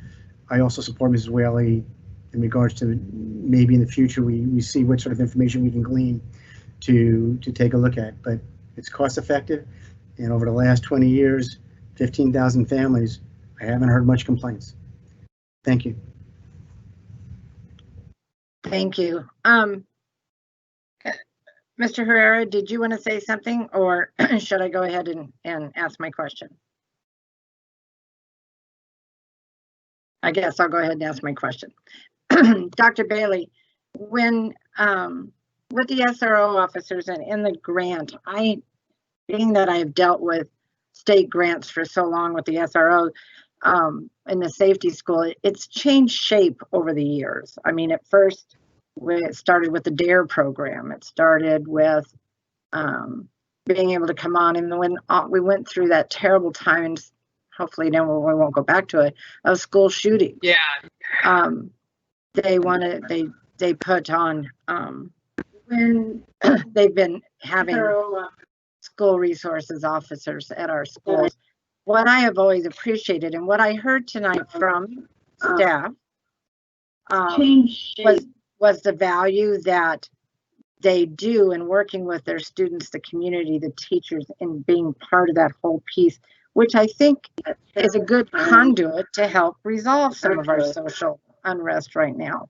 support Mrs. Whaley in regards to maybe in the future we see what sort of information we can glean to take a look at. But it's cost effective, and over the last 20 years, 15,000 families, I haven't heard much complaints. Thank you. Thank you. Mr. Herrera, did you want to say something, or should I go ahead and ask my question? I guess I'll go ahead and ask my question. Dr. Bailey, when with the SRO officers and in the grant, being that I've dealt with state grants for so long with the SRO in the safety school, it's changed shape over the years. I mean, at first, it started with the DARE program. It started with being able to come on, and when we went through that terrible time, and hopefully now we won't go back to it, of school shootings. Yeah. They put on when they've been having school resources officers at our schools. What I have always appreciated and what I heard tonight from staff was the value that they do in working with their students, the community, the teachers, and being part of that whole piece, which I think is a good conduit to help resolve some of our social unrest right now.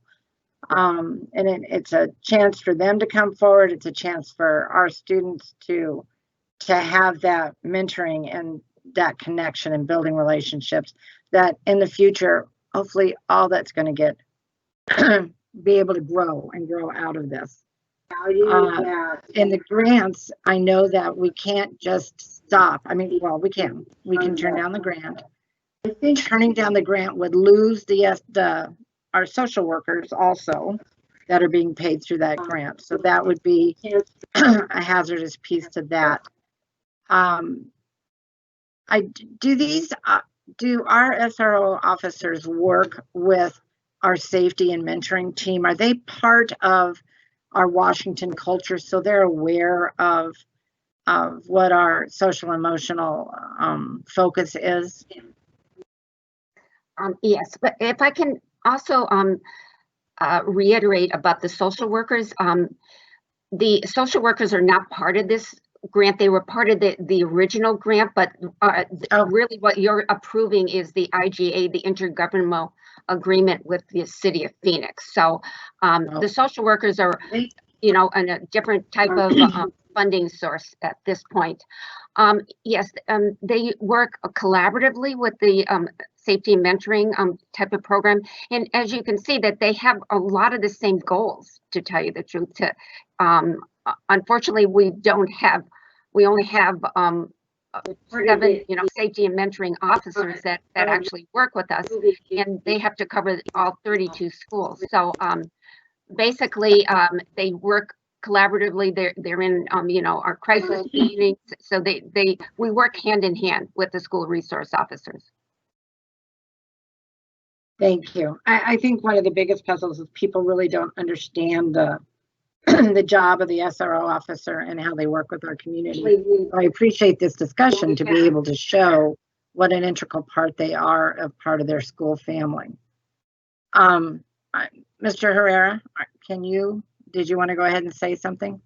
And it's a chance for them to come forward. It's a chance for our students to have that mentoring and that connection and building relationships that in the future, hopefully all that's going to get be able to grow out of this. In the grants, I know that we can't just stop. I mean, well, we can turn down the grant. I think turning down the grant would lose our social workers also that are being paid through that grant. So that would be a hazardous piece to that. Do our SRO officers work with our safety and mentoring team? Are they part of our Washington culture, so they're aware of what our social emotional focus is? Yes, but if I can also reiterate about the social workers, the social workers are not part of this grant. They were part of the original grant, but really what you're approving is the IGA, the intergovernmental agreement with the city of Phoenix. So the social workers are, in a different type of funding source at this point. Yes, they work collaboratively with the safety and mentoring type of program. And as you can see that they have a lot of the same goals, to tell you the truth. Unfortunately, we only have 7, safety and mentoring officers that actually work with us, and they have to cover all 32 schools. So basically, they work collaboratively. They're in our crisis meetings. So we work hand in hand with the school resource officers. Thank you. I think one of the biggest puzzles is people really don't understand the job of the SRO officer and how they work with our community. I appreciate this discussion to be able to show what an integral part they are of part of their school family. Mr. Herrera, did you want to go ahead and say something?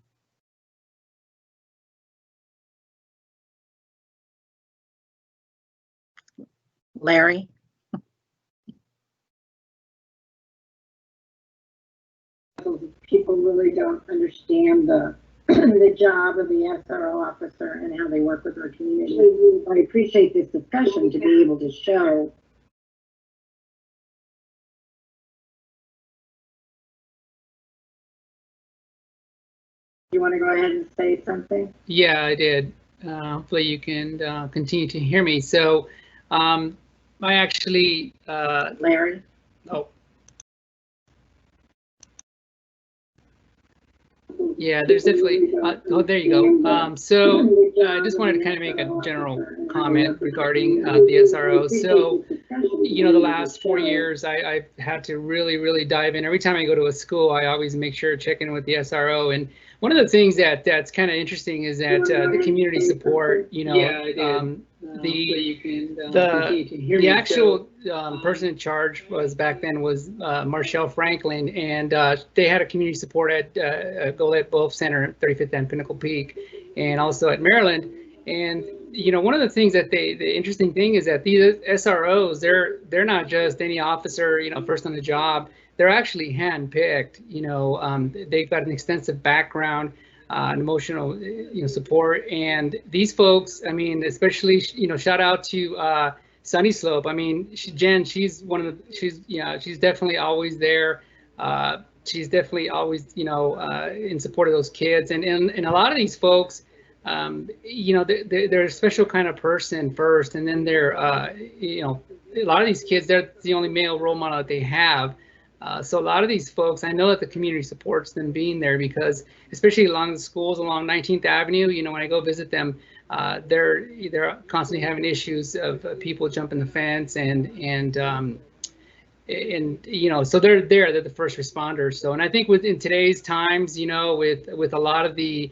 Larry? People really don't understand the job of the SRO officer and how they work with our community. I appreciate this discussion to be able to show. You want to go ahead and say something? Yeah, I did. Hopefully you can continue to hear me. So I actually... Larry? Oh. Yeah, there's definitely, oh, there you go. So I just wanted to kind of make a general comment regarding the SRO. So, the last 4 years, I've had to really dive in. Every time I go to a school, I always make sure to check in with the SRO. And one of the things that's kind of interesting is that the community support, the actual person in charge back then was Marshall Franklin, and they had a community support at Golette Wolf Center, 35th and Pinnacle Peak, and also at Maryland. And one of the things that the interesting thing is that these SROs, they're not just any officer, first on the job. They're actually handpicked. They've got an extensive background. and emotional, support. And these folks, I mean, especially, shout out to Sunny Slope. I mean, Jen, she's she's definitely always there. She's definitely always, in support of those kids. And a lot of these folks, they're a special kind of person first, and then they're, a lot of these kids, they're the only male role model that they have. So a lot of these folks, I know that the community supports them being there, because especially along the schools along 19th Avenue, when I go visit them, they're constantly having issues of people jumping the fence and so they're there. They're the first responders. So, and I think in today's times, with a lot of the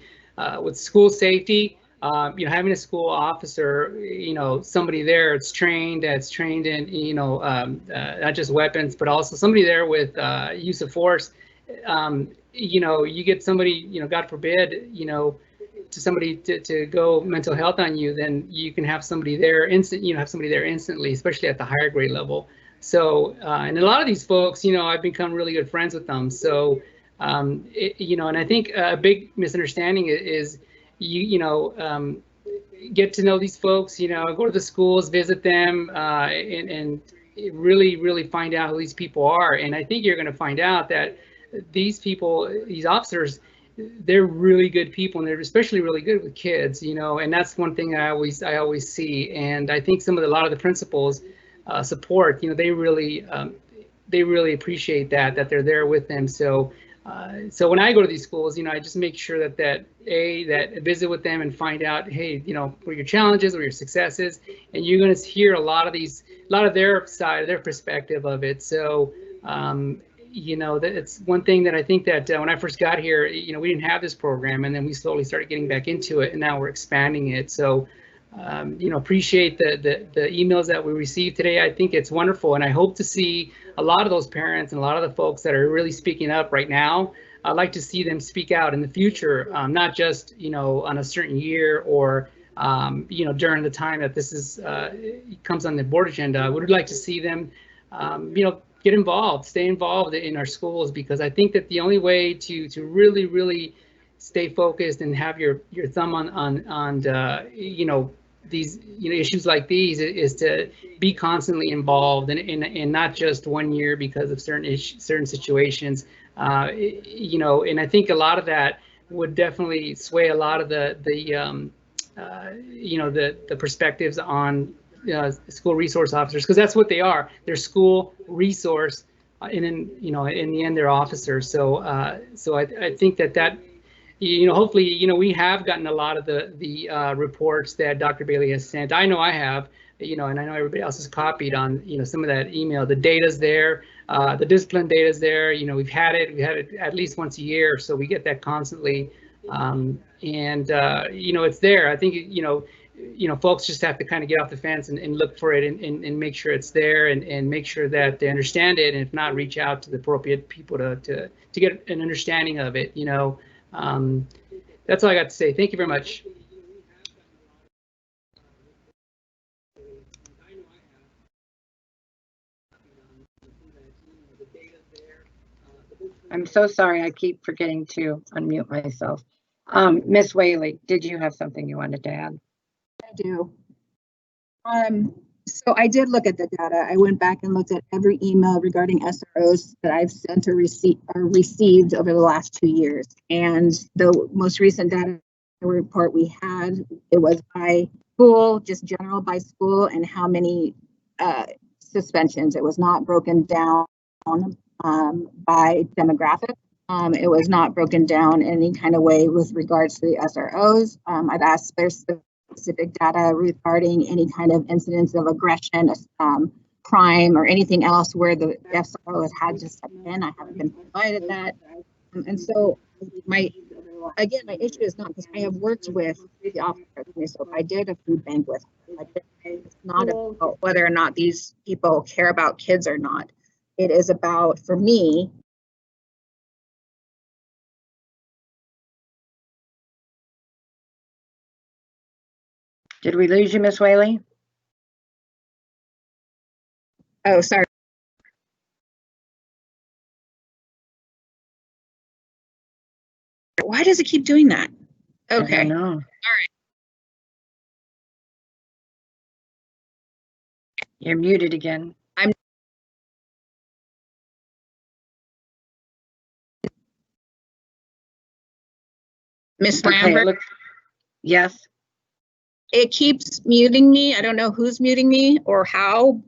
with school safety, having a school officer, somebody there that's trained in, not just weapons, but also somebody there with use of force. You get somebody, God forbid, to somebody to go mental health on you, then you can have somebody there instantly, especially at the higher grade level. So, and a lot of these folks, I've become really good friends with them. So, and I think a big misunderstanding is get to know these folks, go to the schools, visit them, and really, really find out who these people are. And I think you're going to find out that these officers, they're really good people, and they're especially really good with kids, and that's one thing I always see. And I think a lot of the principals support, they really appreciate that they're there with them. So when I go to these schools, I just make sure that I visit with them and find out, hey, what are your challenges, what are your successes, and you're going to hear a lot of their side, their perspective of it. So it's one thing that I think that when I first got here, we didn't have this program, and then we slowly started getting back into it, and now we're expanding it. So appreciate the emails that we received today. I think it's wonderful, and I hope to see a lot of those parents and a lot of the folks that are really speaking up right now. I'd like to see them speak out in the future, not just on a certain year or during the time that this comes on the board agenda. I would like to see them get involved, stay involved in our schools, because I think that the only way to really, really stay focused and have your thumb on these issues like these is to be constantly involved, and not just 1 year because of certain situations. And I think a lot of that would definitely sway a lot of the perspectives on school resource officers, because that's what they are. They're school resource, and then in the end they're officers. So I think that hopefully we have gotten a lot of the reports that Dr. Bailey has sent. I know I have, and I know everybody else has copied on some of that email. The data's there, the discipline data's there. We've had it at least once a year, so we get that constantly, and it's there. I think folks just have to kind of get off the fence and look for it and make sure it's there, and make sure that they understand it, and if not, reach out to the appropriate people to get an understanding of it. That's all I got to say. Thank you very much. I'm so sorry. I keep forgetting to unmute myself. Miss Whaley, did you have something you wanted to add? I do. So I did look at the data. I went back and looked at every email regarding SROs that I've sent or received over the last 2 years. And the most recent data report we had, it was by school, just general by school, and how many suspensions. It was not broken down by demographic. It was not broken down in any kind of way with regards to the SROs. I've asked their specific data regarding any kind of incidents of aggression, crime, or anything else where the SRO has had to step in. I haven't been provided that. And so my issue is not because I have worked with the officer. So I did a food bank with her. It's not about whether or not these people care about kids or not. It is about, for me, Did we lose you, Miss Whaley? Oh, sorry. Why does it keep doing that? I Okay. don't know. All right. You're muted again. Miss Okay, Lambert, yes. it keeps muting me. I don't know who's muting me or how.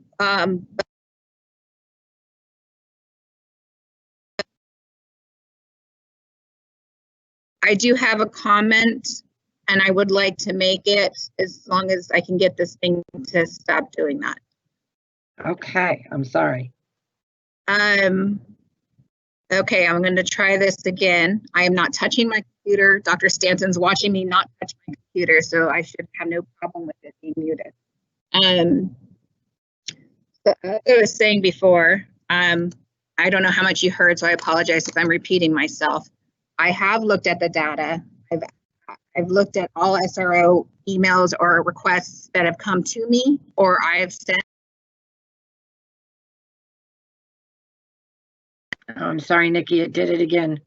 I do have a comment and I would like to make it as long as I can get this thing to stop doing that. Okay, I'm sorry. Okay, I'm going to try this again. I am not touching my computer. Dr. Stanton's watching me not touch my computer, so I should have no problem with it being muted. So as I was saying before, I don't know how much you heard, so I apologize if I'm repeating myself. I have looked at the data. I've looked at all SRO emails or requests that have come to me, or I have sent. Oh, I'm sorry, Nikki, it did it again.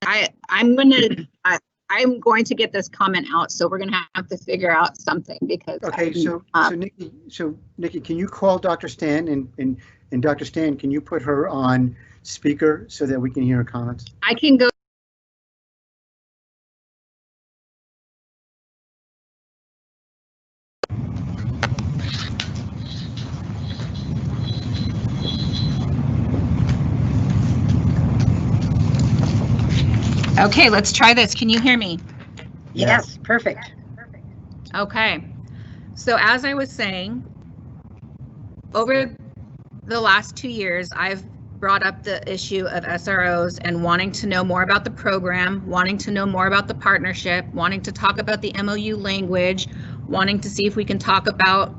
I'm going to get this comment out, so we're going to have to figure out something because. Okay, so Nikki, can you call Dr. Stan and Dr. Stan, can you put her on speaker so that we can hear her comments? I can go. Okay, let's try this. Can you hear me? Yes, perfect. Okay, so as I was saying, over the last 2 years, I've brought up the issue of SROs and wanting to know more about the program, wanting to know more about the partnership, wanting to talk about the MOU language, wanting to see if we can talk about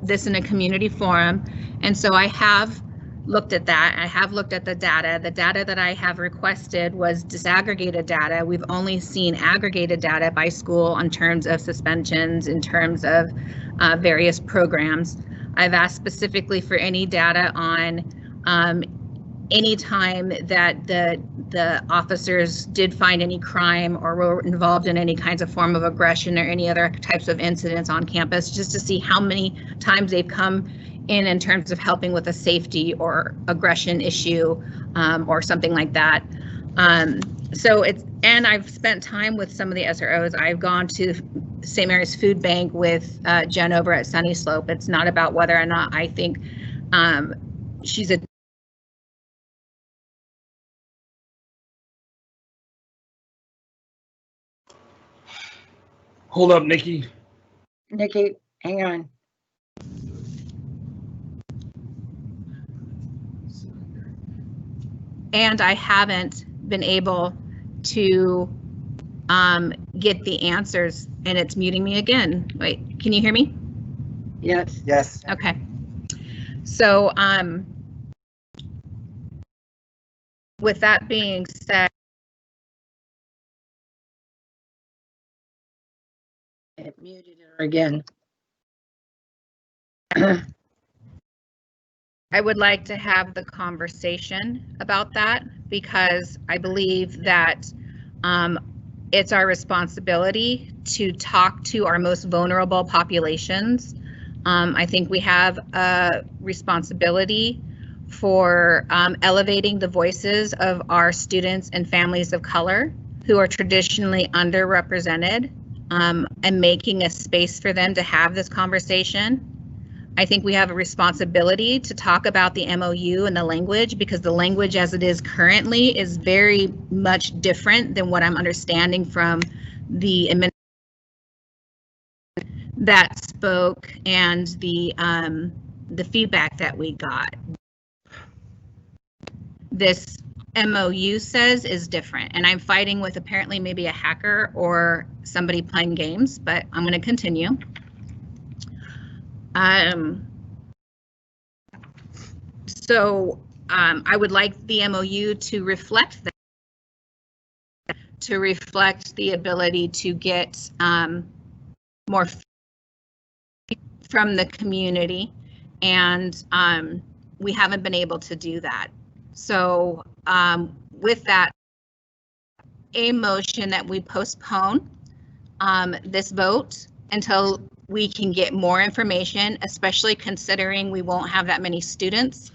this in a community forum. And so I have looked at that. I have looked at the data. The data that I have requested was disaggregated data. We've only seen aggregated data by school in terms of suspensions, in terms of various programs. I've asked specifically for any data on any time that the officers did find any crime or were involved in any kinds of form of aggression or any other types of incidents on campus, just to see how many times they've come in terms of helping with a safety or aggression issue or something like that. And I've spent time with some of the SROs. I've gone to St. Mary's Food Bank with Jen over at Sunny Slope. It's not about whether or not I think she's a Hold up, Nikki. Nikki, hang on. and I haven't been able to get the answers, and it's muting me again. Wait, can you hear me? Yes. Yes. Okay. So with that being said, It muted her again. I would like to have the conversation about that because I believe that it's our responsibility to talk to our most vulnerable populations. I think we have a responsibility for elevating the voices of our students and families of color who are traditionally underrepresented and making a space for them to have this conversation. I think we have a responsibility to talk about the MOU and the language because the language as it is currently is very much different than what I'm understanding from the administration that spoke and the feedback that we got. This MOU says is different, and I'm fighting with apparently maybe a hacker or somebody playing games, but I'm going to continue. So I would like the MOU to reflect that, to reflect the ability to get more from the community, and we haven't been able to do that. So with that, a motion that we postpone this vote until we can get more information, especially considering we won't have that many students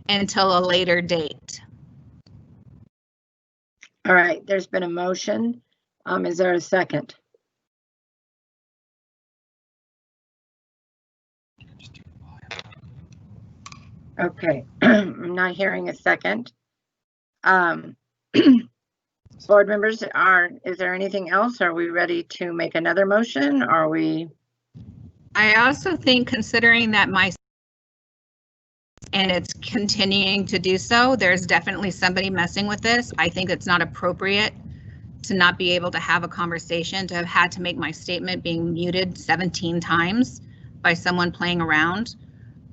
until a later date. All right, there's been a motion. Is there a second? Okay, I'm not hearing a second. Board members, is there anything else? Are we ready to make another motion? Are we? I also think, considering that and it's continuing to do so, there's definitely somebody messing with this. I think it's not appropriate to not be able to have a conversation, to have had to make my statement being muted 17 times by someone playing around.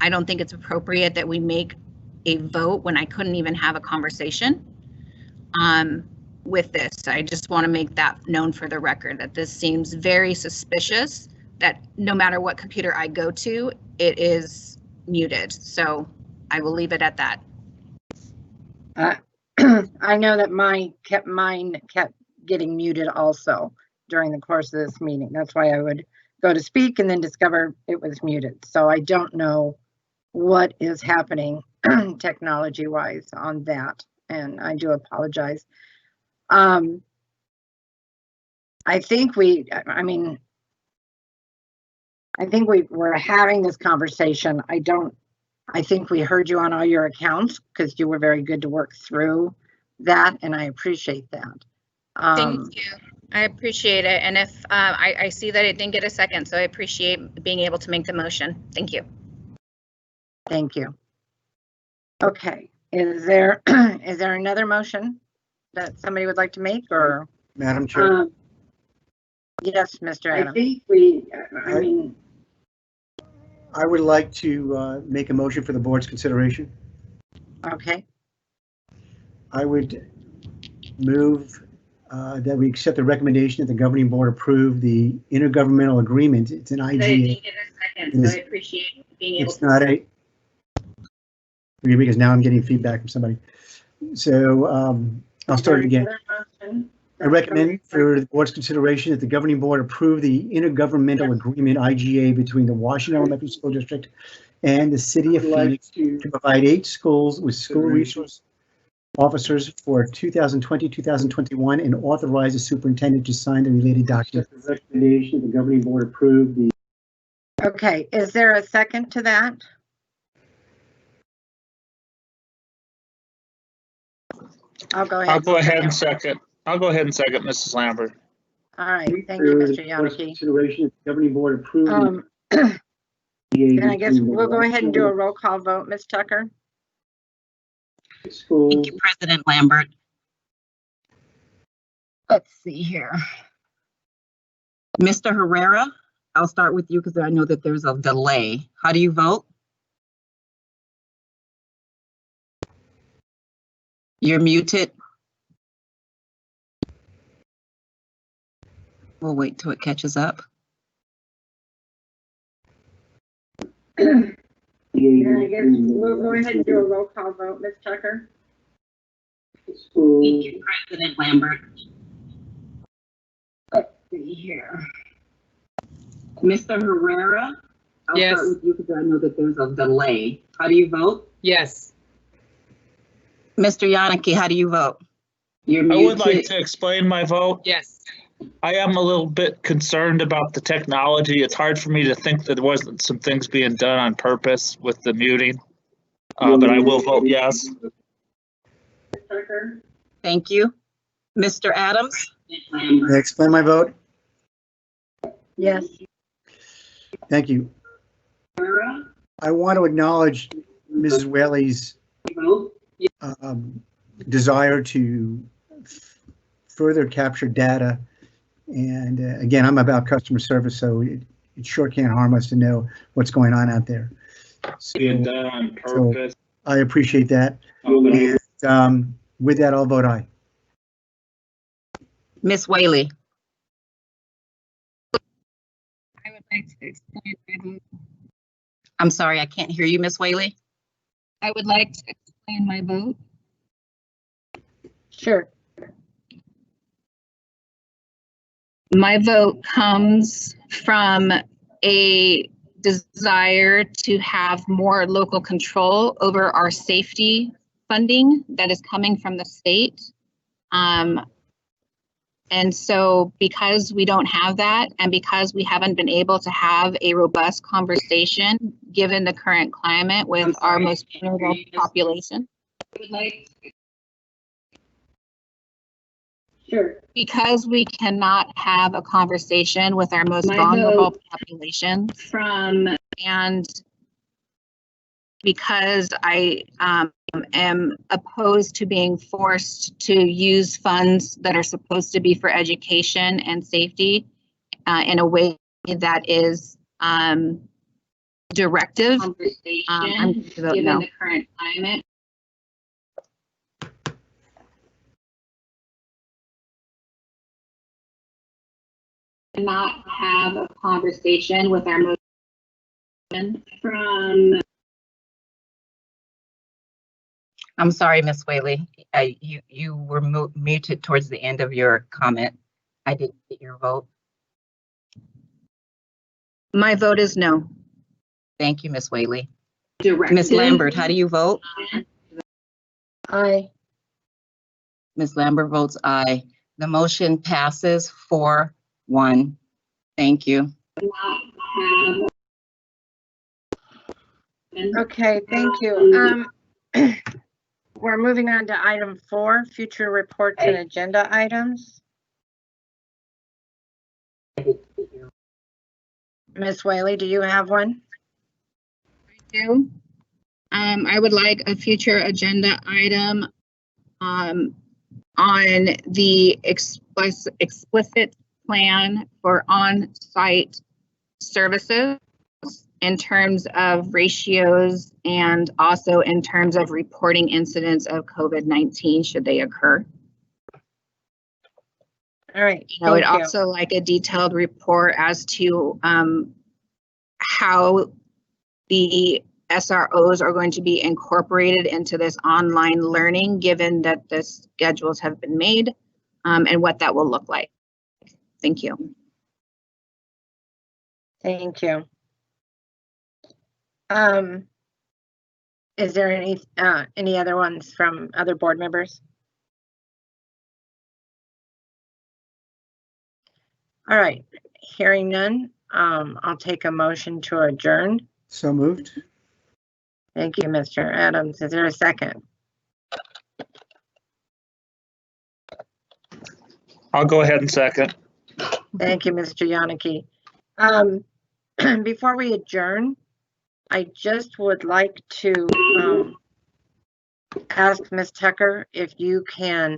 I don't think it's appropriate that we make a vote when I couldn't even have a conversation with this. I just want to make that known for the record, that this seems very suspicious, that no matter what computer I go to, it is muted. So I will leave it at that. I know that mine kept getting muted also during the course of this meeting. That's why I would go to speak and then discover it was muted. So I don't know what is happening technology wise on that, and I do apologize. I think we were having this conversation. I think we heard you on all your accounts because you were very good to work through that, and I appreciate that. Thank you. I appreciate it. And if I see that it didn't get a second, so I appreciate being able to make the motion. Thank you. Thank you. Okay, is there another motion that somebody would like to make, or? Madam Chair. Yes, Mr. Adams. I think I would like to make a motion for the board's consideration. Okay. I would move that we accept the recommendation that the governing board approve the intergovernmental agreement. It's an IGA. So I appreciate being able It's not a, because now I'm getting feedback from somebody. So I'll start it again. I recommend for the board's consideration that the governing board approve the intergovernmental agreement IGA between the Washington Elementary School District and the City of Phoenix to provide 8 schools with school resource officers for 2020-2021 and authorize the superintendent to sign the related document. The recommendation the governing board approve the. Okay, is there a second to that? I'll go ahead and second. I'll go ahead and second, Mrs. Lambert. All right, thank you, Mr. Yannicki. Consideration, the governing board approve. Then I guess we'll go ahead and do a roll call vote. Ms. Tucker? Thank you, President Lambert. Let's see here. Mr. Herrera, I'll start with you because I know that there's a delay. How do you vote? You're muted. We'll wait till it catches up. Then I guess we'll go ahead and do a roll call vote. Ms. Tucker? Thank you, President Lambert. Let's see here. Mr. Herrera, I'll Yes. start with you because I know that there's a delay. How do you vote? Yes. Mr. Yannicki, how do you vote? You're I muted. would like to explain my vote. Yes. I am a little bit concerned about the technology. It's hard for me to think that there wasn't some things being done on purpose with the muting, but I will vote yes. Thank you. Mr. Adams? May I explain my vote? Yes. Thank you. I want to acknowledge Mrs. Whaley's desire to further capture data. And again, I'm about customer service, so it sure can't harm us to know what's going on out there. So, Being done on purpose. so I appreciate that. And with that, I'll vote aye. Ms. Whaley? I would like to explain my vote. I'm sorry, I can't hear you, Ms. Whaley. I would like to explain my vote. Sure. My vote comes from a desire to have more local control over our safety funding that is coming from the state. And so because we don't have that, and because we haven't been able to have a robust conversation, given the current climate with our most vulnerable population. Sure. Because we cannot have a conversation with our most vulnerable population, and because I am opposed to being forced to use funds that are supposed to be for education and safety in a way that is directive. I'm going to vote no. The current climate. Not have a conversation with our most From. I'm sorry, Ms. Whaley. You were muted towards the end of your comment. I didn't get your vote. My vote is no. Thank you, Ms. Whaley. Directive. Ms. Lambert, how do you vote? Aye. Ms. Lambert votes aye. The motion passes 4-1. Thank you. Okay, thank you. We're moving on to item 4, future reports and agenda items. Ms. Whaley, do you have one? I do. I would like a future agenda item on the explicit plan for on-site services in terms of ratios and also in terms of reporting incidents of COVID-19 should they occur. All right. I would also like a detailed report as to how the SROs are going to be incorporated into this online learning, given that the schedules have been made, and what that will look like. Thank you. Thank you. Is there any other ones from other board members? All right, hearing none, I'll take a motion to adjourn. So moved. Thank you, Mr. Adams. Is there a second? I'll go ahead and second. Thank you, Mr. Yannicki. Before we adjourn, I just would like to ask Ms. Tucker if you can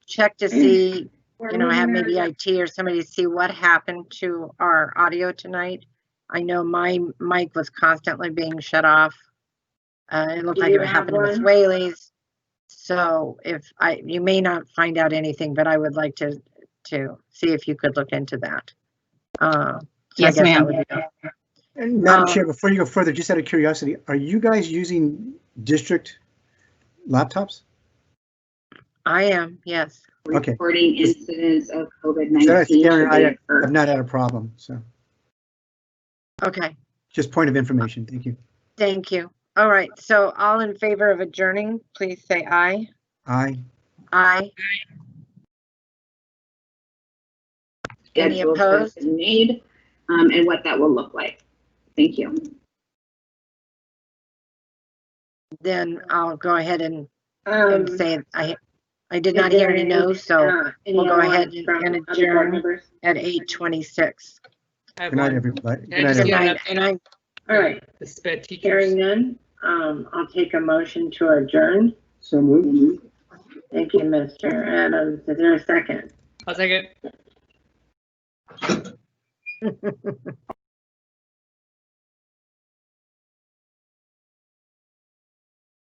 check to see, have maybe IT or somebody see what happened to our audio tonight. I know my mic was constantly being shut off. It looked like it happened to Ms. Whaley's. So you may not find out anything, but I would like to see if you could look into that. Yes, ma'am. And Madam Chair, before you go further, just out of curiosity, are you guys using district laptops? I am, yes. Okay. Reporting incidents of COVID-19. I have not had a problem, so. Okay. Just point of information. Thank you. Thank you. All right, so all in favor of adjourning, please say aye. Aye. Aye. Any opposed? Made, and what that will look like. Thank you. Then I'll go ahead and say I did not hear any no's, so we'll go ahead and adjourn at 8:26. Good night, everybody. Good night. And all right. Hearing none, I'll take a motion to adjourn. So moved. Thank you, Mr. Adams. Is there a second? I'll second.